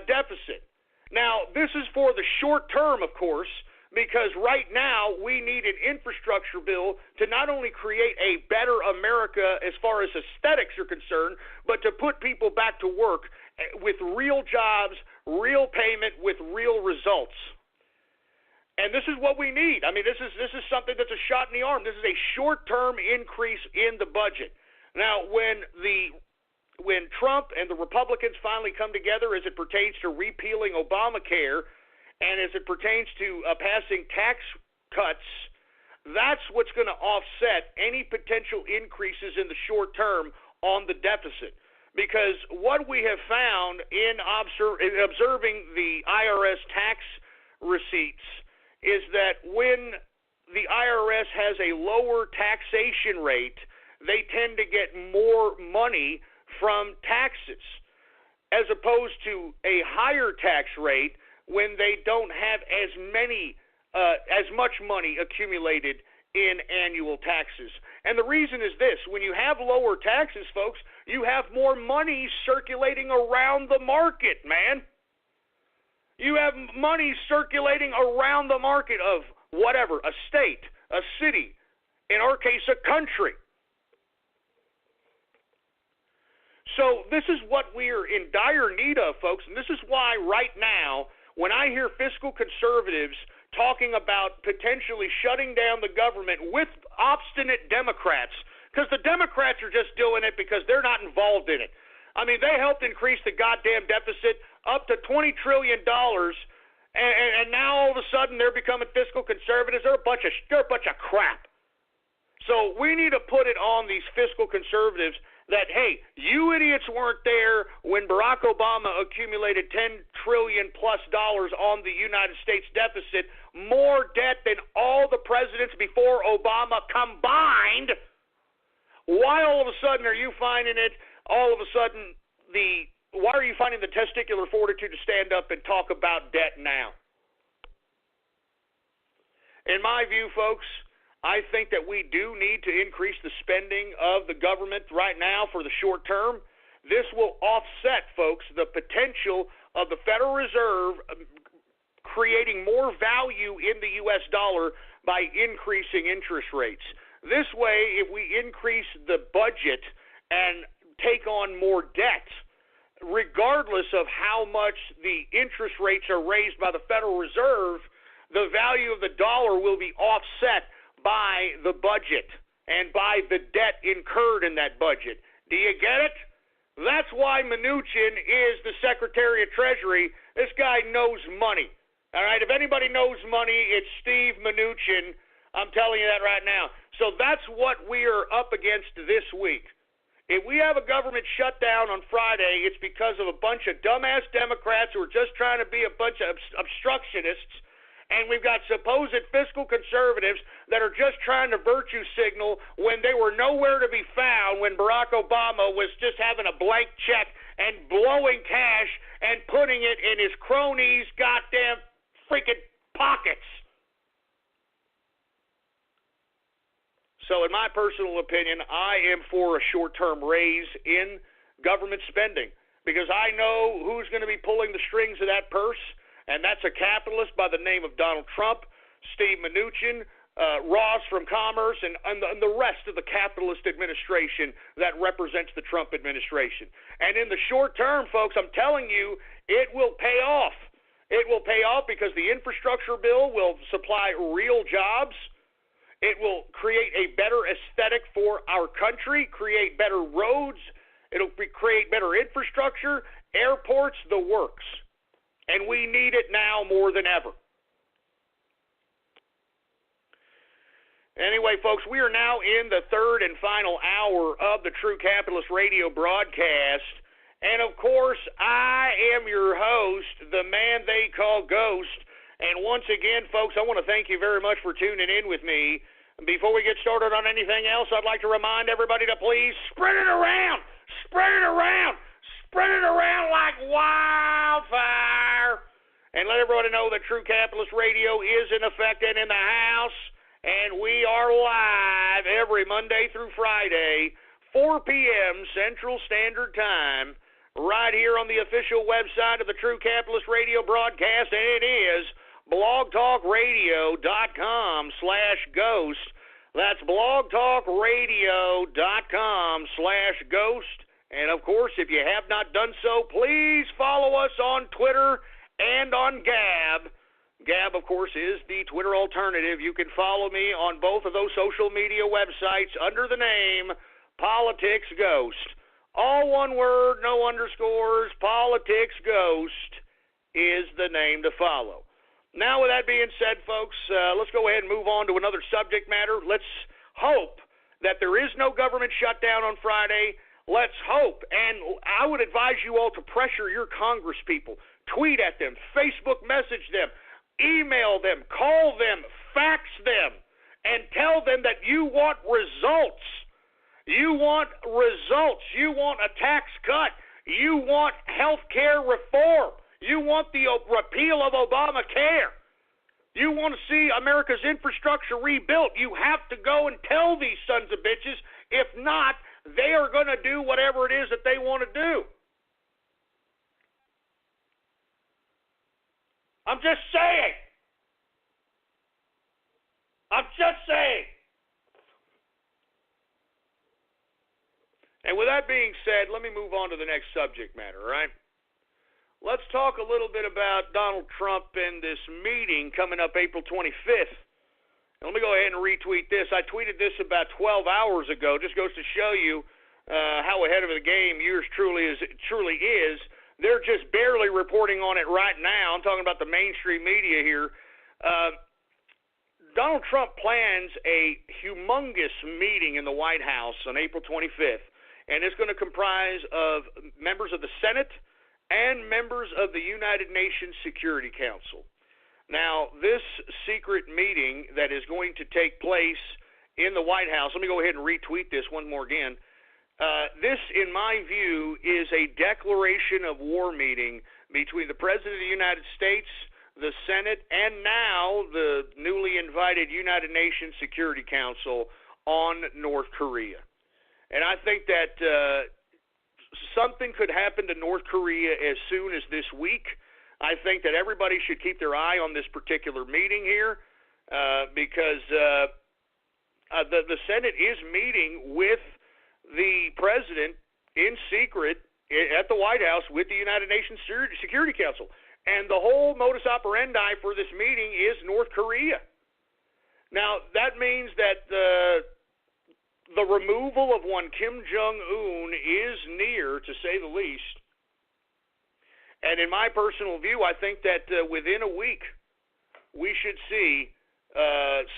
deficit. Now, this is for the short term, of course, because right now we need an infrastructure bill to not only create a better America as far as aesthetics are concerned, but to put people back to work with real jobs, real payment, with real results. And this is what we need. I mean, this is something that's a shot in the arm. This is a short-term increase in the budget. Now, when the when Trump and the Republicans finally come together as it pertains to repealing Obamacare and as it pertains to passing tax cuts, that's what's going to offset any potential increases in the short term on the deficit. Because what we have found in observing the IRS tax receipts is that when the IRS has a lower taxation rate, they tend to get more money from taxes, as opposed to a higher tax rate when they don't have as much money accumulated in annual taxes. And the reason is this: when you have lower taxes, folks, you have more money circulating around the market, man. You have money circulating around the market of whatever, a state, a city, in our case, a country. So this is what we're in dire need of, folks, and this is why right now, when I hear fiscal conservatives talking about potentially shutting down the government with obstinate Democrats, because the Democrats are just doing it because they're not involved in it. I mean, they helped increase the goddamn deficit up to $20 trillion, and now all of a sudden they're becoming fiscal conservatives. They're a bunch of crap. So we need to put it on these fiscal conservatives that, hey, you idiots weren't there when Barack Obama accumulated $10 trillion plus on the United States deficit, more debt than all the presidents before Obama combined. Why all of a sudden are you finding it, why are you finding the testicular fortitude to stand up and talk about debt now? In my view, folks, I think that we do need to increase the spending of the government right now for the short term. This will offset, folks, the potential of the Federal Reserve creating more value in the U.S. dollar by increasing interest rates. This way, if we increase the budget and take on more debt, regardless of how much the interest rates are raised by the Federal Reserve, the value of the dollar will be offset by the budget and by the debt incurred in that budget. Do you get it? That's why Mnuchin is the Secretary of Treasury. This guy knows money. All right, if anybody knows money, it's Steve Mnuchin. I'm telling you that right now. So that's what we are up against this week. If we have a government shutdown on Friday, it's because of a bunch of dumbass Democrats who are just trying to be a bunch of obstructionists, and we've got supposed fiscal conservatives that are just trying to virtue signal when they were nowhere to be found when Barack Obama was just having a blank check and blowing cash and putting it in his cronies' goddamn freaking pockets. So in my personal opinion, I am for a short-term raise in government spending because I know who's going to be pulling the strings of that purse, and that's a capitalist by the name of Donald Trump, Steve Mnuchin, Ross from Commerce, and the rest of the capitalist administration that represents the Trump administration. And in the short term, folks, I'm telling you, it will pay off. It will pay off because the infrastructure bill will supply real jobs. It will create a better aesthetic for our country, create better roads. It'll create better infrastructure, airports, the works. And we need it now more than ever. Anyway, folks, we are now in the third and final hour of the True Capitalist Radio broadcast. And, of course, I am your host, the man they call Ghost. And once again, folks, I want to thank you very much for tuning in with me. Before we get started on anything else, I'd like to remind everybody to please spread it around. Spread it around. Spread it around like wildfire. And let everybody know that True Capitalist Radio is in effect and in the house. And we are live every Monday through Friday, 4 p.m. Central Standard Time, right here on the official website of the True Capitalist Radio broadcast. And it is blogtalkradio.com/ghost. That's blogtalkradio.com/ghost. And, of course, if you have not done so, please follow us on Twitter and on Gab. Gab, of course, is the Twitter alternative. You can follow me on both of those social media websites under the name Politics Ghost. All one word, no underscores, Politics Ghost is the name to follow. Now, with that being said, folks, let's go ahead and move on to another subject matter. Let's hope that there is no government shutdown on Friday. Let's hope, and I would advise you all to pressure your Congress people. Tweet at them, Facebook message them, email them, call them, fax them, and tell them that you want results. You want results. You want a tax cut. You want health care reform. You want the repeal of Obamacare. You want to see America's infrastructure rebuilt. You have to go and tell these sons of bitches. If not, they are going to do whatever it is that they want to do. I'm just saying. I'm just saying. And with that being said, let me move on to the next subject matter, all right? Let's talk a little bit about Donald Trump and this meeting coming up April 25th. Let me go ahead and retweet this. I tweeted this about 12 hours ago. Just goes to show you how ahead of the game yours truly is. They're just barely reporting on it right now. I'm talking about the mainstream media here. Donald Trump plans a humongous meeting in the White House on April 25th, and it's going to comprise of members of the Senate and members of the United Nations Security Council. Now, this secret meeting that is going to take place in the White House, let me go ahead and retweet this one more again. This, in my view, is a declaration of war meeting between the President of the United States, the Senate, and now the newly invited United Nations Security Council on North Korea. And I think that something could happen to North Korea as soon as this week. I think that everybody should keep their eye on this particular meeting here because the Senate is meeting with the President in secret at the White House with the United Nations Security Council. And the whole modus operandi for this meeting is North Korea. Now, that means that the removal of one Kim Jong-un is near, to say the least. And in my personal view, I think that within a week, we should see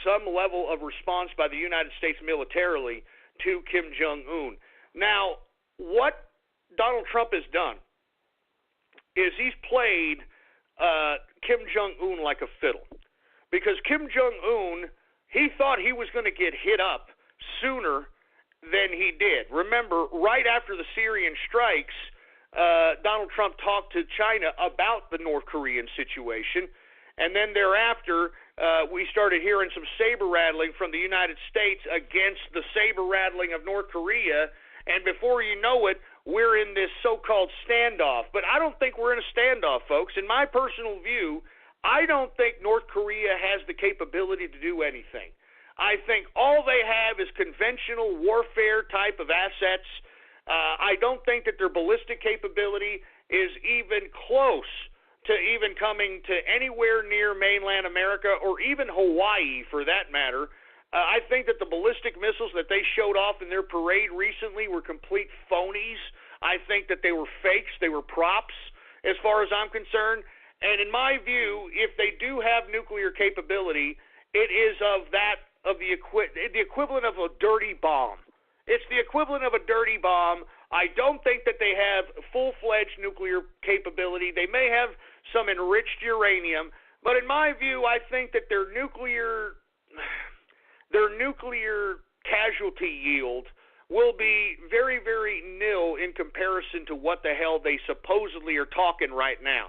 some level of response by the United States militarily to Kim Jong-un. Now, what Donald Trump has done is he's played Kim Jong-un like a fiddle. Because Kim Jong-un, he thought he was going to get hit up sooner than he did. Remember, right after the Syrian strikes, Donald Trump talked to China about the North Korean situation, and then thereafter, we started hearing some saber rattling from the United States against the saber rattling of North Korea, and before you know it, we're in this so-called standoff. But I don't think we're in a standoff, folks. In my personal view, I don't think North Korea has the capability to do anything. I think all they have is conventional warfare type of assets. I don't think that their ballistic capability is even close to even coming to anywhere near mainland America or even Hawaii for that matter. I think that the ballistic missiles that they showed off in their parade recently were complete phonies. I think that they were fakes. They were props as far as I'm concerned. And in my view, if they do have nuclear capability, it is of the equivalent of a dirty bomb. It's the equivalent of a dirty bomb. I don't think that they have full-fledged nuclear capability. They may have some enriched uranium, but in my view, I think that their nuclear casualty yield will be very, very nil in comparison to what the hell they supposedly are talking right now.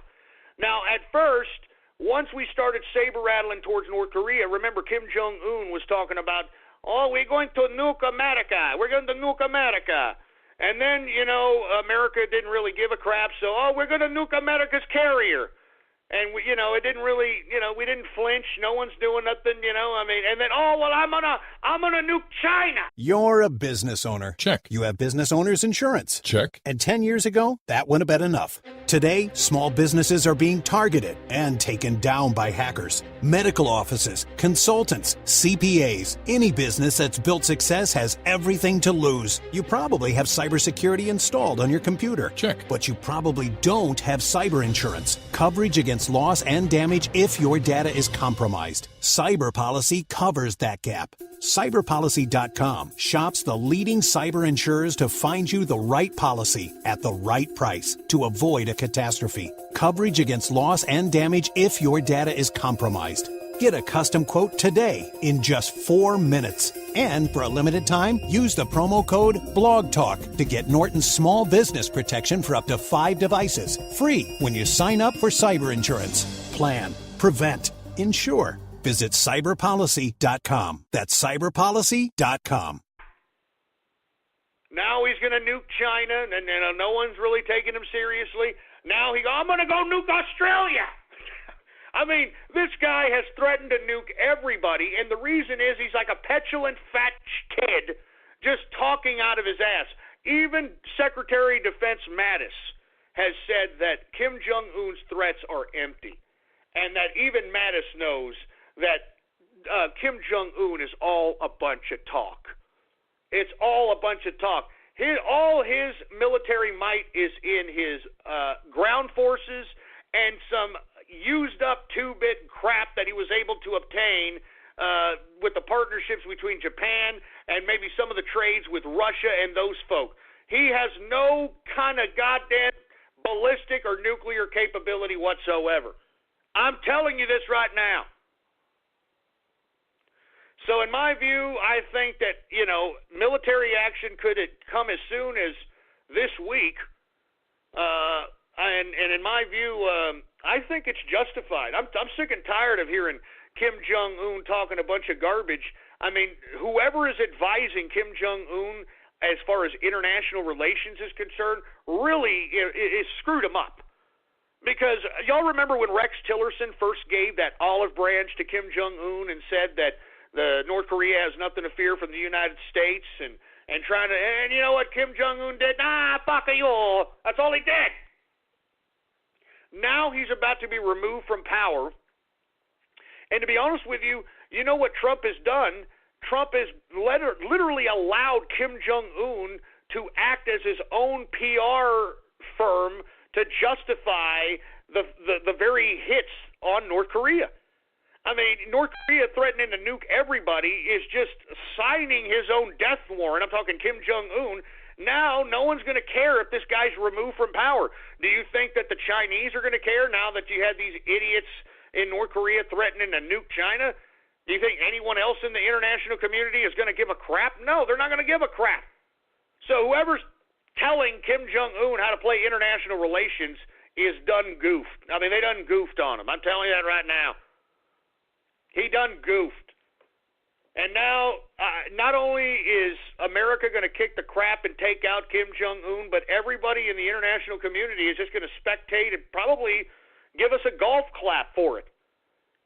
Now, at first, once we started saber-rattling towards North Korea, remember Kim Jong-un was talking about, we're going to nuke America. We're going to nuke America. And then, America didn't really give a crap, so, we're going to nuke America's carrier. And, it didn't really, we didn't flinch. No one's doing nothing, and then, I'm gonna nuke China. You're a business owner. Check. You have business owner's insurance. Check. And 10 years ago, that wouldn't have been enough. Today, small businesses are being targeted and taken down by hackers. Medical offices, consultants, CPAs, any business that's built success has everything to lose. You probably have cybersecurity installed on your computer. Check. But you probably don't have cyber insurance. Coverage against loss and damage if your data is compromised. Cyber Policy covers that gap. Cyberpolicy.com shops the leading cyber insurers to find you the right policy at the right price to avoid a catastrophe. Coverage against loss and damage if your data is compromised. Get a custom quote today in just 4 minutes. And for a limited time, use the promo code BLOGTALK to get Norton's small business protection for up to 5 devices. Free when you sign up for cyber insurance. Plan, prevent, insure. Visit cyberpolicy.com. That's cyberpolicy.com. Now he's going to nuke China, and no one's really taking him seriously. Now I'm going to go nuke Australia. I mean, this guy has threatened to nuke everybody, and the reason is he's like a petulant fat kid just talking out of his ass. Even Secretary of Defense Mattis has said that Kim Jong-un's threats are empty, and that even Mattis knows that Kim Jong-un is all a bunch of talk. It's all a bunch of talk. All his military might is in his ground forces and some used-up 2-bit crap that he was able to obtain with the partnerships between Japan and maybe some of the trades with Russia and those folk. He has no kind of goddamn ballistic or nuclear capability whatsoever. I'm telling you this right now. So in my view, I think that, military action could come as soon as this week. And in my view, I think it's justified. I'm sick and tired of hearing Kim Jong-un talking a bunch of garbage. I mean, whoever is advising Kim Jong-un as far as international relations is concerned really is screwed him up. Because y'all remember when Rex Tillerson first gave that olive branch to Kim Jong-un and said that the North Korea has nothing to fear from the United States, and you know what Kim Jong-un did? Fuck you. That's all he did. Now he's about to be removed from power. And to be honest with you, you know what Trump has done? Trump has literally allowed Kim Jong-un to act as his own PR firm to justify the very hits on North Korea. I mean, North Korea threatening to nuke everybody is just signing his own death warrant. I'm talking Kim Jong-un. Now, no one's going to care if this guy's removed from power. Do you think that the Chinese are going to care now that you have these idiots in North Korea threatening to nuke China? Do you think anyone else in the international community is going to give a crap? No, they're not going to give a crap. So whoever's telling Kim Jong-un how to play international relations is done goofed. I mean, they done goofed on him. I'm telling you that right now. He done goofed. And now, not only is America going to kick the crap and take out Kim Jong-un, but everybody in the international community is just going to spectate and probably give us a golf clap for it.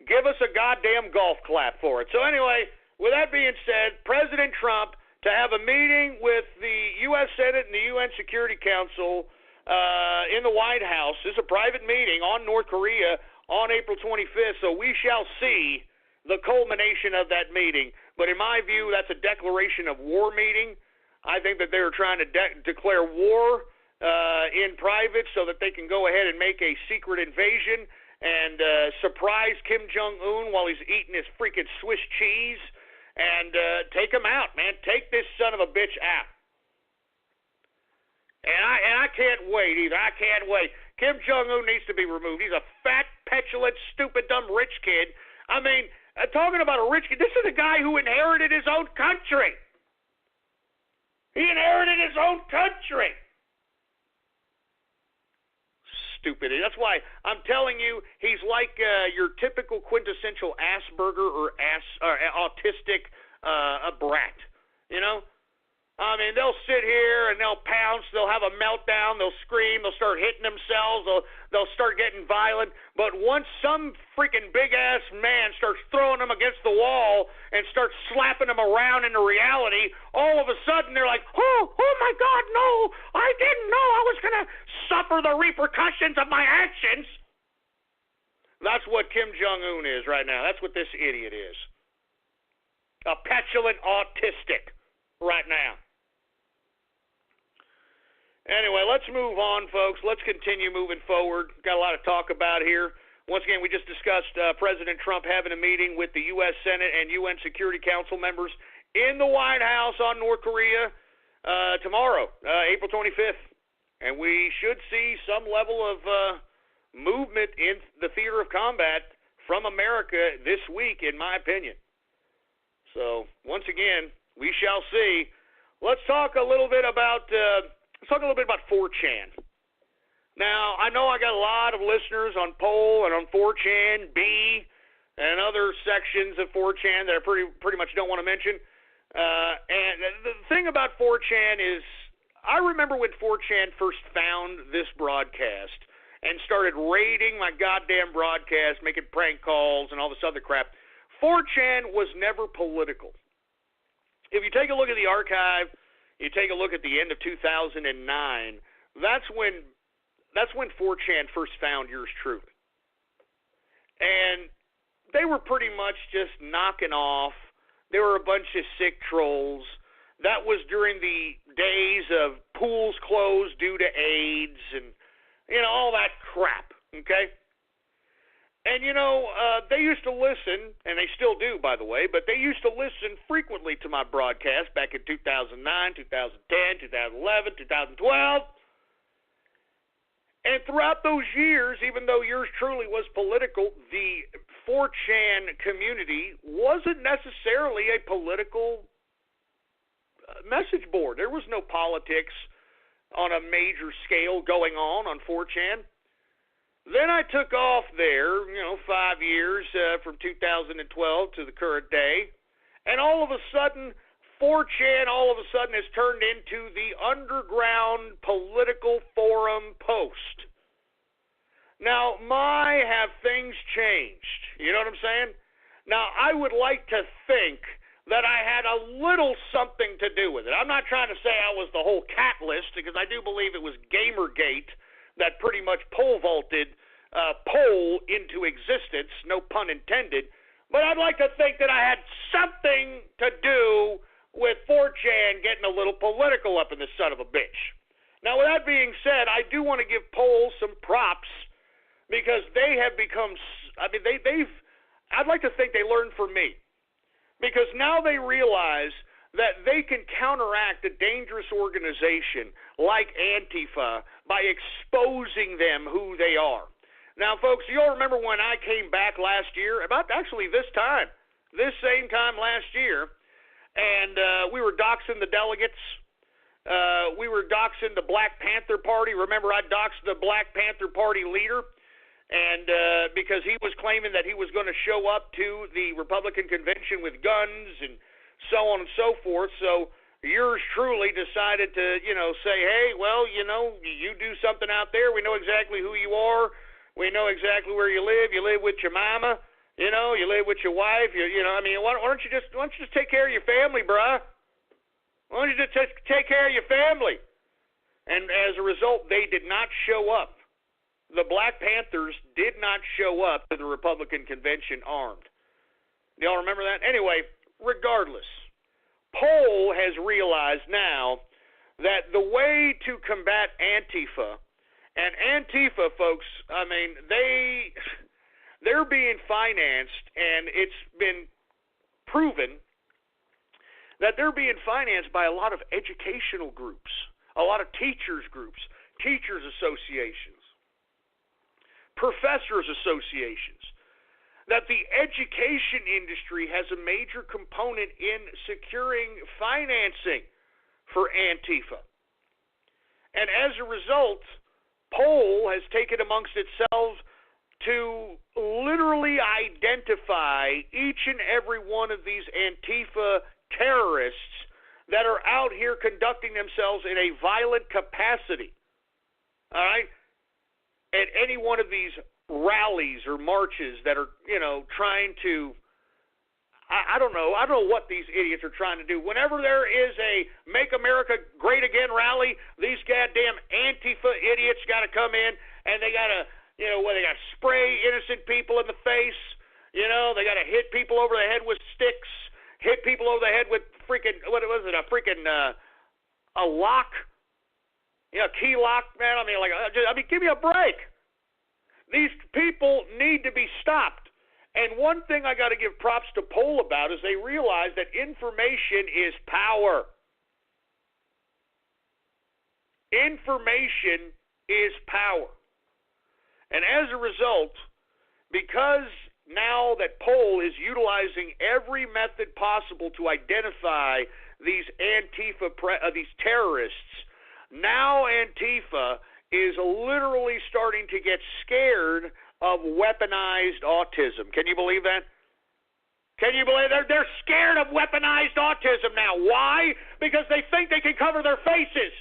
Give us a goddamn golf clap for it. So anyway, with that being said, President Trump to have a meeting with the U.S. Senate and the UN Security Council in the White House. This is a private meeting on North Korea on April 25th, so we shall see the culmination of that meeting. But in my view, that's a declaration of war meeting. I think that they're trying to declare war in private so that they can go ahead and make a secret invasion and surprise Kim Jong-un while he's eating his freaking Swiss cheese and take him out, man. Take this son of a bitch out. And I can't wait either. I can't wait. Kim Jong-un needs to be removed. He's a fat, petulant, stupid, dumb rich kid. I mean, talking about a rich kid, this is a guy who inherited his own country. He inherited his own country. Stupid. That's why I'm telling you, he's like your typical quintessential Asperger or autistic brat. You know, I mean, they'll sit here and they'll pounce, they'll have a meltdown, they'll scream, they'll start hitting themselves, they'll start getting violent. But once some freaking big-ass man starts throwing them against the wall and starts slapping them around into reality, all of a sudden they're like, oh my God, no, I didn't know I was going to suffer the repercussions of my actions. That's what Kim Jong-un is right now. That's what this idiot is. A petulant autistic right now. Anyway, let's move on, folks. Let's continue moving forward. Got a lot to talk about here. Once again, we just discussed President Trump having a meeting with the U.S. Senate and UN Security Council members in the White House on North Korea tomorrow, April 25th. And we should see some level of movement in the theater of combat from America this week, in my opinion. So, once again, we shall see. Let's talk a little bit about 4chan. Now, I know I got a lot of listeners on Poll and on 4chan, B, and other sections of 4chan that I pretty much don't want to mention. And the thing about 4chan is, I remember when 4chan first found this broadcast and started raiding my goddamn broadcast, making prank calls and all this other crap. 4chan was never political. If you take a look at the archive, you take a look at the end of 2009, that's when 4chan first found yours truly. And they were pretty much just knocking off. They were a bunch of sick trolls. That was during the days of pools closed due to AIDS and, all that crap, okay? And, they used to listen, and they still do, by the way, but they used to listen frequently to my broadcast back in 2009, 2010, 2011, 2012. And throughout those years, even though yours truly was political, the 4chan community wasn't necessarily a political message board. There was no politics on a major scale going on 4chan. Then I took off there, 5 years from 2012 to the current day, and all of a sudden, 4chan has turned into the underground political forum post. Now, have things changed? You know what I'm saying? Now, I would like to think that I had a little something to do with it. I'm not trying to say I was the whole catalyst, because I do believe it was Gamergate that pretty much pole vaulted Poll into existence, no pun intended. But I'd like to think that I had something to do with 4chan getting a little political up in this son of a bitch. Now, with that being said, I do want to give Poll some props, because they have become, I'd like to think they learned from me. Because now they realize that they can counteract a dangerous organization like Antifa by exposing them who they are. Now, folks, you'll remember when I came back last year, about actually this same time last year, and we were doxing the delegates. We were doxing the Black Panther Party. Remember, I doxed the Black Panther Party leader, and because he was claiming that he was going to show up to the Republican convention with guns and so on and so forth. So yours truly decided to, say, hey, well, you do something out there. We know exactly who you are. We know exactly where you live. You live with your mama. You live with your wife. Why don't you just take care of your family, bruh? Why don't you just take care of your family? And as a result, they did not show up. The Black Panthers did not show up to the Republican convention armed. Do y'all remember that? Anyway, regardless, Poll has realized now that the way to combat Antifa, and Antifa, folks, they're being financed, and it's been proven that they're being financed by a lot of educational groups, a lot of teachers groups, teachers associations, professors associations, that the education industry has a major component in securing financing for Antifa. And as a result, Poll has taken amongst itself to literally identify each and every one of these Antifa terrorists that are out here conducting themselves in a violent capacity, all right, at any one of these rallies or marches that are, trying to, I don't know what these idiots are trying to do. Whenever there is a Make America Great Again rally, these goddamn Antifa idiots got to come in and they got to, they got to spray innocent people in the face. They got to hit people over the head with sticks, hit people over the head with freaking, what was it, a lock? Key lock, man. I mean, give me a break. These people need to be stopped. And one thing I got to give props to Poll about is they realize that information is power. Information is power. And as a result, because now that Poll is utilizing every method possible to identify these Antifa, these terrorists, now Antifa is literally starting to get scared of weaponized autism. Can you believe that? Can you believe they're scared of weaponized autism now? Why? Because they think they can cover their faces.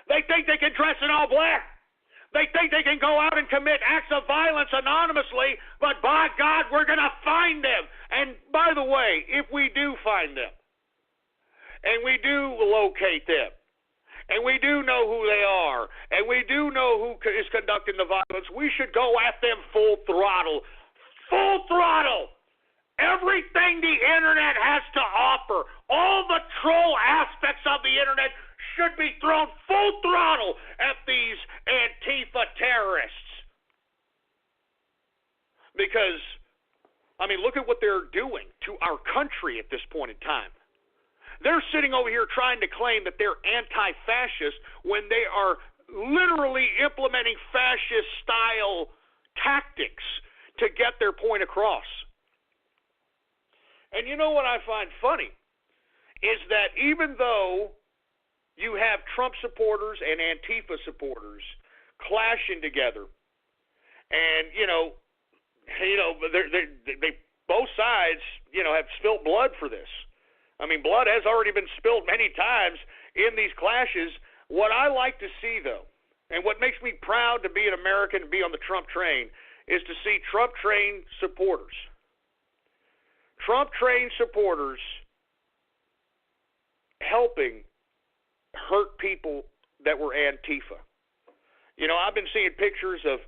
They think they can dress in all black. They think they can go out and commit acts of violence anonymously, but by God, we're going to find them. And by the way, if we do find them, and we do locate them, and we do know who they are, and we do know who is conducting the violence, we should go at them full throttle. Full throttle! Everything the internet has to offer, all the troll aspects of the internet should be thrown full throttle at these Antifa terrorists. Because, look at what they're doing to our country at this point in time. They're sitting over here trying to claim that they're anti-fascist when they are literally implementing fascist-style tactics to get their point across. And you know what I find funny is that even though you have Trump supporters and Antifa supporters clashing together, and they both sides have spilt blood for this. Blood has already been spilled many times in these clashes. What I like to see, though, and what makes me proud to be an American and be on the Trump train, is to see Trump train supporters helping hurt people that were Antifa. I've been seeing pictures of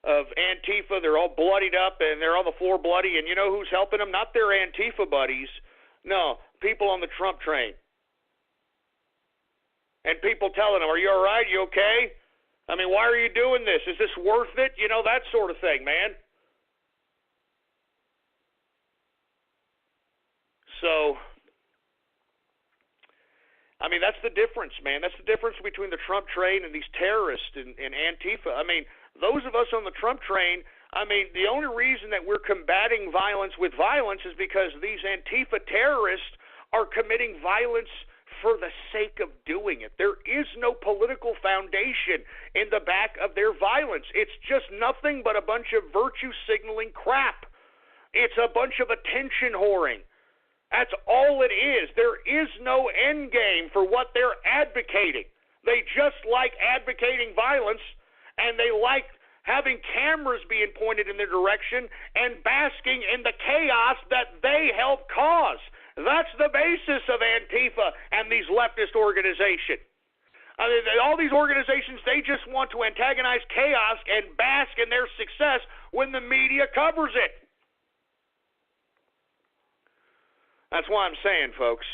Antifa. They're all bloodied up and they're on the floor bloody, and you know who's helping them? Not their Antifa buddies. No, people on the Trump train. And people telling them, are you all right? You okay? Why are you doing this? Is this worth it? That sort of thing, man. So, that's the difference, man. That's the difference between the Trump train and these terrorists and Antifa. Those of us on the Trump train, the only reason that we're combating violence with violence is because these Antifa terrorists are committing violence for the sake of doing it. There is no political foundation in the back of their violence. It's just nothing but a bunch of virtue signaling crap. It's a bunch of attention whoring. That's all it is. There is no end game for what they're advocating. They just like advocating violence, and they like having cameras being pointed in their direction and basking in the chaos that they help cause. That's the basis of Antifa and these leftist organizations. All these organizations, they just want to antagonize chaos and bask in their success when the media covers it. That's why I'm saying, folks.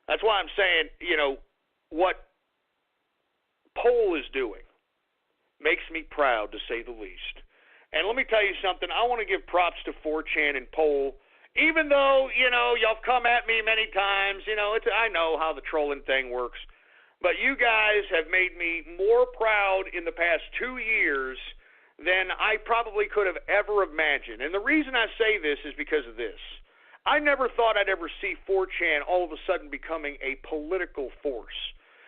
That's why I'm saying, what Poll is doing makes me proud, to say the least. And let me tell you something. I want to give props to 4chan and Poll. Even though, y'all come at me many times, I know how the trolling thing works. But you guys have made me more proud in the past 2 years than I probably could have ever imagined. And the reason I say this is because of this. I never thought I'd ever see 4chan all of a sudden becoming a political force.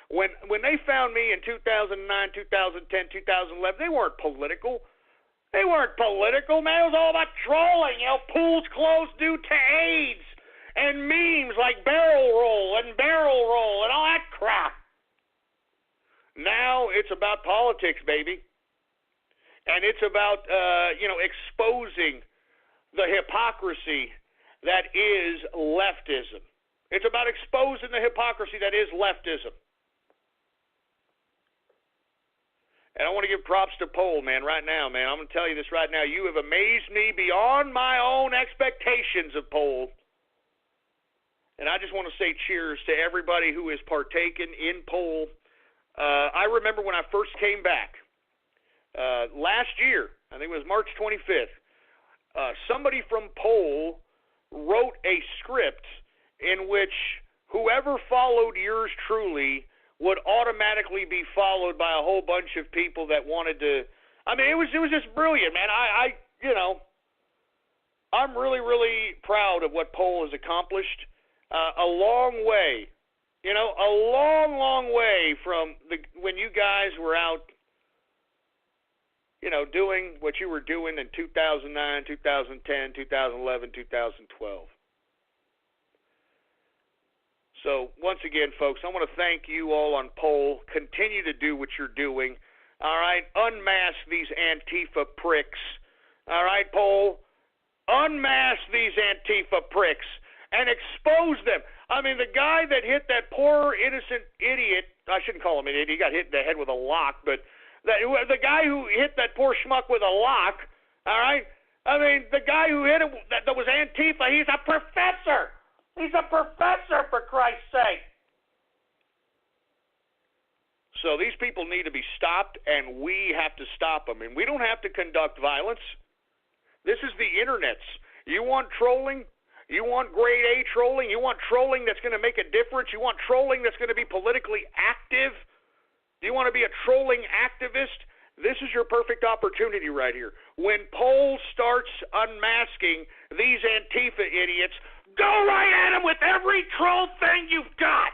When they found me in 2009, 2010, 2011, they weren't political. They weren't political, man. It was all about trolling. Pools closed due to AIDS. and memes like barrel roll and all that crap. Now it's about politics, baby. And it's about, exposing the hypocrisy that is leftism. It's about exposing the hypocrisy that is leftism. And I want to give props to Poll, man, right now, man. I'm going to tell you this right now. You have amazed me beyond my own expectations of Poll. And I just want to say cheers to everybody who has partaken in Poll. I remember when I first came back last year, I think it was March 25th, somebody from Poll wrote a script in which whoever followed yours truly would automatically be followed by a whole bunch of people that wanted to. I mean, it was just brilliant, man. I'm really, really proud of what Poll has accomplished. A long way, a long way from when you guys were out, doing what you were doing in 2009, 2010, 2011, 2012. So, once again, folks, I want to thank you all on Poll. Continue to do what you're doing. All right? Unmask these Antifa pricks. All right, Poll? Unmask these Antifa pricks and expose them. I mean, the guy that hit that poor, innocent idiot, I shouldn't call him an idiot, he got hit in the head with a lock, but the guy who hit that poor schmuck with a lock, all right? I mean, the guy who hit him that was Antifa, he's a professor. He's a professor, for Christ's sake. So these people need to be stopped, and we have to stop them. And we don't have to conduct violence. This is the internets. You want trolling? You want grade A trolling? You want trolling that's going to make a difference? You want trolling that's going to be politically active? Do you want to be a trolling activist? This is your perfect opportunity right here. When Poll starts unmasking these Antifa idiots, go right at them with every troll thing you've got.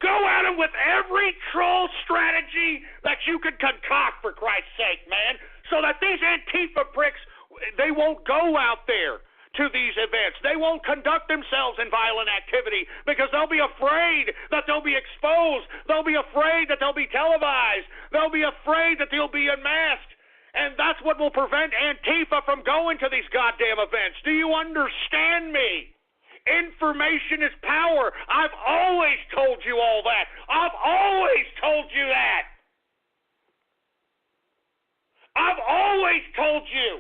Go at them with every troll strategy that you can concoct, for Christ's sake, man, so that these Antifa pricks, they won't go out there to these events. They won't conduct themselves in violent activity because they'll be afraid that they'll be exposed. They'll be afraid that they'll be televised. They'll be afraid that they'll be unmasked. And that's what will prevent Antifa from going to these goddamn events. Do you understand me? Information is power. I've always told you all that. I've always told you that. I've always told you.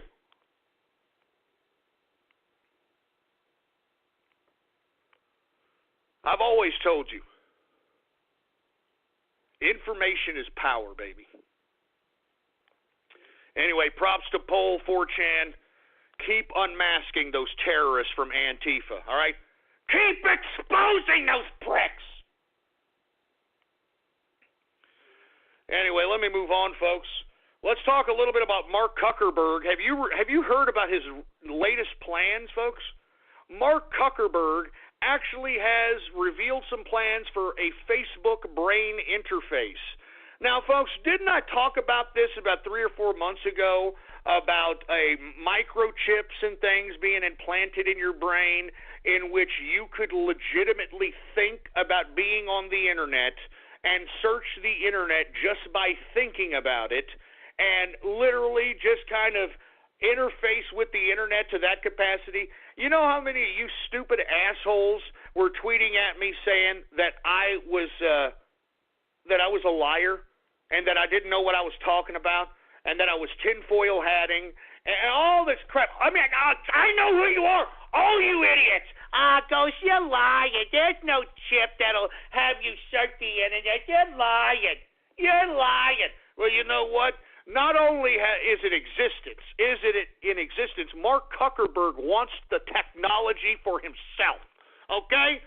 I've always told you. Information is power, baby. Anyway, props to Poll 4chan. Keep unmasking those terrorists from Antifa, all right? Keep exposing those pricks. Anyway, let me move on, folks. Let's talk a little bit about Mark Zuckerberg. Have you heard about his latest plans, folks? Mark Zuckerberg actually has revealed some plans for a Facebook brain interface. Now, folks, didn't I talk about this about 3 or 4 months ago about microchips and things being implanted in your brain in which you could legitimately think about being on the internet and search the internet just by thinking about it and literally just kind of interface with the internet to that capacity? You know how many of you stupid assholes were tweeting at me saying that I was a liar and that I didn't know what I was talking about and that I was tinfoil hatting and all this crap? I mean, I know who you are, all you idiots. Ghost, you're lying. There's no chip that'll have you search the internet. You're lying. You're lying. Well, you know what? Not only is it in existence, Mark Zuckerberg wants the technology for himself, okay?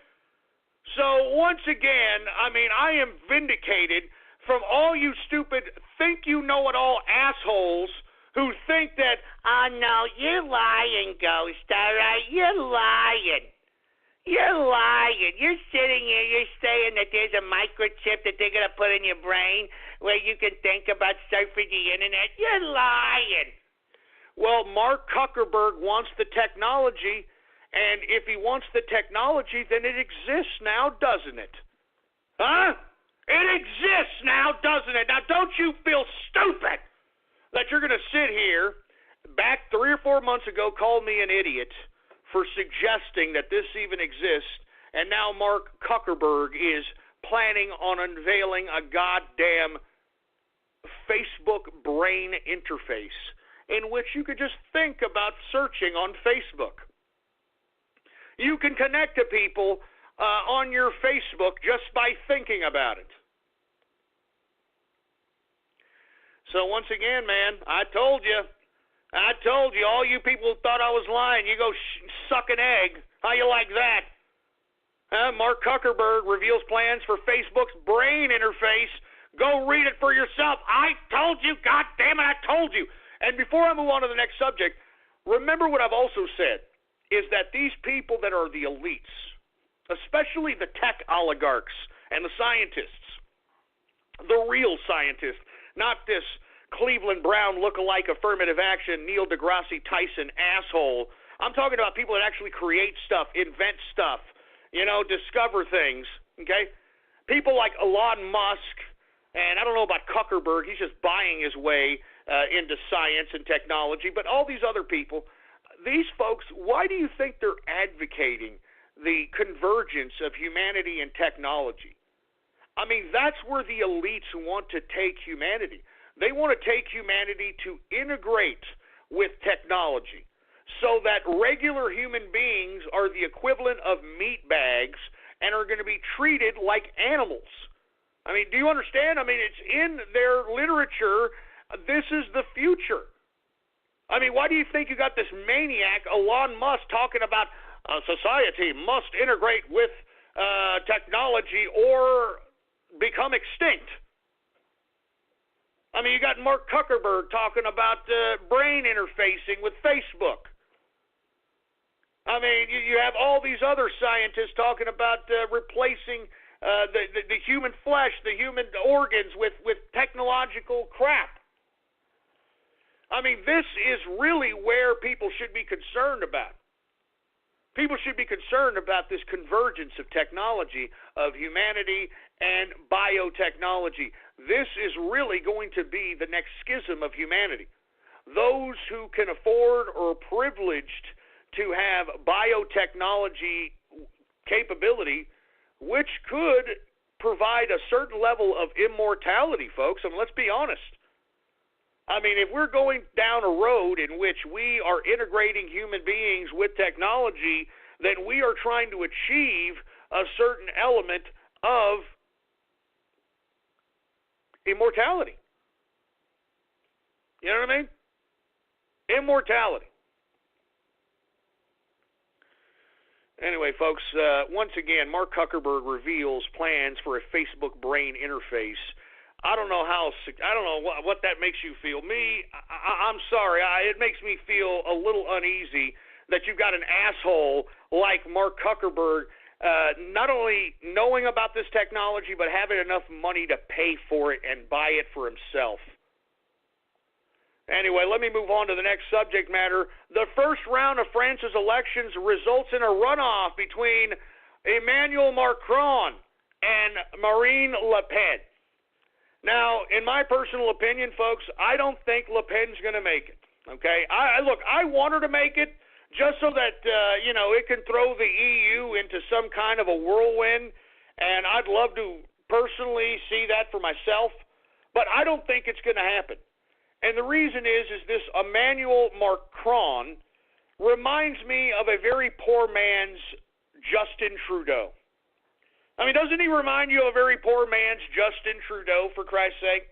So once again, I mean, I am vindicated from all you stupid think-you-know-it-all assholes who think that, oh, no, you're lying, Ghost, all right? You're lying. You're lying. You're sitting here, you're saying that there's a microchip that they're going to put in your brain where you can think about surfing the internet. You're lying. Well, Mark Zuckerberg wants the technology, and if he wants the technology, then it exists now, doesn't it? Huh? It exists now, doesn't it? Now, don't you feel stupid that you're going to sit here, back 3 or 4 months ago, call me an idiot for suggesting that this even exists, and now Mark Zuckerberg is planning on unveiling a goddamn Facebook brain interface in which you could just think about searching on Facebook. You can connect to people on your Facebook just by thinking about it. So once again, man, I told you, all you people who thought I was lying, you go suck an egg. How you like that? Mark Zuckerberg reveals plans for Facebook's brain interface. Go read it for yourself. I told you, God damn it, I told you. And before I move on to the next subject, remember what I've also said, is that these people that are the elites, especially the tech oligarchs and the scientists, the real scientists, not this Cleveland Brown look-alike affirmative action, Neil deGrasse Tyson asshole. I'm talking about people that actually create stuff, invent stuff, discover things, okay? People like Elon Musk, and I don't know about Zuckerberg, he's just buying his way into science and technology, but all these other people, these folks, why do you think they're advocating the convergence of humanity and technology? I mean, that's where the elites want to take humanity. They want to take humanity to integrate with technology so that regular human beings are the equivalent of meat bags and are going to be treated like animals. I mean, do you understand? I mean, it's in their literature. This is the future. I mean, why do you think you got this maniac, Elon Musk, talking about society must integrate with technology or become extinct? I mean, you got Mark Zuckerberg talking about brain interfacing with Facebook. I mean, you have all these other scientists talking about replacing the human flesh, the human organs with technological crap. I mean, this is really where people should be concerned about. People should be concerned about this convergence of technology, of humanity and biotechnology. This is really going to be the next schism of humanity. Those who can afford or are privileged to have biotechnology capability, which could provide a certain level of immortality, folks. I mean, let's be honest. I mean, if we're going down a road in which we are integrating human beings with technology, then we are trying to achieve a certain element of immortality. You know what I mean? Immortality. Anyway, folks, once again, Mark Zuckerberg reveals plans for a Facebook brain interface. I don't know what that makes you feel. I'm sorry. It makes me feel a little uneasy that you've got an asshole like Mark Zuckerberg not only knowing about this technology, but having enough money to pay for it and buy it for himself. Anyway, let me move on to the next subject matter. The first round of France's elections results in a runoff between Emmanuel Macron and Marine Le Pen. Now, in my personal opinion, folks, I don't think Le Pen's going to make it. Okay? Look, I want her to make it just so that, it can throw the EU into some kind of a whirlwind, and I'd love to personally see that for myself, but I don't think it's going to happen. And the reason is this Emmanuel Macron reminds me of a very poor man's Justin Trudeau. I mean, doesn't he remind you of a very poor man's Justin Trudeau, for Christ's sake?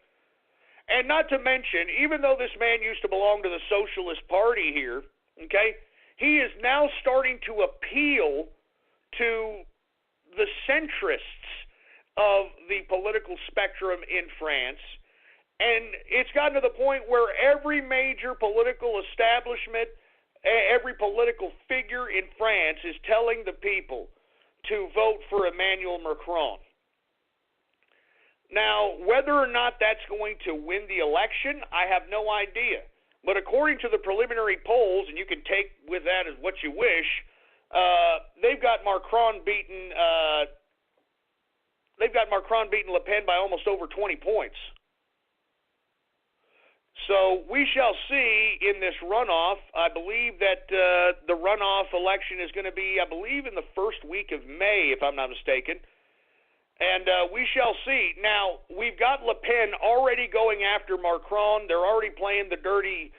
And not to mention, even though this man used to belong to the Socialist Party here, okay, he is now starting to appeal to the centrists of the political spectrum in France. And it's gotten to the point where every major political establishment, every political figure in France is telling the people to vote for Emmanuel Macron. Now, whether or not that's going to win the election, I have no idea. But according to the preliminary polls, and you can take with that as what you wish, they've got Macron beaten. They've got Macron beaten Le Pen by almost over 20 points. So we shall see in this runoff. I believe that the runoff election is going to be, I believe, in the first week of May, if I'm not mistaken. And we shall see. Now, we've got Le Pen already going after Macron. They're already playing the dirty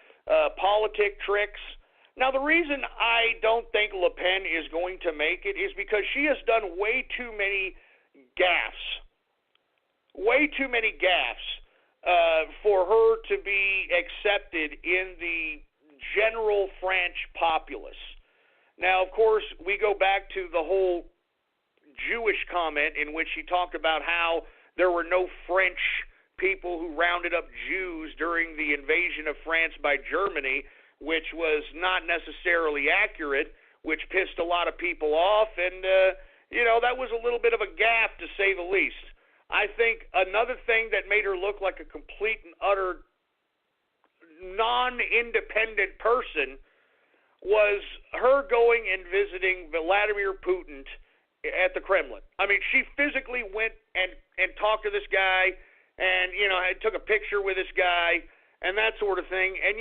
politic tricks. Now, the reason I don't think Le Pen is going to make it is because she has done way too many gaffes. Way too many gaffes for her to be accepted in the general French populace. Now, of course, we go back to the whole Jewish comment in which he talked about how there were no French people who rounded up Jews during the invasion of France by Germany, which was not necessarily accurate, which pissed a lot of people off, and, that was a little bit of a gaffe, to say the least. I think another thing that made her look like a complete and utter non-independent person was her going and visiting Vladimir Putin at the Kremlin. I mean, she physically went and talked to this guy and, took a picture with this guy and that sort of thing. And,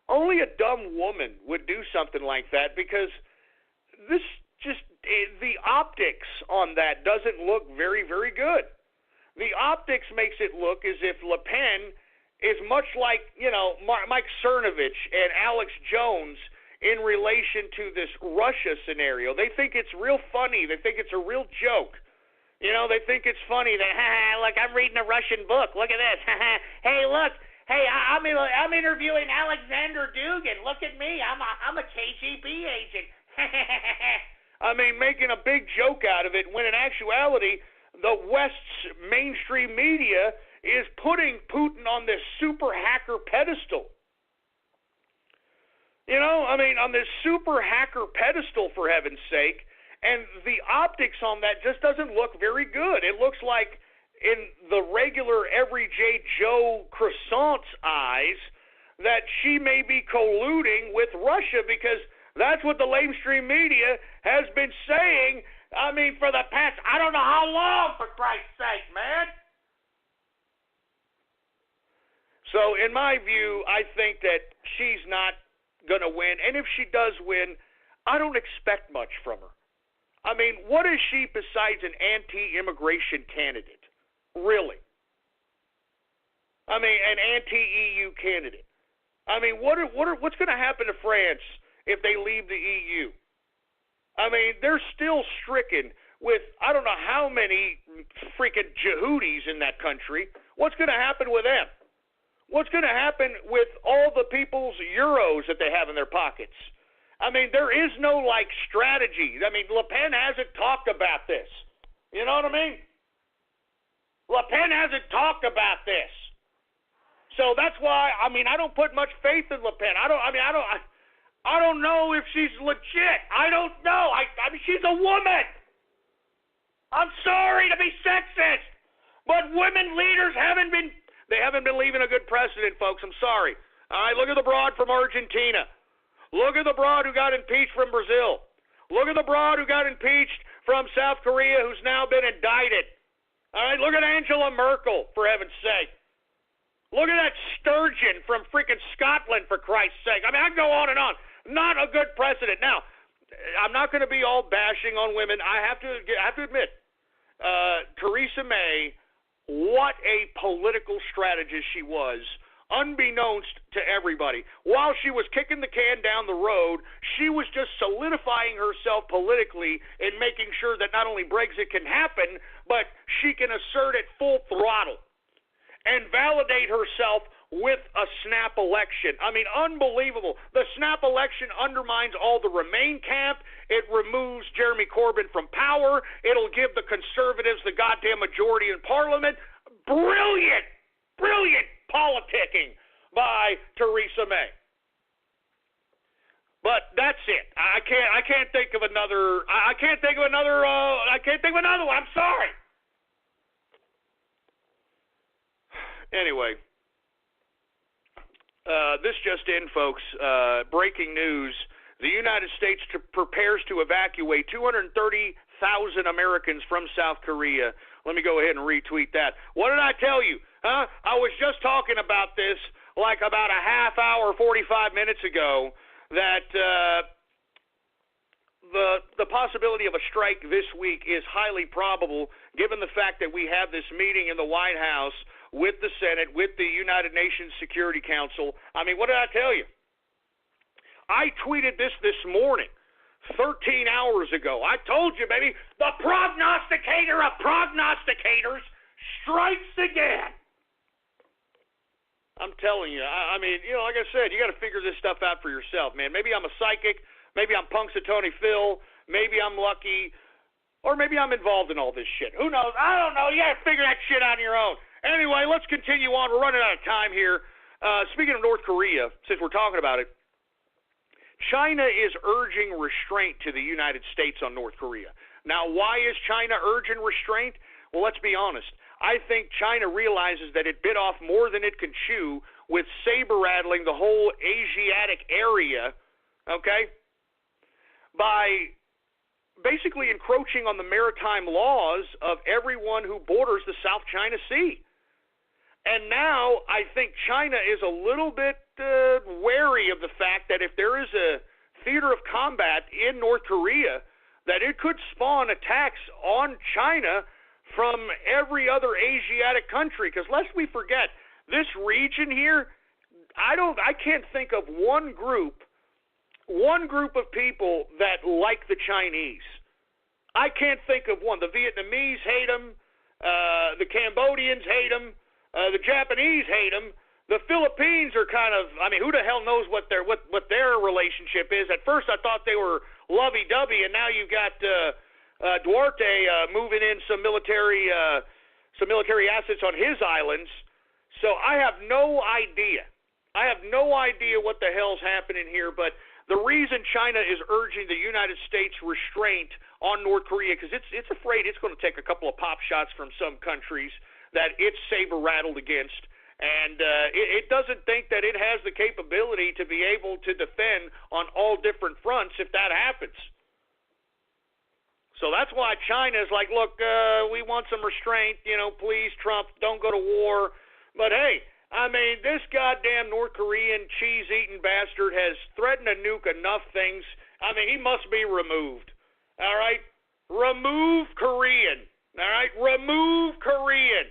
only a dumb woman would do something like that, because the optics on that doesn't look very, very good. The optics makes it look as if Le Pen is much like, Mike Cernovich and Alex Jones in relation to this Russia scenario. They think it's real funny. They think it's a real joke. They think it's funny that, look, I'm reading a Russian book. Look at this. Hey, look. Hey, I'm interviewing Alexander Dugin. Look at me. I'm a KGB agent. I mean, making a big joke out of it, when in actuality, the West's mainstream media is putting Putin on this super hacker pedestal. On this super hacker pedestal, for heaven's sake, and the optics on that just doesn't look very good. It looks like, in the regular everyday Joe croissant's eyes, that she may be colluding with Russia, because that's what the mainstream media has been saying, for the past, I don't know how long, for Christ's sake, man. So, in my view, I think that she's not going to win. And if she does win, I don't expect much from her. What is she besides an anti-immigration candidate? Really? An anti-EU candidate. What's going to happen to France if they leave the EU? They're still stricken with, I don't know how many freaking Yehudis in that country. What's going to happen with them? What's going to happen with all the people's euros that they have in their pockets? There is no, strategy. Le Pen hasn't talked about this. You know what I mean? Le Pen hasn't talked about this. So that's why, I don't put much faith in Le Pen. I don't know if she's legit. I don't know. She's a woman. I'm sorry to be sexist, but women leaders haven't been leaving a good precedent, folks. I'm sorry. All right, look at the broad from Argentina. Look at the broad who got impeached from Brazil. Look at the broad who got impeached from South Korea, who's now been indicted. All right, look at Angela Merkel, for heaven's sake. Look at that sturgeon from freaking Scotland, for Christ's sake. I can go on and on. Not a good precedent. Now, I'm not going to be all bashing on women. I have to admit, Theresa May, what a political strategist she was, unbeknownst to everybody. While she was kicking the can down the road, she was just solidifying herself politically and making sure that not only Brexit can happen, but she can assert it full throttle and validate herself with a snap election. Unbelievable. The snap election undermines all the Remain camp. It removes Jeremy Corbyn from power. It'll give the Conservatives the goddamn majority in Parliament. Brilliant politicking by Theresa May. But that's it. I can't think of another one. I'm sorry. Anyway, This just in, folks. Breaking news. The United States prepares to evacuate 230,000 Americans from South Korea. Let me go ahead and retweet that. What did I tell you? Huh? I was just talking about this like about a half hour, 45 minutes ago, that the possibility of a strike this week is highly probable, given the fact that we have this meeting in the White House with the Senate, with the United Nations Security Council. I mean, what did I tell you? I tweeted this morning, 13 hours ago. I told you, baby, the prognosticator of prognosticators strikes again. I'm telling you, I mean, you know, like I said, you got to figure this stuff out for yourself, man. Maybe I'm a psychic, maybe I'm Punxsutawney Phil, maybe I'm lucky, or maybe I'm involved in all this shit. Who knows? I don't know. You got to figure that shit out on your own. Anyway, let's continue on. We're running out of time here. Speaking of North Korea, since we're talking about it, China is urging restraint to the United States on North Korea. Now, why is China urging restraint? Well, let's be honest. I think China realizes that it bit off more than it can chew with saber-rattling the whole Asiatic area, okay, by basically encroaching on the maritime laws of everyone who borders the South China Sea. And now I think China is a little bit wary of the fact that if there is a theater of combat in North Korea, that it could spawn attacks on China from every other Asiatic country. Because lest we forget, this region here, I can't think of one group of people that like the Chinese. I can't think of one. The Vietnamese hate them. The Cambodians hate them. The Japanese hate them. The Philippines are kind of, I mean, who the hell knows what their relationship is? At first I thought they were lovey-dovey, and now you've got Duarte moving in some military assets on his islands. So I have no idea. I have no idea what the hell's happening here, but the reason China is urging the United States restraint on North Korea, because it's afraid it's going to take a couple of pop shots from some countries that it's saber-rattled against, and it doesn't think that it has the capability to be able to defend on all different fronts if that happens. So that's why China is like, look, we want some restraint, you know, please, Trump, don't go to war. But hey, I mean, this goddamn North Korean cheese-eating bastard has threatened to nuke enough things. I mean, he must be removed. All right? Remove Korean. All right? Remove Korean.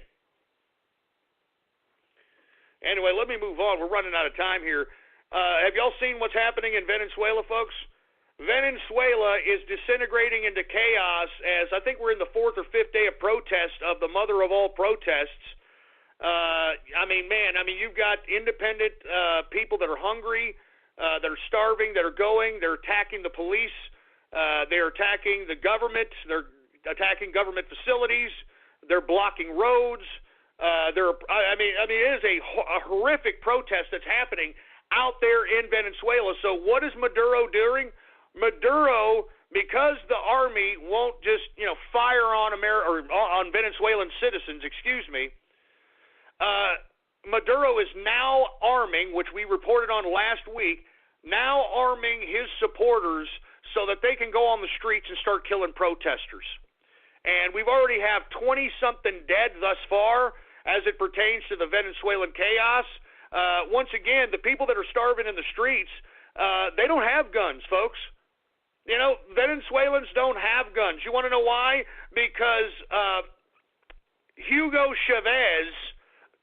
Anyway, let me move on. We're running out of time here. Have y'all seen what's happening in Venezuela, folks? Venezuela is disintegrating into chaos as I think we're in the 4th or 5th day of protest of the mother of all protests. I mean, you've got independent people that are hungry, that are starving, that are they're attacking the police, they're attacking the government, they're attacking government facilities, they're blocking roads. It is a horrific protest that's happening out there in Venezuela. So what is Maduro doing? Maduro, because the army won't just, fire on on Venezuelan citizens, Maduro is now arming, which we reported on last week, now arming his supporters so that they can go on the streets and start killing protesters. And we've already have 20-something dead thus far as it pertains to the Venezuelan chaos. Once again, the people that are starving in the streets, they don't have guns, folks. Venezuelans don't have guns. You want to know why? Because Hugo Chavez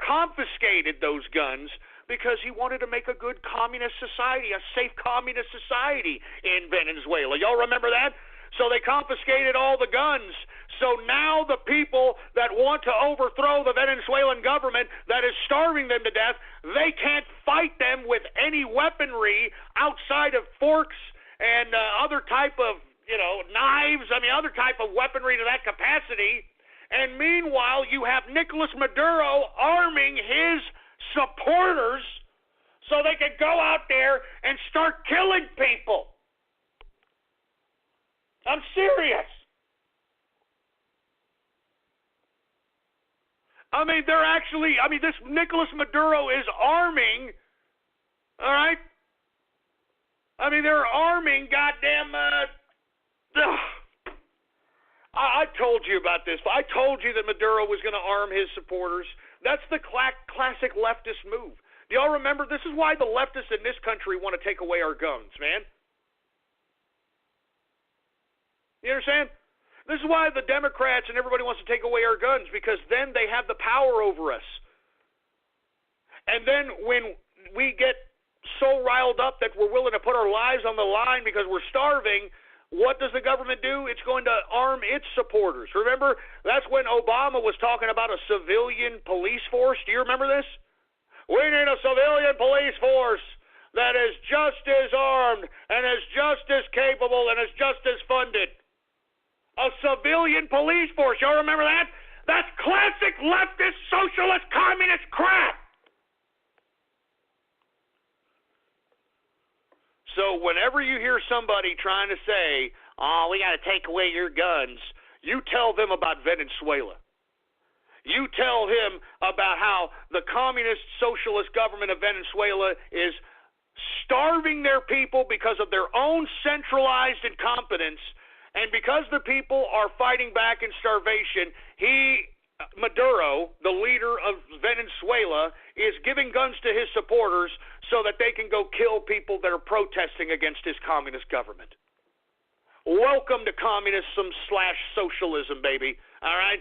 confiscated those guns because he wanted to make a good communist society, a safe communist society in Venezuela. Y'all remember that? So they confiscated all the guns. So now the people that want to overthrow the Venezuelan government that is starving them to death, they can't fight them with any weaponry outside of forks and other type of, knives, other type of weaponry to that capacity. And meanwhile, you have Nicolas Maduro arming his supporters so they can go out there and start killing people. I'm serious. This Nicolas Maduro is arming All right? I mean, they're arming goddamn... I told you about this. I told you that Maduro was going to arm his supporters. That's the classic leftist move. Do y'all remember? This is why the leftists in this country want to take away our guns, man. You understand? This is why the Democrats and everybody wants to take away our guns, because then they have the power over us. And then when we get so riled up that we're willing to put our lives on the line because we're starving, what does the government do? It's going to arm its supporters. Remember, that's when Obama was talking about a civilian police force. Do you remember this? We need a civilian police force that is just as armed and is just as capable and is just as funded. A civilian police force. Y'all remember that? That's classic leftist, socialist, communist crap. So whenever you hear somebody trying to say, oh, we got to take away your guns, you tell them about Venezuela. You tell him about how the communist socialist government of Venezuela is starving their people because of their own centralized incompetence, and because the people are fighting back in starvation, Maduro, the leader of Venezuela, is giving guns to his supporters so that they can go kill people that are protesting against his communist government. Welcome to communism/socialism, baby. All right?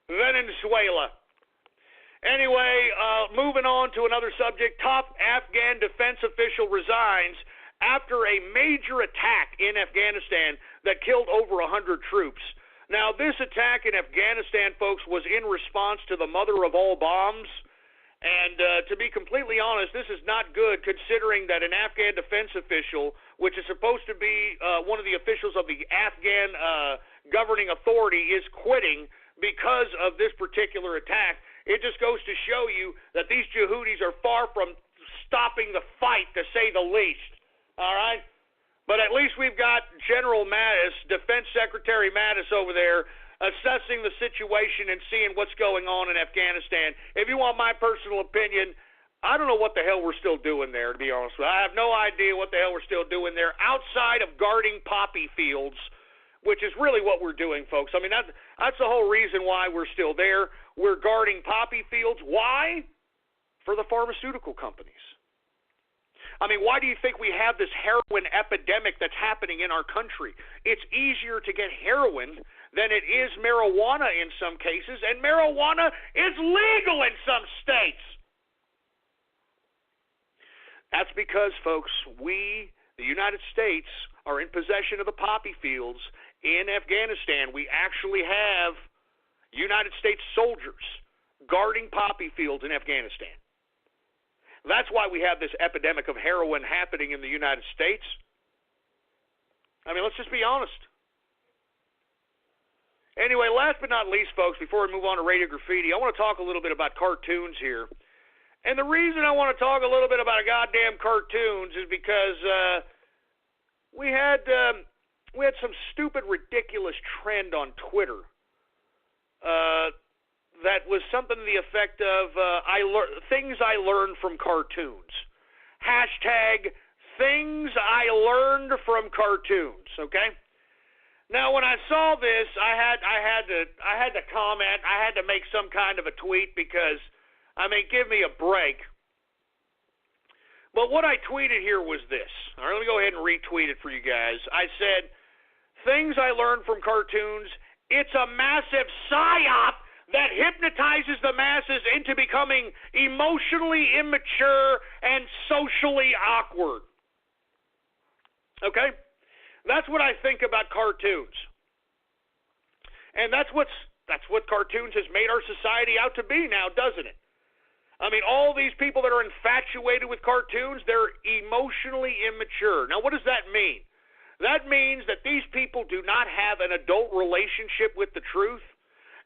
Venezuela. Anyway, moving on to another subject. Top Afghan defense official resigns after a major attack in Afghanistan that killed over 100 troops. Now, this attack in Afghanistan, folks, was in response to the mother of all bombs. And to be completely honest, this is not good, considering that an Afghan defense official, which is supposed to be one of the officials of the Afghan governing authority, is quitting because of this particular attack. It just goes to show you that these Yehudis are far from stopping the fight, to say the least. All right? But at least we've got General Mattis, Defense Secretary Mattis over there, assessing the situation and seeing what's going on in Afghanistan. If you want my personal opinion, I don't know what the hell we're still doing there, to be honest with you. I have no idea what the hell we're still doing there outside of guarding poppy fields, which is really what we're doing, folks. I mean, that's the whole reason why we're still there. We're guarding poppy fields. Why? For the pharmaceutical companies. I mean, why do you think we have this heroin epidemic that's happening in our country? It's easier to get heroin than it is marijuana in some cases, and marijuana is legal in some states. That's because, folks, we, the United States, are in possession of the poppy fields in Afghanistan. We actually have United States soldiers guarding poppy fields in Afghanistan. That's why we have this epidemic of heroin happening in the United States. I mean, let's just be honest. Anyway, last but not least, folks, before we move on to Radio Graffiti, I want to talk a little bit about cartoons here. And the reason I want to talk a little bit about goddamn cartoons is because we had some stupid, ridiculous trend on Twitter that was something to the effect of things I learned from cartoons. Hashtag things I learned from cartoons. Okay. Now, when I saw this, I had to comment. I had to make some kind of a tweet because, I mean, give me a break. But what I tweeted here was this. All right, let me go ahead and retweet it for you guys. I said, things I learned from cartoons. It's a massive psyop that hypnotizes the masses into becoming emotionally immature and socially awkward. Okay? That's what I think about cartoons. And that's what cartoons has made our society out to be now, doesn't it? I mean, all these people that are infatuated with cartoons, they're emotionally immature. Now, what does that mean? That means that these people do not have an adult relationship with the truth,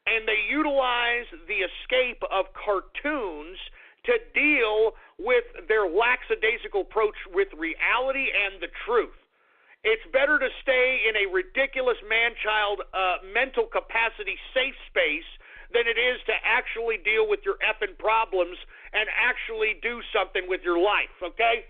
and they utilize the escape of cartoons to deal with their lackadaisical approach with reality and the truth. It's better to stay in a ridiculous man-child mental capacity safe space than it is to actually deal with your effing problems and actually do something with your life, okay?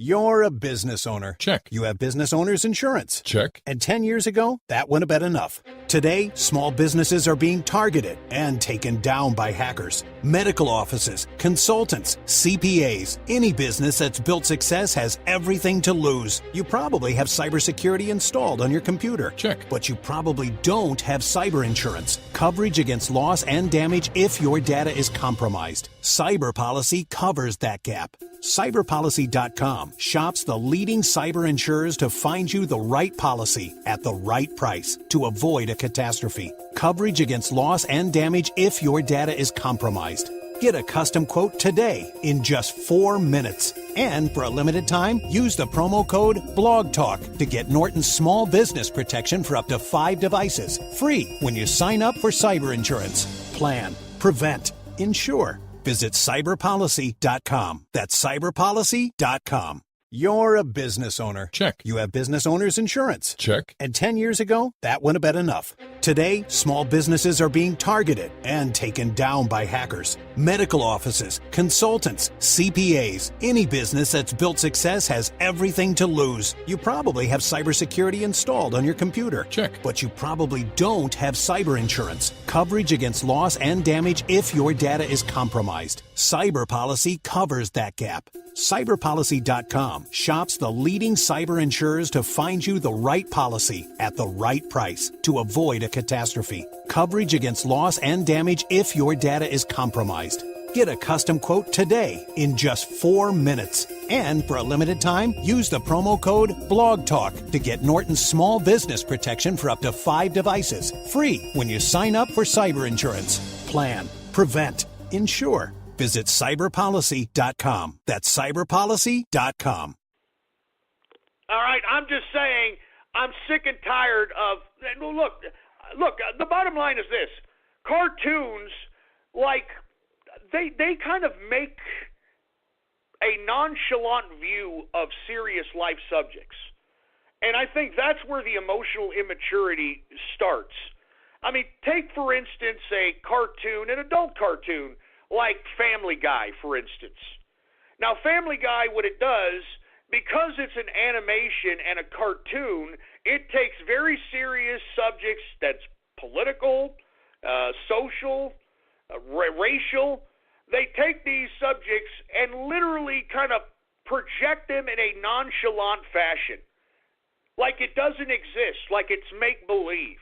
You're a business owner. Check. You have business owner's insurance. Check. And 10 years ago, that wouldn't have been enough. Today, small businesses are being targeted and taken down by hackers. Medical offices, consultants, CPAs, any business that's built success has everything to lose. You probably have cybersecurity installed on your computer. Check. But you probably don't have cyber insurance. Coverage against loss and damage if your data is compromised. Cyber Policy covers that gap. Cyberpolicy.com shops the leading cyber insurers to find you the right policy at the right price to avoid a catastrophe. Coverage against loss and damage if your data is compromised. Get a custom quote today in just 4 minutes. And for a limited time, use the promo code BLOGTALK to get Norton's small business protection for up to 5 devices. Free when you sign up for cyber insurance. Plan, prevent, insure. Visit cyberpolicy.com. That's cyberpolicy.com. You're a business owner. Check. You have business owner's insurance. Check. And 10 years ago, that wouldn't have been enough. Today, small businesses are being targeted and taken down by hackers. Medical offices, consultants, CPAs, any business that's built success has everything to lose. You probably have cybersecurity installed on your computer. Check. But you probably don't have cyber insurance. Coverage against loss and damage if your data is compromised. Cyber Policy covers that gap. Cyberpolicy.com shops the leading cyber insurers to find you the right policy at the right price to avoid a catastrophe. Coverage against loss and damage if your data is compromised. Get a custom quote today in just 4 minutes. And for a limited time, use the promo code BLOGTALK to get Norton's small business protection for up to 5 devices. Free when you sign up for cyber insurance. Plan, prevent, insure. Visit cyberpolicy.com. That's cyberpolicy.com. All right, I'm just saying I'm sick and tired of look, the bottom line is this. Cartoons, like, they kind of make a nonchalant view of serious life subjects. And I think that's where the emotional immaturity starts. I mean, take, for instance, a cartoon, an adult cartoon, like Family Guy, for instance. Now, Family Guy, what it does, because it's an animation and a cartoon, it takes very serious subjects that's political, social, racial. They take these subjects and literally kind of project them in a nonchalant fashion, like it doesn't exist, like it's make-believe,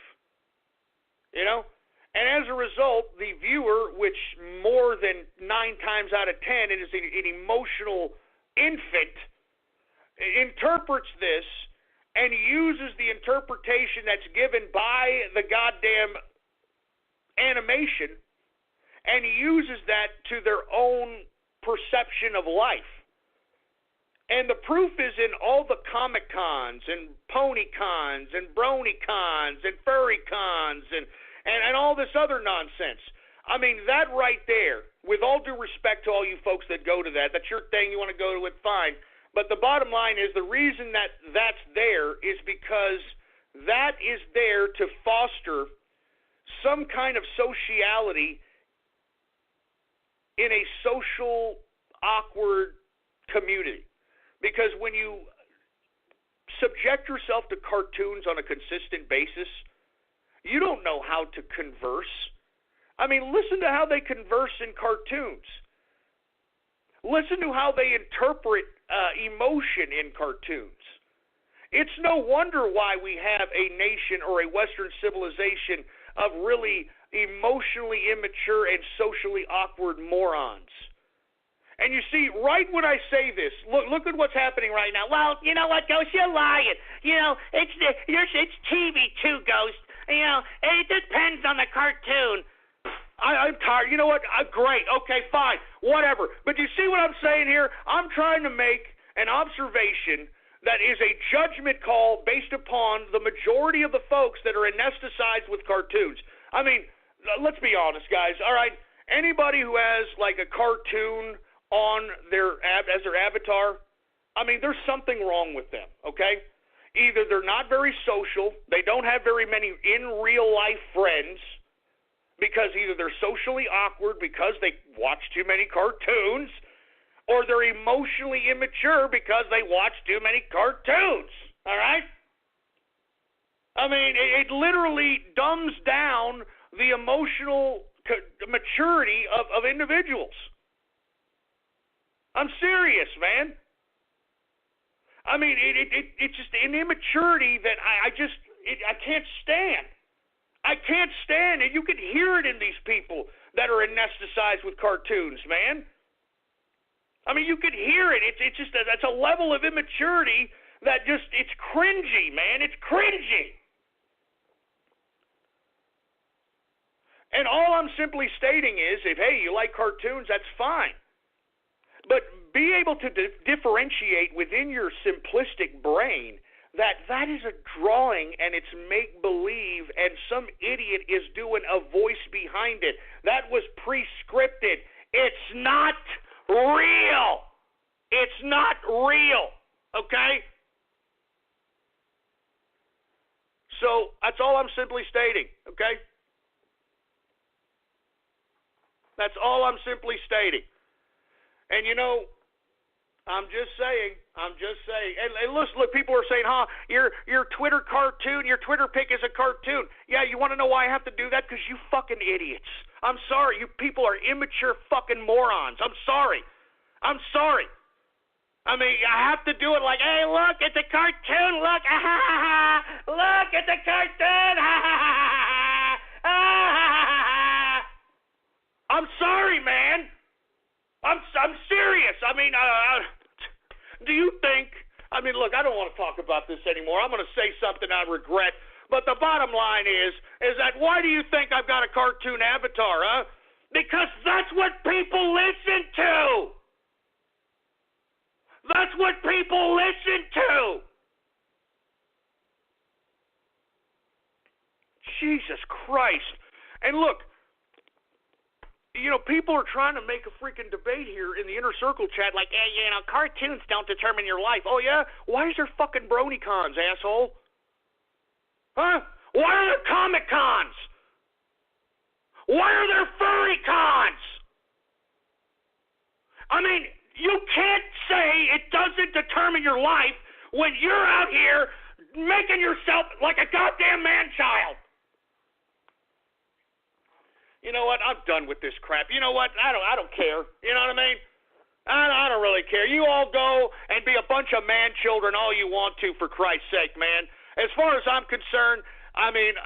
you know? And as a result, the viewer, which more than 9 times out of 10 is an emotional infant, interprets this and uses the interpretation that's given by the goddamn animation and uses that to their own perception of life. And the proof is in all the Comic Cons and Pony Cons and Brony Cons and Furry Cons and all this other nonsense. I mean, that right there, with all due respect to all you folks that go to that, that's your thing, you want to go to it, fine. But the bottom line is the reason that that's there is because that is there to foster some kind of sociality in a social, awkward community. Because when you subject yourself to cartoons on a consistent basis, you don't know how to converse. I mean, listen to how they converse in cartoons. Listen to how they interpret emotion in cartoons. It's no wonder why we have a nation or a Western civilization of really emotionally immature and socially awkward morons. And you see, right when I say this, look at what's happening right now. Well, you know what, Ghost? You're lying. You know, it's TV too, Ghost. You know, it depends on the cartoon. I'm tired. You know what? Great. Okay, fine. Whatever. But you see what I'm saying here? I'm trying to make an observation that is a judgment call based upon the majority of the folks that are anesthetized with cartoons. I mean, let's be honest, guys. All right? Anybody who has, like, a cartoon on as their avatar, I mean, there's something wrong with them, okay? Either they're not very social, they don't have very many in real life friends, because either they're socially awkward because they watch too many cartoons, or they're emotionally immature because they watch too many cartoons. All right? I mean, it literally dumbs down the emotional maturity of individuals. I'm serious, man. I mean, it's just an immaturity that I can't stand. I can't stand it. You can hear it in these people that are anesthetized with cartoons, man. I mean, you can hear it. It's just that's a level of immaturity that just, it's cringy, man. It's cringy. And all I'm simply stating is, if, hey, you like cartoons, that's fine. But be able to differentiate within your simplistic brain that is a drawing and it's make-believe and some idiot is doing a voice behind it. That was pre-scripted. It's not real. It's not real, okay? So that's all I'm simply stating, okay? That's all I'm simply stating. And, you know, I'm just saying. And look, people are saying, your Twitter cartoon, your Twitter pic is a cartoon. Yeah, you want to know why I have to do that? Because you fucking idiots. I'm sorry. You people are immature fucking morons. I'm sorry. I mean, I have to do it like, hey, look, it's a cartoon. Look, look, it's a cartoon. I'm sorry, man. I'm serious. I mean, do you think? I mean, look, I don't want to talk about this anymore. I'm going to say something I regret. But the bottom line is that why do you think I've got a cartoon avatar, huh? Because that's what people listen to. That's what people listen to. Jesus Christ. And look, you know, people are trying to make a freaking debate here in the inner circle chat like, hey, you know, cartoons don't determine your life. Oh, yeah? Why is there fucking BronyCons, asshole? Huh? Why are there Comic Cons? Why are there furry cons? I mean, you can't say it doesn't determine your life when you're out here making yourself like a goddamn man-child. You know what? I'm done with this crap. You know what? I don't care. You know what I mean? I don't really care. You all go and be a bunch of man children all you want to, for Christ's sake, man. As far as I'm concerned, I mean,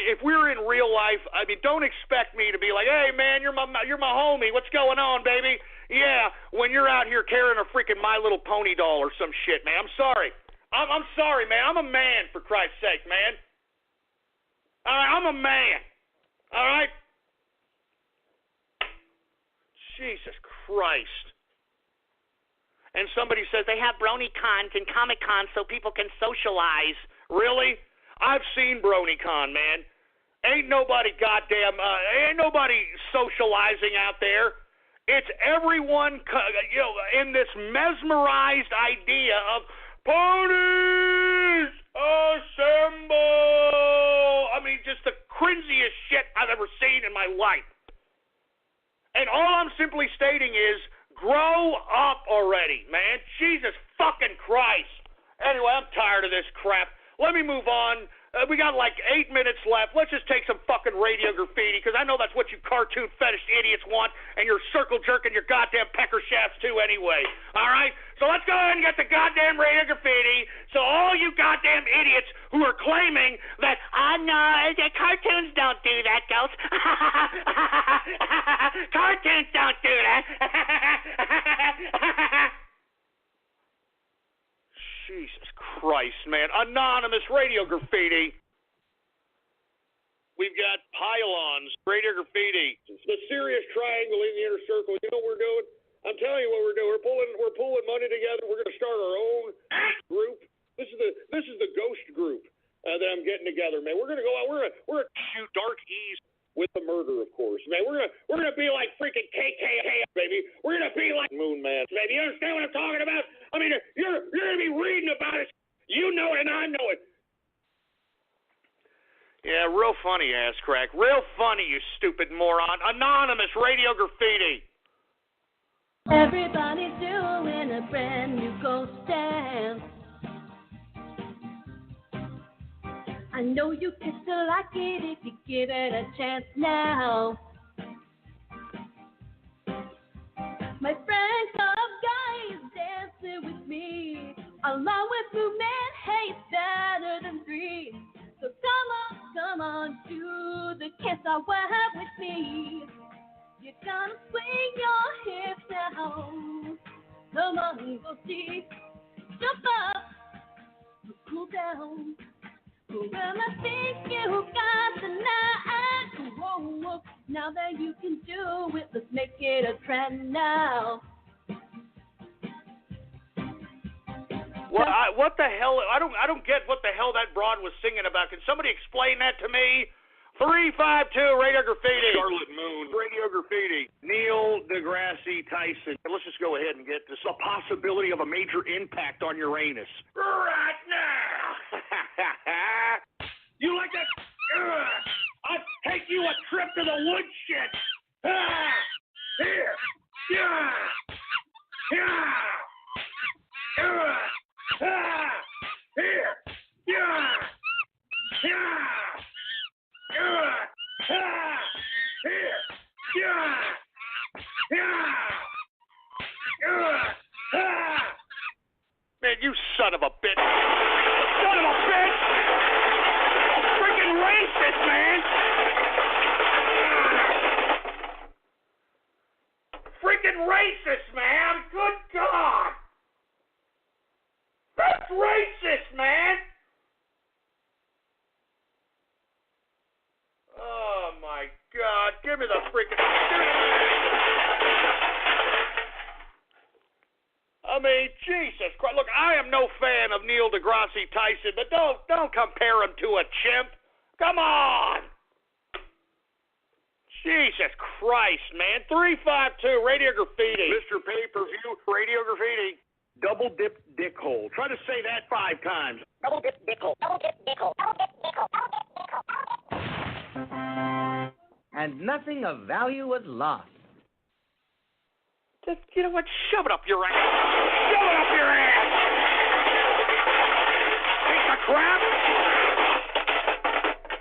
if we're in real life, I mean, don't expect me to be like, hey, man, you're my homie. What's going on, baby? Yeah, when you're out here carrying a freaking My Little Pony doll or some shit, man. I'm sorry. I'm sorry, man. I'm a man, for Christ's sake, man. All right, I'm a man. All right? Jesus Christ. And somebody says they have BronyCons and Comic Cons so people can socialize. Really? I've seen BronyCon, man. Ain't nobody socializing out there. It's everyone, you know, in this mesmerized idea of ponies assemble. I mean, just the cringiest shit I've ever seen in my life. And all I'm simply stating is, grow up already, man. Jesus fucking Christ. Anyway, I'm tired of this crap. Let me move on. We got like 8 minutes left. Let's just take some fucking radio graffiti, because I know that's what you cartoon fetish idiots want, and you're circle jerking your goddamn pecker shafts too anyway. All right? So let's go ahead and get the goddamn radio graffiti, so all you goddamn idiots who are claiming that, no, the cartoons don't do that, Ghost. Cartoons don't do that. Jesus Christ, man. Anonymous radio graffiti. We've got pylons, radio graffiti. The serious triangle in the inner circle. You know what we're doing? I'm telling you what we're doing. We're pulling money together. We're going to start our own group. This is the ghost group that I'm getting together, man. We're going to go out. We're going to shoot Dark East with the murder, of course, man. We're gonna be like freaking KKK, baby. We're gonna be like Moon Man, baby. You understand what I'm talking about? I mean, you're gonna be reading about it. You know it, and I know it. Yeah, real funny, ass crack. Real funny, you stupid moron. Anonymous radio graffiti. Everybody's doing a brand new ghost dance. I know you could still like it if you give it a chance now. My friend Club Guy is dancing with me, along with Blue Man. Hey, it's better than 3. So come on, do the kiss I wear with me. You're gonna swing your hips now. Come on, go see. Jump up, cool down. Well, I think you got the night. Whoa. Now that you can do it, let's make it a trend now. What the hell? I don't get what the hell that broad was singing about. Can somebody explain that to me? 352 Radio Graffiti. Charlotte Moon, Radio Graffiti, Neil deGrasse Tyson. Let's just go ahead and get this. A possibility of a major impact on Uranus. Right now. You like that? I'll take you a trip to the woodshed. Here. Yeah. Yeah. Here. Yeah. Yeah. Man, you son of a bitch. Son of a bitch! Freaking racist, man! Freaking racist, man! Good God! That's racist, man! Oh, my God. Give me the freaking... I mean, Jesus Christ. Look, I am no fan of Neil deGrasse Tyson, but don't compare him to a chimp. Come on. Jesus Christ, man. 352 Radio Graffiti. Mr. Pay-Per-View, Radio Graffiti. Double dip dick hole. Try to say that 5 times. Double dip dick hole. Double dip dick hole. Double dip dick hole. Double dip dick hole. And nothing of value was lost. Just, you know what? Shove it up your ass. Shove it up your ass. Piece of crap.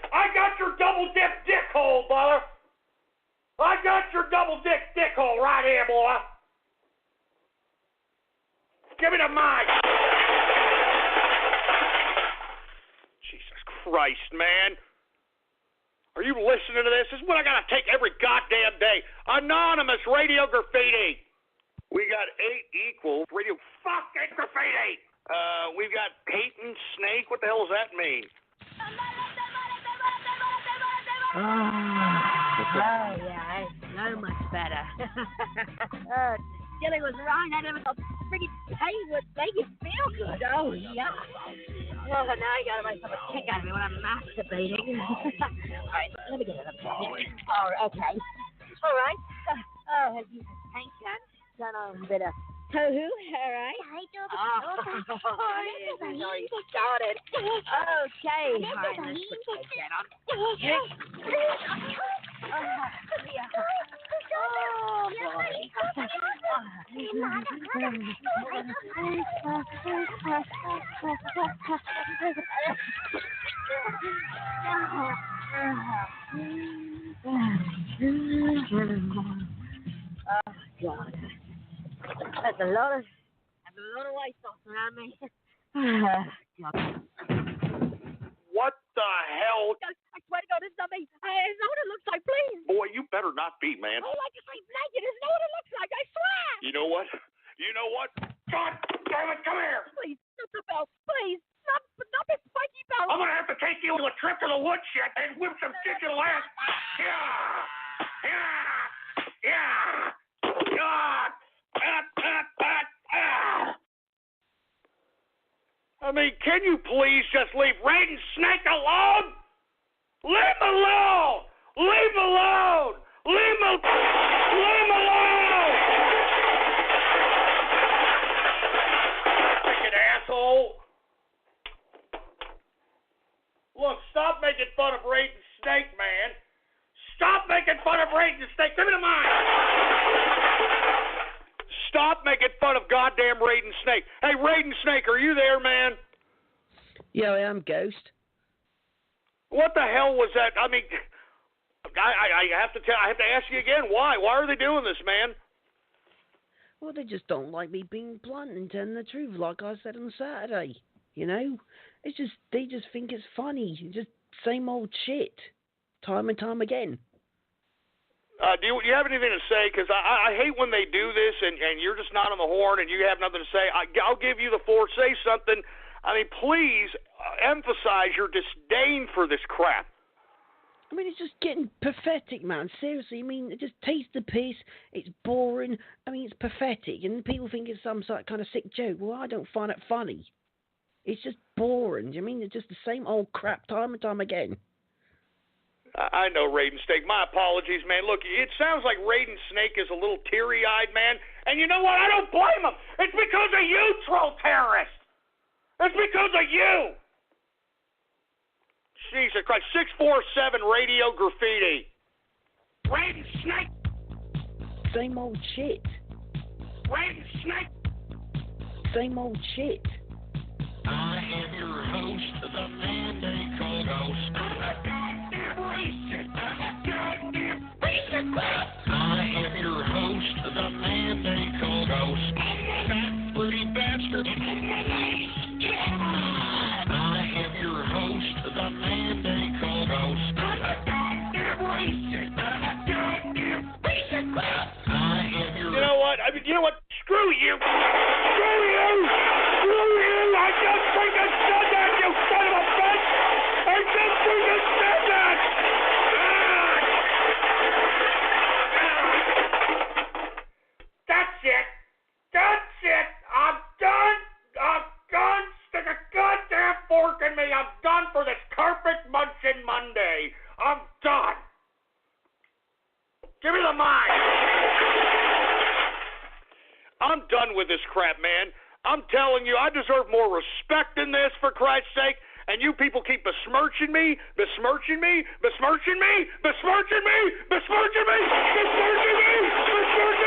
I got your double dip dick hole, brother. I got your double dick hole right here, boy. Give me the mic. Jesus Christ, man. Are you listening to this? This is what I got to take every goddamn day. Anonymous Radio Graffiti. We got 8 equal Radio fucking Graffiti. We've got Peyton Snake. What the hell does that mean? Oh, yeah, it's so much better. Silly was right. That was a freaking pain would make you feel good. Oh, yeah. Oh, now you gotta make some kick out of me when I'm masturbating. All right, let me get it up. Oh, okay. All right. Oh, have you done a bit of tohu? All right. Oh, I already started. Okay. All right, let's put that on. Oh, boy. Oh, God. That's a lot of white sauce around me. What the hell? I swear to God, it's not me. It's not what it looks like, please. Boy, you better not be, man. I like to sleep naked. It's not what it looks like, I swear. You know what? God damn it, come here. Please, not the belt. Please, not the spiky belt. I'm going to have to take you on a trip to the woodshed and whip some digital ass. I mean, can you please just leave Raiden Snake alone? Leave him alone! Leave him alone! Leave him alone! Freaking asshole! Look, stop making fun of Raiden Snake, man. Stop making fun of Raiden Snake. Give me the mic. stop making fun of goddamn Raiden Snake. Hey, Raiden Snake, are you there, man? Yeah, I am, Ghost. What the hell was that? I mean, I have to ask you again. Why? Why are they doing this, man? Well, they just don't like me being blunt and telling the truth, like I said on Saturday. You know, it's just they just think it's funny, just same old shit, time and time again. Do you have anything to say? Because I hate when they do this, and you're just not on the horn, and you have nothing to say. I'll give you the floor. Say something. I mean, please emphasize your disdain for this crap. I mean, it's just getting pathetic, man. Seriously, I mean, it just tastes the piss. It's boring. I mean, it's pathetic, and people think it's some sort of kind of sick joke. Well, I don't find it funny. It's just boring. I mean, it's just the same old crap time and time again. I know, Raiden Snake. My apologies, man. Look, it sounds like Raiden Snake is a little teary-eyed, man. And you know what? I don't blame him. It's because of you, troll terrorist. It's because of you. Jesus Christ. 647 Radio Graffiti. Raiden Snake. Same old shit. Raiden Snake. Same old shit. I am your host, the man they call Ghost. I'm a goddamn racist. I'm a goddamn racist. I am your host, the man they call Ghost. Fat, pretty bastard. I am your host, the man they call Ghost. I'm a goddamn racist. I'm a goddamn racist. I am your... You know what? You know what? Screw you. Screw you. Screw you. I just freaking said that, you son of a bitch. I just freaking said that. That's it. That's it. I'm done. I'm done. Stick a goddamn fork in me. I'm done for this carpet munching Monday. I'm done. Give me the mic. I'm done with this crap, man. I'm telling you, I deserve more respect than this, for Christ's sake. And you people keep besmirching me, besmirching me, besmirching me, besmirching me, besmirching me, besmirching me, besmirching me.